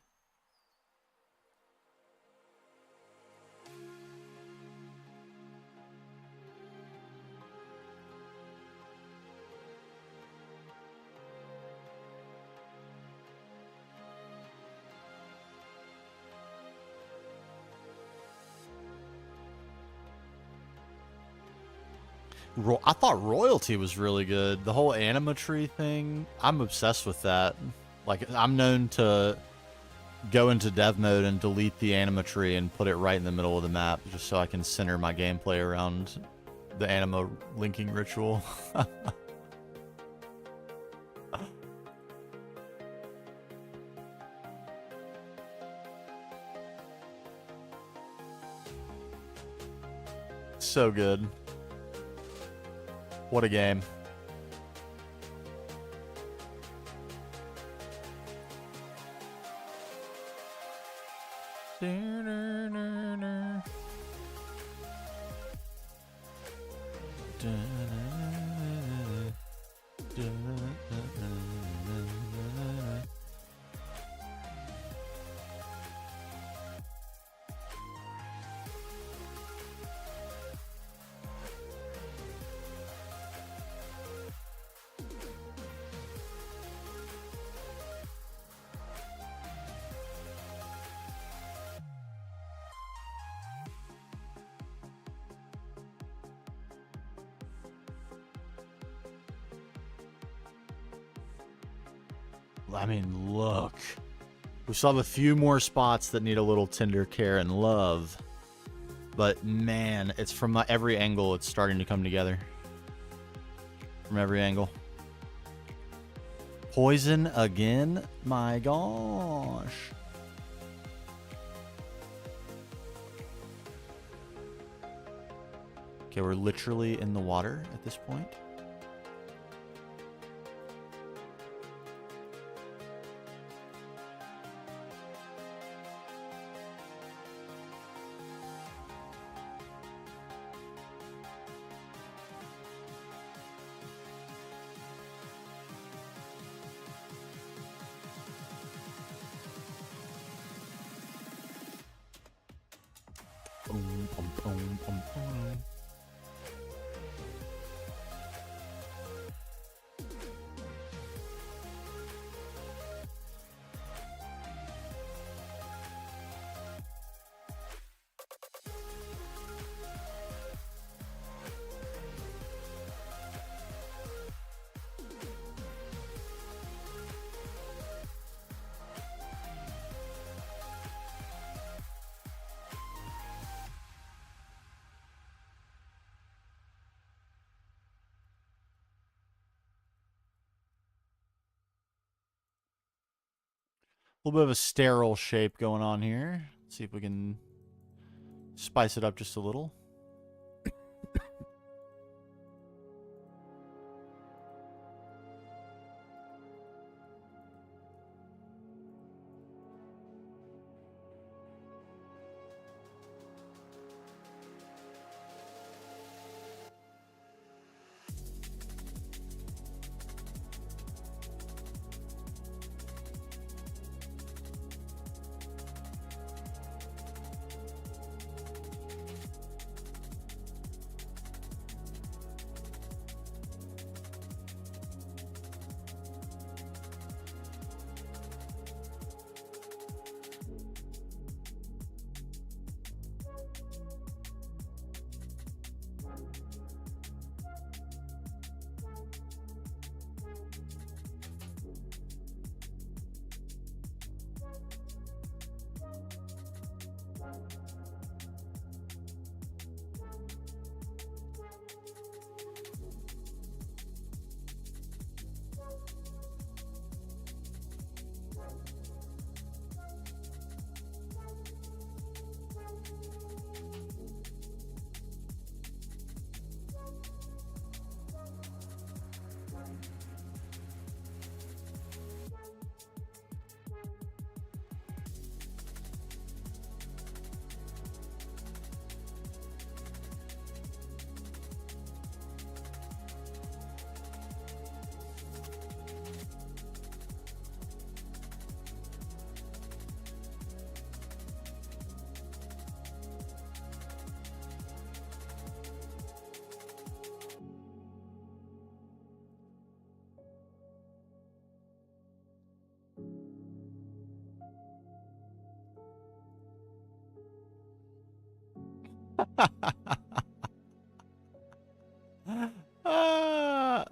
I thought Royalty was really good. The whole animatree thing, I'm obsessed with that. Like, I'm known to go into dev mode and delete the animatree and put it right in the middle of the map just so I can center my gameplay around the anima linking ritual. So good. What a game. I mean, look. We still have a few more spots that need a little tender care and love. But, man, it's from every angle it's starting to come together. From every angle. Poison again? My gosh. Okay, we're literally in the water at this point. A little bit of a sterile shape going on here. Let's see if we can spice it up just a little.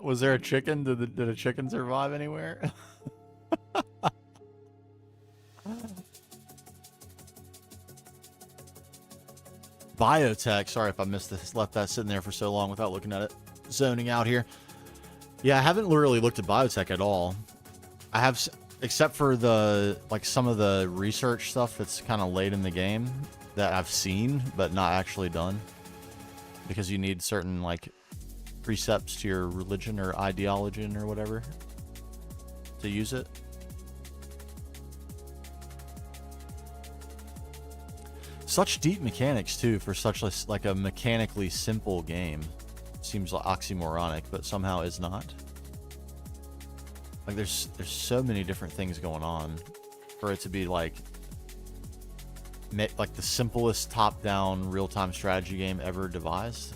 Was there a chicken? Did a chicken survive anywhere? Biotech. Sorry if I missed this. Left that sitting there for so long without looking at it. Zoning out here. Yeah, I haven't really looked at biotech at all. I have, except for the some of the research stuff that's kind of late in the game that I've seen but not actually done, because you need certain precepts to your religion or ideology or whatever to use it. Such deep mechanics too for such a mechanically simple game. Seems oxymoronic, but somehow is not. There's so many different things going on for it to be like the simplest top-down real-time strategy game ever devised.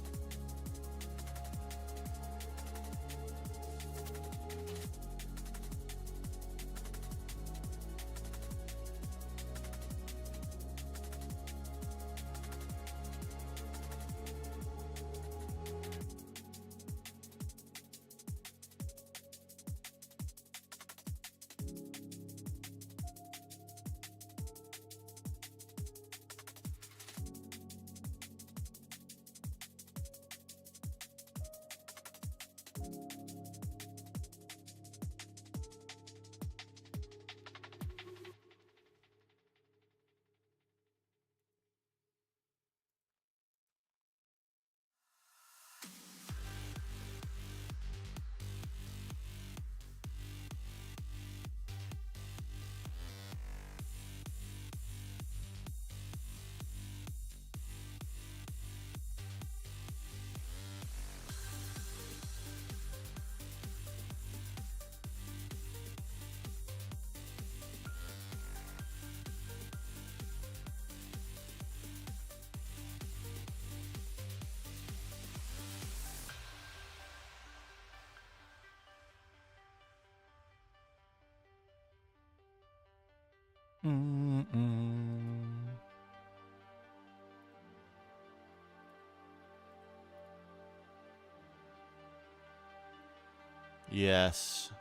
Yes.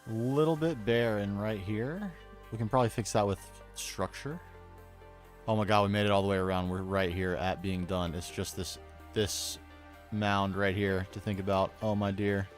A little bit barren right here. We can probably fix that with structure. Oh my god, we made it all the way around. We're right here at being done. It's just this mound right here to think about. Oh my dear.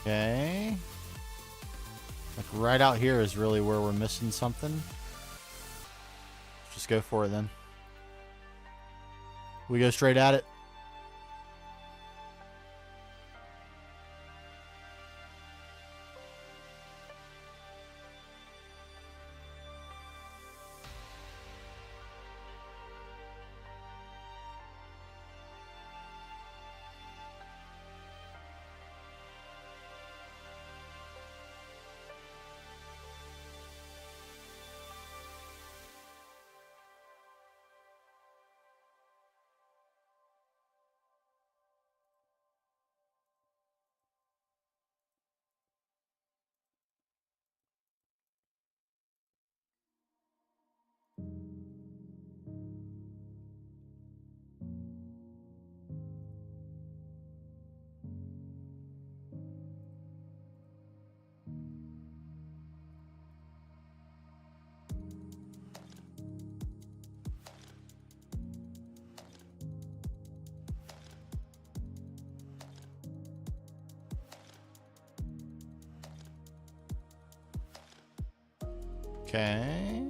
Okay. Right out here is really where we're missing something. Just go for it then. We go straight at it. Okay.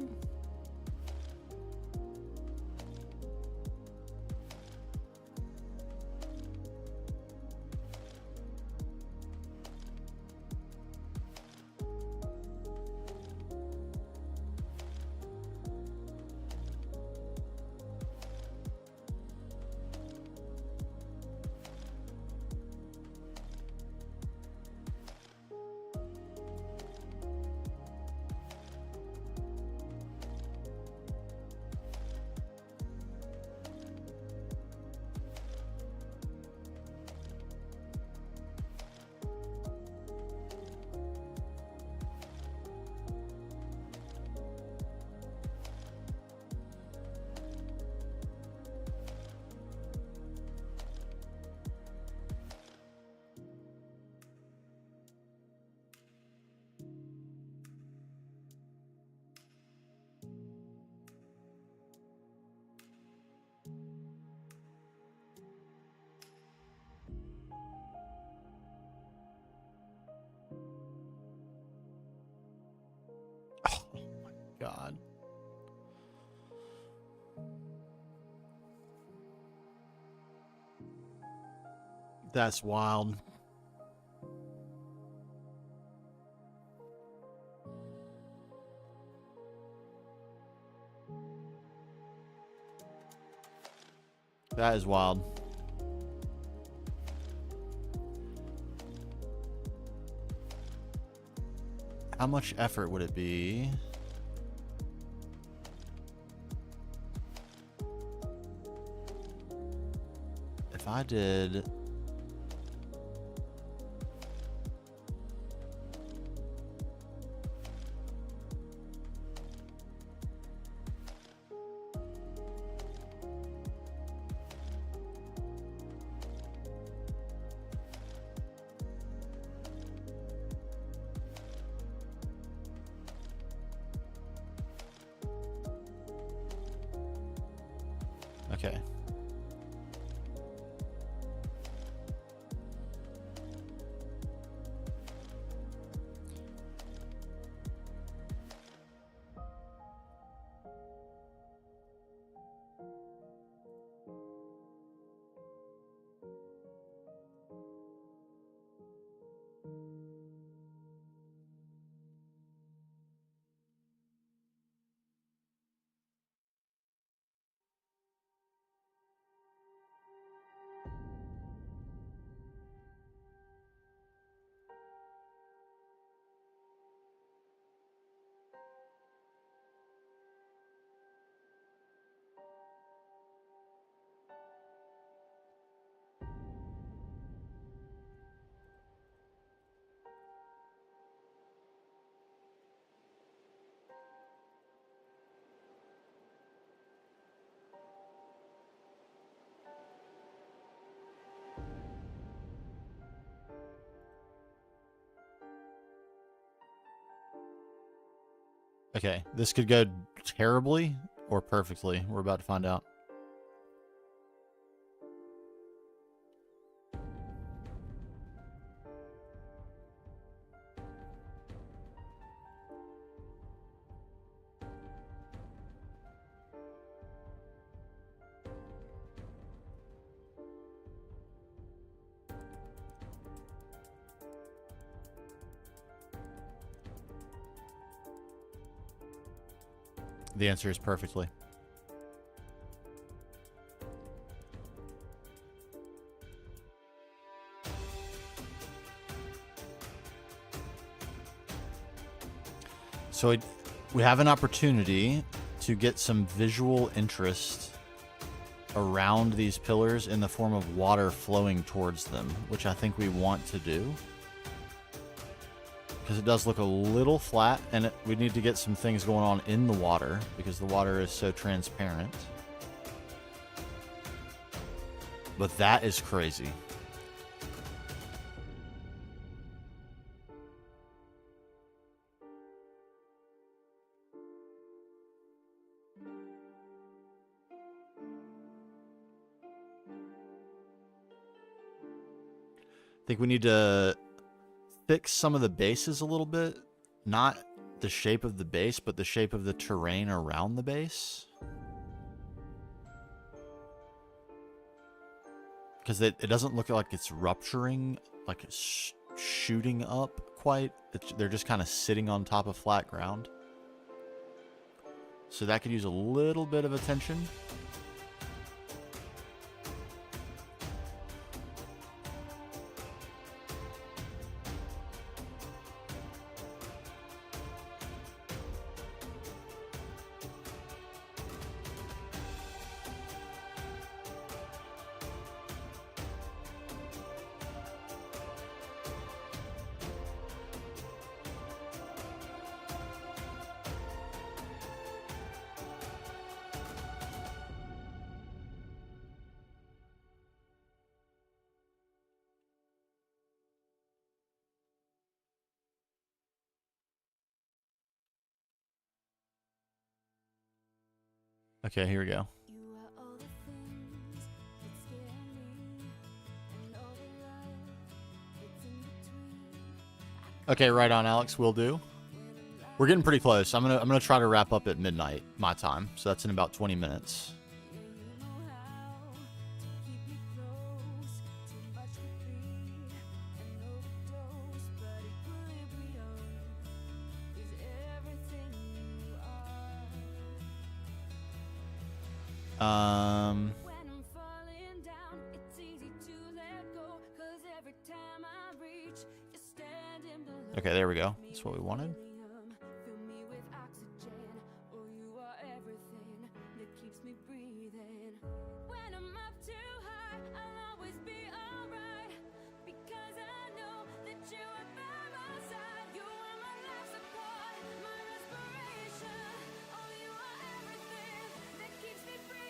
God. That's wild. That is wild. How much effort would it be? If I did... Okay. Okay, this could go terribly or perfectly. We're about to find out. The answer is perfectly. So we have an opportunity to get some visual interest around these pillars in the form of water flowing towards them, which I think we want to do. Because it does look a little flat, and we need to get some things going on in the water, because the water is so transparent. But that is crazy. I think we need to fix some of the bases a little bit. Not the shape of the base, but the shape of the terrain around the base. Because it doesn't look like it's rupturing, like it's shooting up quite. They're just kind of sitting on top of flat ground. So that could use a little bit of attention. Okay, here we go. You are all the things that scare me, and all the love that's in between. Okay, right on, Alex. Will do. We're getting pretty close. I'm gonna try to wrap up at midnight my time, so that's in about 20 minutes. Yeah, you know how to keep me close. Too much could be an overdose, but equilibrium is everything you are. When I'm falling down, it's easy to let go, 'cause every time I reach, you're standing below. Okay, there we go. That's what we wanted. Fill me with oxygen. Oh, you are everything that keeps me breathing. When I'm up too high, I'll always be alright, because I know that you are by my side. You are my life support, my respiration. Oh, you are everything that keeps me breathing.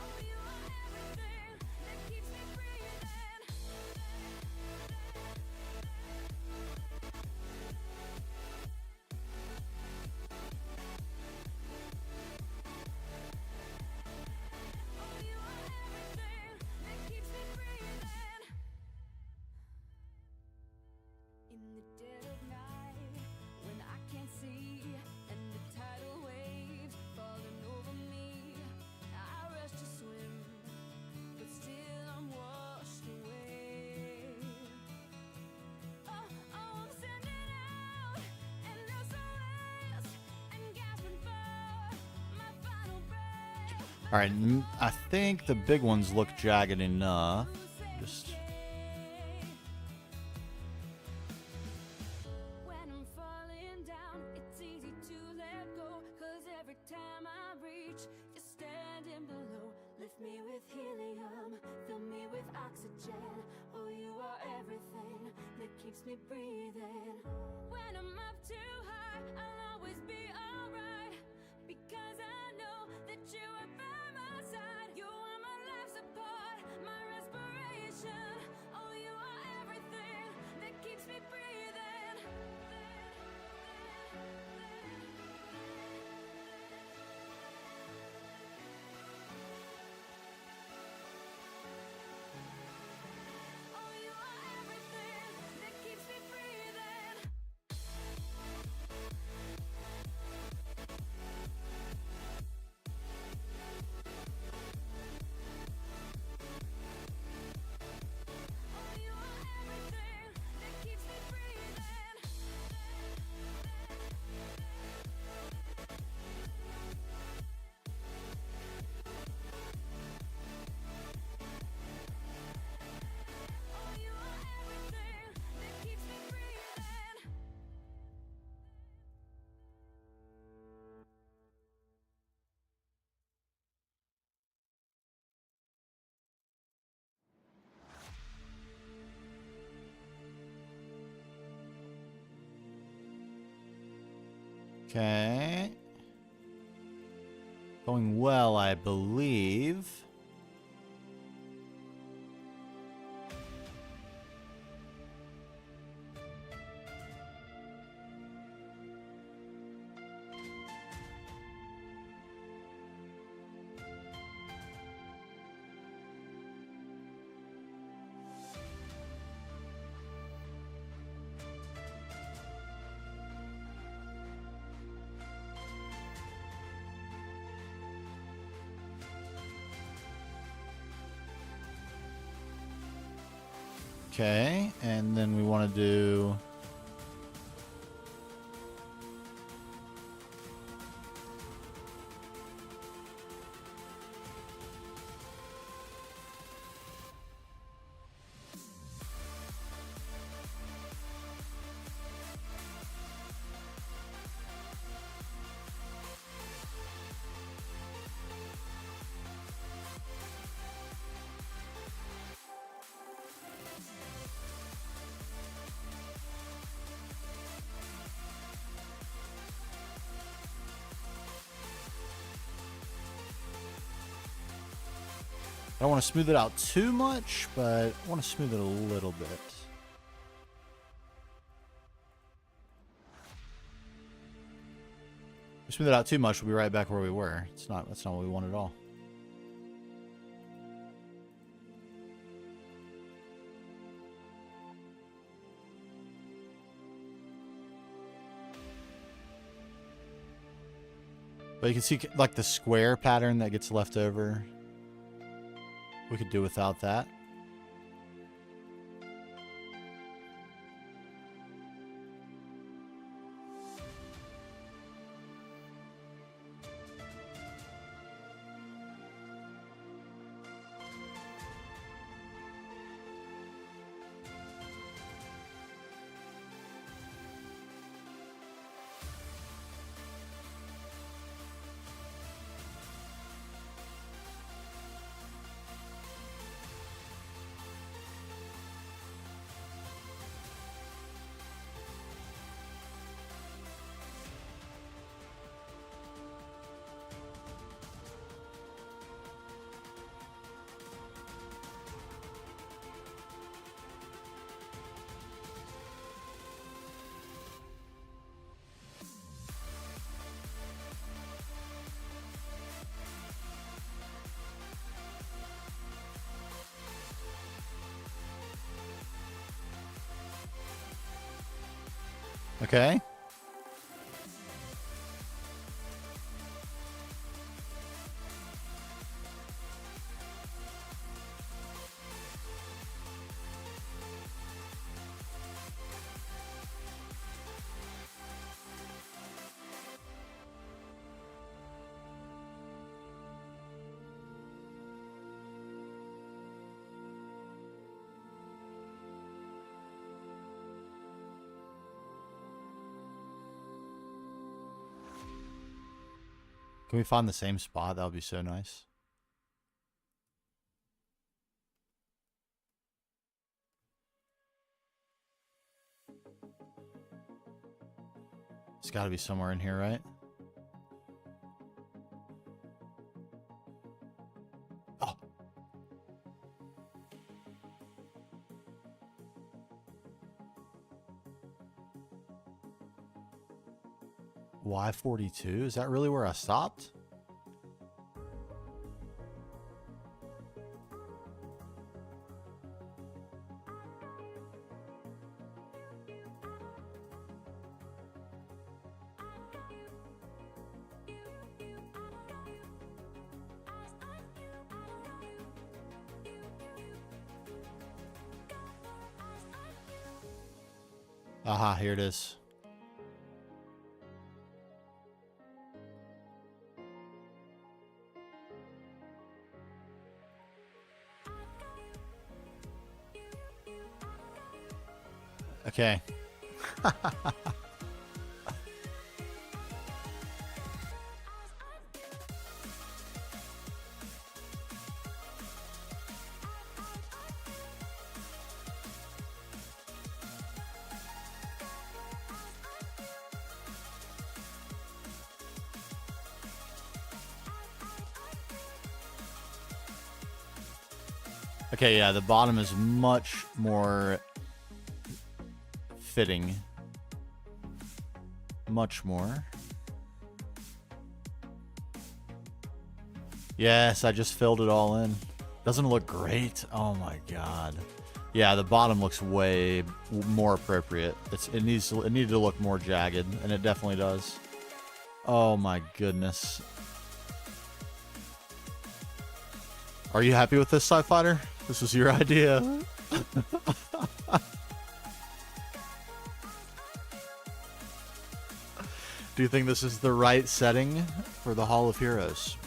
Oh, you are everything that keeps me breathing. Oh, you are everything that keeps me breathing. In the dead of night, when I can't see, and the tidal waves falling over me, I rush to swim, but still I'm washed away. Oh, I'm sending out endless SOS and gasping for my final breath. All right, I think the big ones look jagged enough. Just When I'm falling down, it's easy to let go, 'cause every time I reach, you're standing below. Lift me with helium, fill me with oxygen. Oh, you are everything that keeps me breathing. When I'm up too high, I'll always be alright, because I know that you are by my side. You are my life support, my respiration. Oh, you are everything that keeps me breathing. Oh, you are everything that keeps me breathing. Oh, you are everything that keeps me breathing. Oh, you are everything that keeps me breathing. okay. Going well, I believe. Okay, and then we want to do... I don't want to smooth it out too much, but I want to smooth it a little bit. If we smooth it out too much, we'll be right back where we were. That's not what we want at all. But you can see like the square pattern that gets left over. We could do without that. Okay. Can we find the same spot? That would be so nice. It's got to be somewhere in here, right? Oh. Y42? Is that really where I stopped? Aha, here it is. Okay. Okay, yeah, the bottom is much more fitting. Much more. Yes, I just filled it all in. Doesn't it look great? Oh my god. Yeah, the bottom looks way more appropriate. It needed to look more jagged, and it definitely does. Oh my goodness. Are you happy with this, Sci Fighter? This was your idea. Do you think this is the right setting for the Hall of Heroes?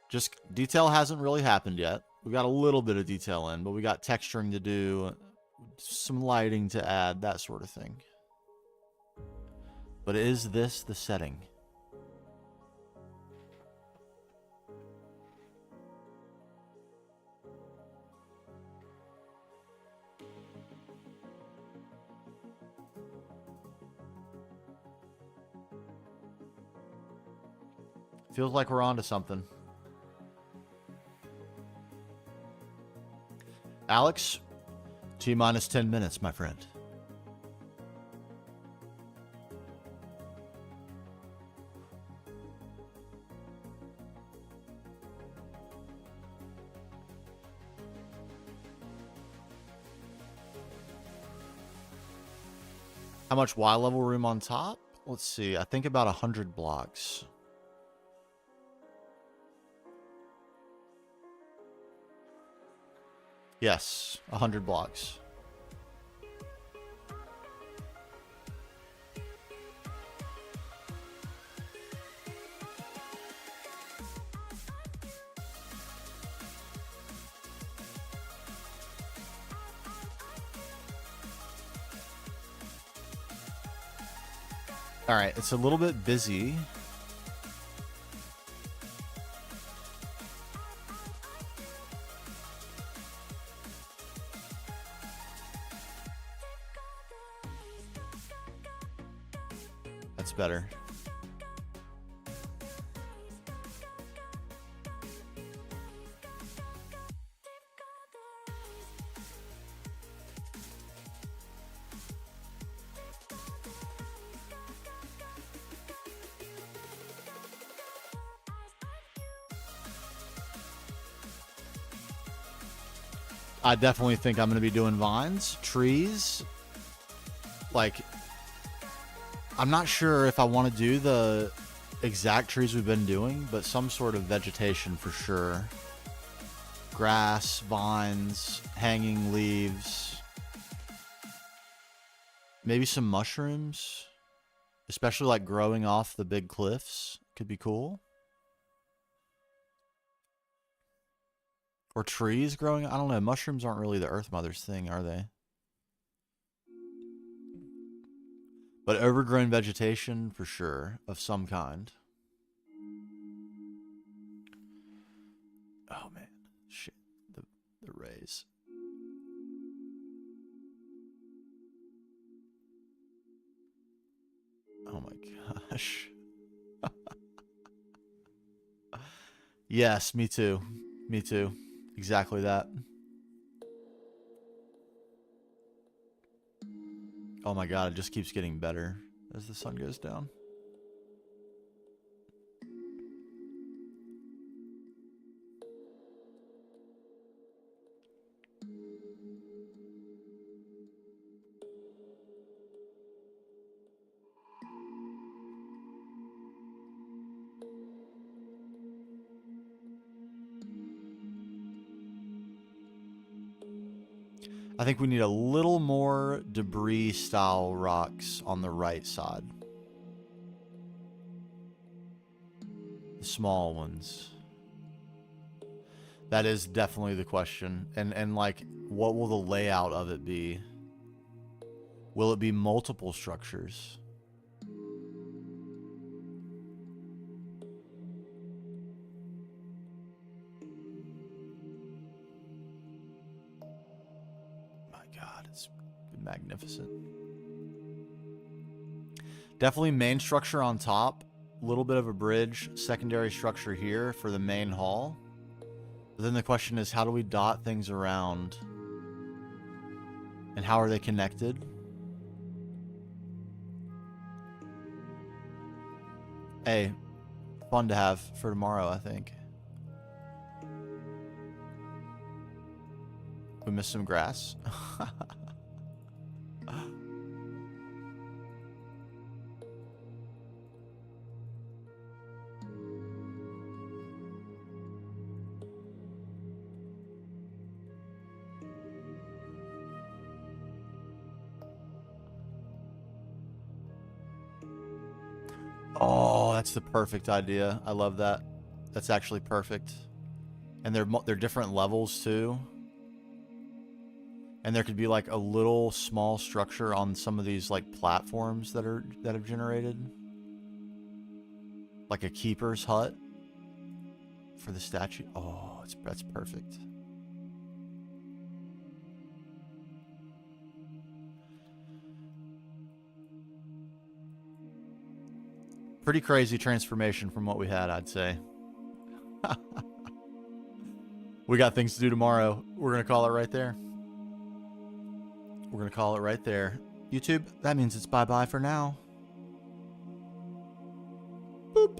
Just detail hasn't really happened yet. We got a little bit of detail in, but we got texturing to do, some lighting to add, that sort of thing. But is this the setting? Feels like we're onto something. Alex, T-minus 10 minutes, my friend. How much Y level room on top? Let's see. I think about 100 blocks. Yes, 100 blocks. All right, it's a little bit busy. That's better. I definitely think I'm going to be doing vines, trees. Like, I'm not sure if I want to do the exact trees we've been doing, but some sort of vegetation for sure. Grass, vines, hanging leaves. Maybe some mushrooms, especially like growing off the big cliffs. Could be cool. Or trees growing. I don't know. Mushrooms aren't really the Earth Mother's thing, are they? But overgrown vegetation, for sure, of some kind. Oh, man. Shit. The rays. Oh, my gosh. Yes, me too. Me too. Exactly that. Oh my god, it just keeps getting better as the sun goes down. I think we need a little more debris style rocks on the right side. The small ones. That is definitely the question. And like, what will the layout of it be? Will it be multiple structures? My god, it's magnificent. Definitely main structure on top. A little bit of a bridge. Secondary structure here for the main hall. But then the question is, how do we dot things around? And how are they connected? Hey, fun to have for tomorrow, I think. We missed some grass. Oh, that's the perfect idea. I love that. That's actually perfect. And they're different levels too. And there could be like a little small structure on some of these like platforms that have generated. Like a keeper's hut for the statue. Oh, that's perfect. Pretty crazy transformation from what we had, I'd say. We got things to do tomorrow. We're going to call it right there. We're going to call it right there. YouTube, that means it's bye-bye for now. Boop.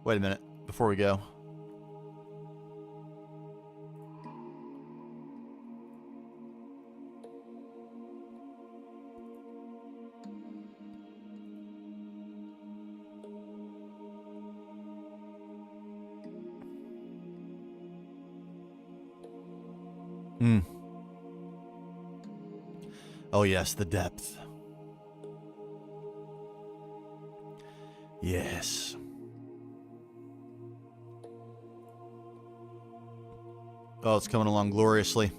Wait a minute before we go. Oh, yes, the depth. Yes. Oh, it's coming along gloriously.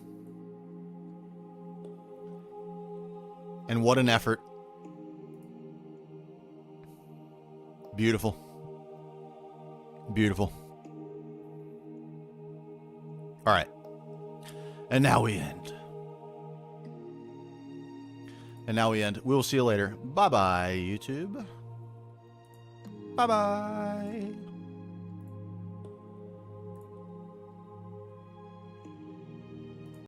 And what an effort. Beautiful. Beautiful. All right. And now we end. We will see you later. Bye-bye, YouTube. Bye-bye.